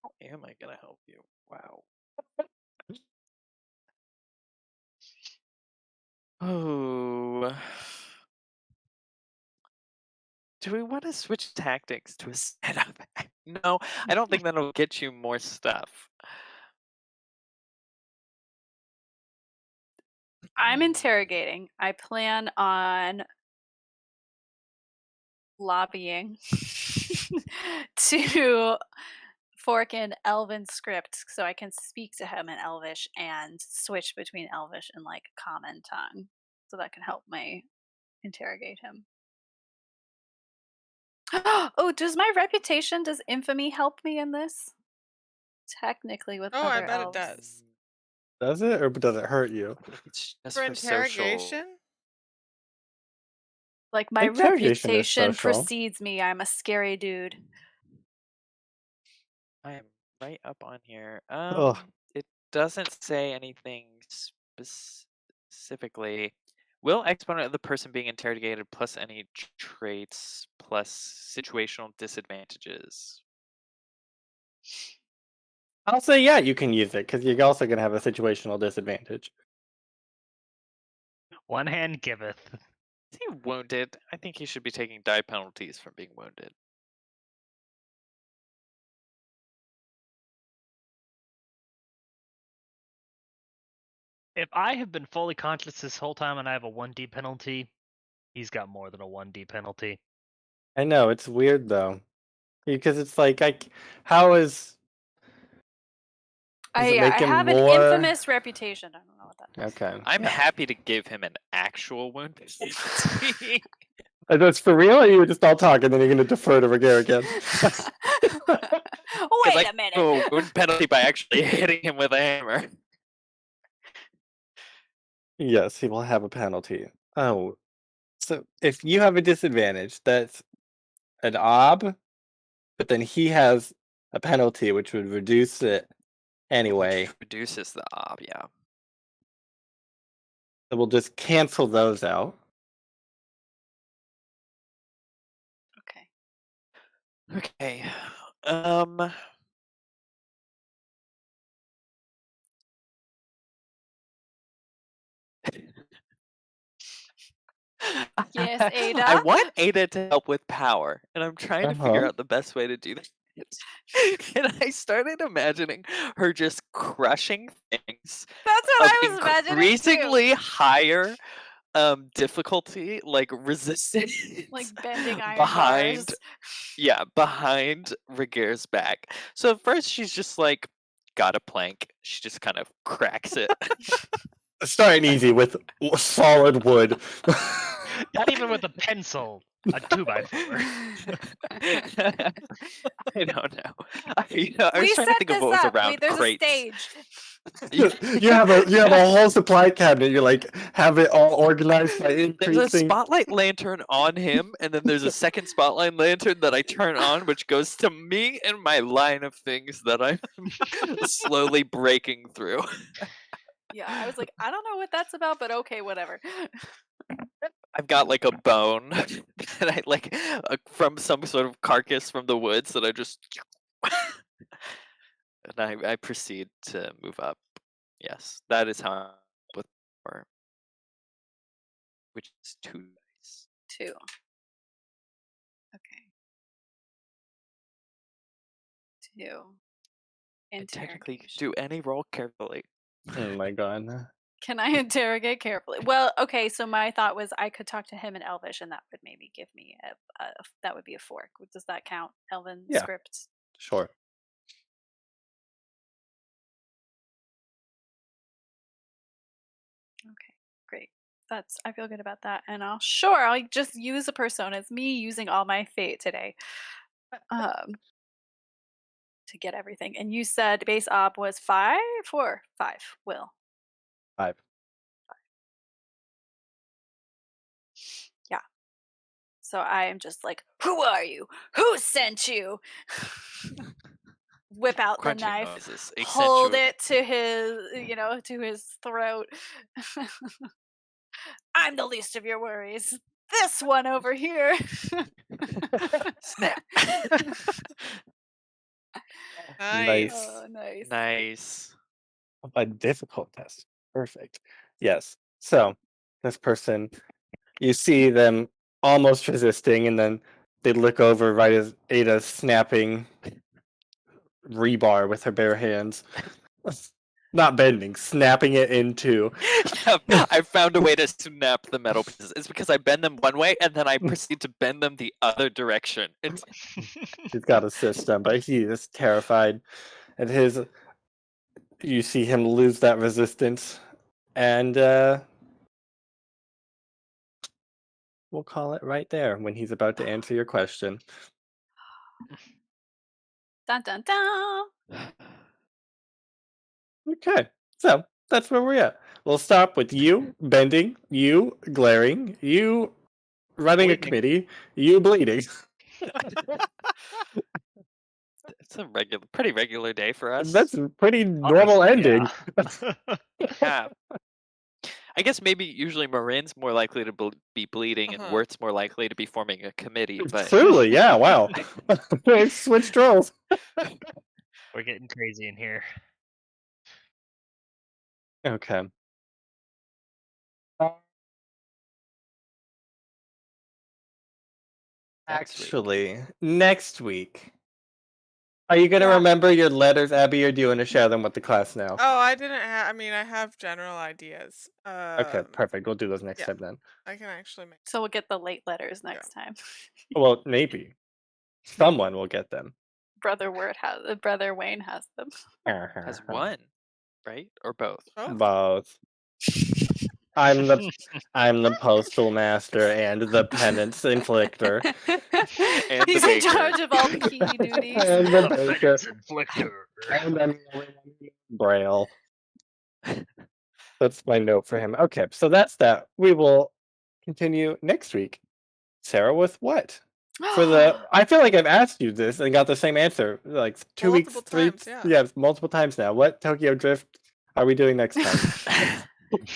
How am I gonna help you? Wow. Oh. Do we want to switch tactics to a setup? No, I don't think that'll get you more stuff. I'm interrogating. I plan on lobbying to fork in Elven script so I can speak to him in Elvish and switch between Elvish and like common tongue. So that can help me interrogate him. Oh, does my reputation, does infamy help me in this? Technically with Oh, other I bet elves. it does. Does it, or does it hurt you? It's just For for social. interrogation? Like my Interrogation is reputation social. precedes me. I'm a scary dude. I am right up on here. Ugh. It doesn't say anything specifically. Will exponent of the person being interrogated plus any traits plus situational disadvantages. I'll say yeah, you can use it because you're also going to have a situational disadvantage. One hand giveth. Is he wounded? I think he should be taking die penalties from being wounded. If I have been fully conscious this whole time and I have a 1d penalty, he's got more than a 1d penalty. I know it's weird though, because it's like how is does it I make him have an more? infamous reputation. I don't know what that does. Okay, I'm yeah. happy to give him an actual wound penalty. That's for real, or you were just all talking, and then you're going to defer to Ragaire again? Wait a minute. Oh, wound penalty by actually hitting him with a hammer. Yes, he will have a penalty. Oh, so if you have a disadvantage, that's an ob, but then he has a penalty, which would reduce it anyway. Reduces the ob, yeah. So we'll just cancel those out. Okay. Okay. Yes, I Ada? want Ada to help with power, and I'm trying to figure Uh-huh. out the best way to do that. And I started imagining her just crushing things That's what of I was imagining too. increasingly higher difficulty, like resistance, Like bending iron behind, bars. yeah, behind Ragaire's back. So at first she's just like, got a plank. She just kind of cracks it. Starting easy with solid wood. Not even with a pencil. A 2x4. I don't know. I was We trying to set think of this what was up. around There's crates. a stage. you have a whole supply cabinet. You like have it all organized by There's a increasing. spotlight lantern on him, and then there's a second spotlight lantern that I turn on, which goes to me and my line of things that I'm slowly breaking through. Yeah, I was like, I don't know what that's about, but okay, whatever. I've got like a bone that I like from some sort of carcass from the woods that I just and I proceed to move up. Yes, that is how I'm with power, which is 2 dice. 2. Okay. 2. And technically, you can Interrogation. do any roll carefully. Oh my god. Can I interrogate carefully? Well, okay, so my thought was I could talk to him in Elvish, and that would maybe give me that would be a fork. Does that count? Elven Yeah. script? Sure. Okay, great. I feel good about that, and I'll just use a persona. It's me using all my fate today, to get everything. And you said base op was 5 or 5. Will 5. Yeah. So I am just like, who are you? Who sent you? Whip out the Crunching knife, noises hold accentuate. it to his throat. I'm the least of your worries. This one over here. Snap. Nice. Oh, nice. Nice. A difficult test. Perfect. Yes. So this person, you see them almost resisting, and then they look over right as Ada's snapping rebar with her bare hands. Not bending, snapping it into. I found a way to snap the metal pieces. It's because I bend them one way and then I proceed to bend them the other direction. He's got a system, but he is terrified. And you see him lose that resistance. And we'll call it right there when he's about to answer your question. Dun dun dun. Okay, so that's where we're at. We'll stop with you bending, you glaring, you running a Bleeding. committee, you bleeding. It's a pretty regular day for us. That's a pretty normal ending. Yeah. I guess maybe usually Morrine's more likely to be bleeding and Wirt's more likely to be forming a committee. But Truly, yeah, wow. They've switched roles. We're getting crazy in here. Okay. Actually, next week. Are you gonna remember your letters, Abby, or do you want to share them with the class now? Oh, I didn't have. I mean, I have general ideas. Okay, perfect. We'll do those next time then. I can actually make. So we'll get the late letters next time. Well, maybe someone will get them. Brother Wayne has them. has one, right? Or both? Both. I'm the postal master and the penance inflictor. And He's the in charge of all the key duties. And the Penance baker. inflictor. And then Braille. That's my note for him. Okay, so that's that. We will continue next week. Sarah, with what? For the I feel like I've asked you this and got the same answer like 2 weeks, Multiple times, multiple times now. What Tokyo Drift are we doing next time?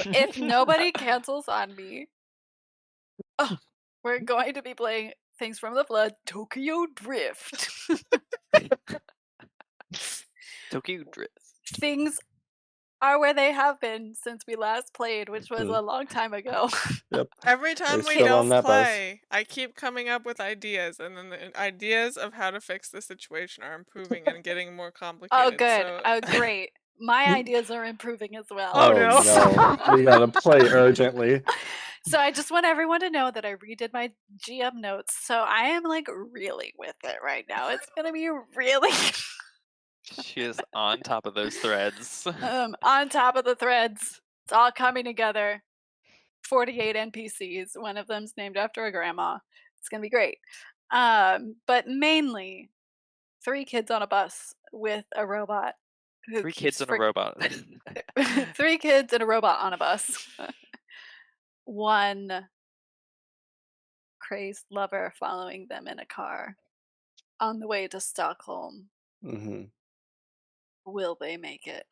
If nobody cancels on me, we're going to be playing Things from the Flood, Tokyo Drift. Tokyo Drift. Things are where they have been since we last played, which was a long time ago. Yep. Every time we still on don't that bus. play, I keep coming up with ideas, and then the ideas of how to fix the situation are improving and getting more complicated. Oh, good. So... Oh, great. My ideas are improving as well. Oh, no. No. We gotta play urgently. So I just want everyone to know that I redid my GM notes. So I am like really with it right now. It's gonna be really She is on top of those threads. on top of the threads. It's all coming together. 48 NPCs. One of them's named after a grandma. It's gonna be great. But mainly 3 kids on a bus with a robot. 3 kids and a robot. 3 kids and a robot on a bus. 1 crazed lover following them in a car on the way to Stockholm. Mm-hmm. Will they make it?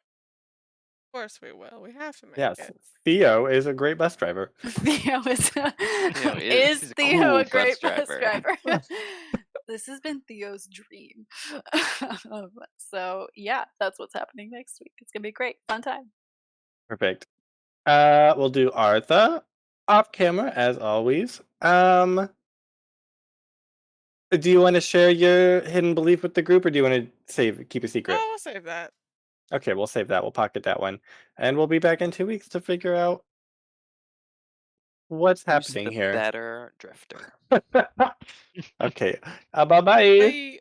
Of course we will. We have to make Yes. it. Theo is a great bus driver. Theo is He's a Theo cool a great bus bus driver. driver? This has been Theo's dream. So yeah, that's what's happening next week. It's gonna be great, fun time. Perfect. We'll do Artha off camera as always. Do you want to share your hidden belief with the group, or do you want to keep a secret? Oh, we'll save that. Okay, we'll save that. We'll pocket that one, and we'll be back in 2 weeks to figure out what's Who's happening the here. better drifter? Okay. Bye bye. Bye.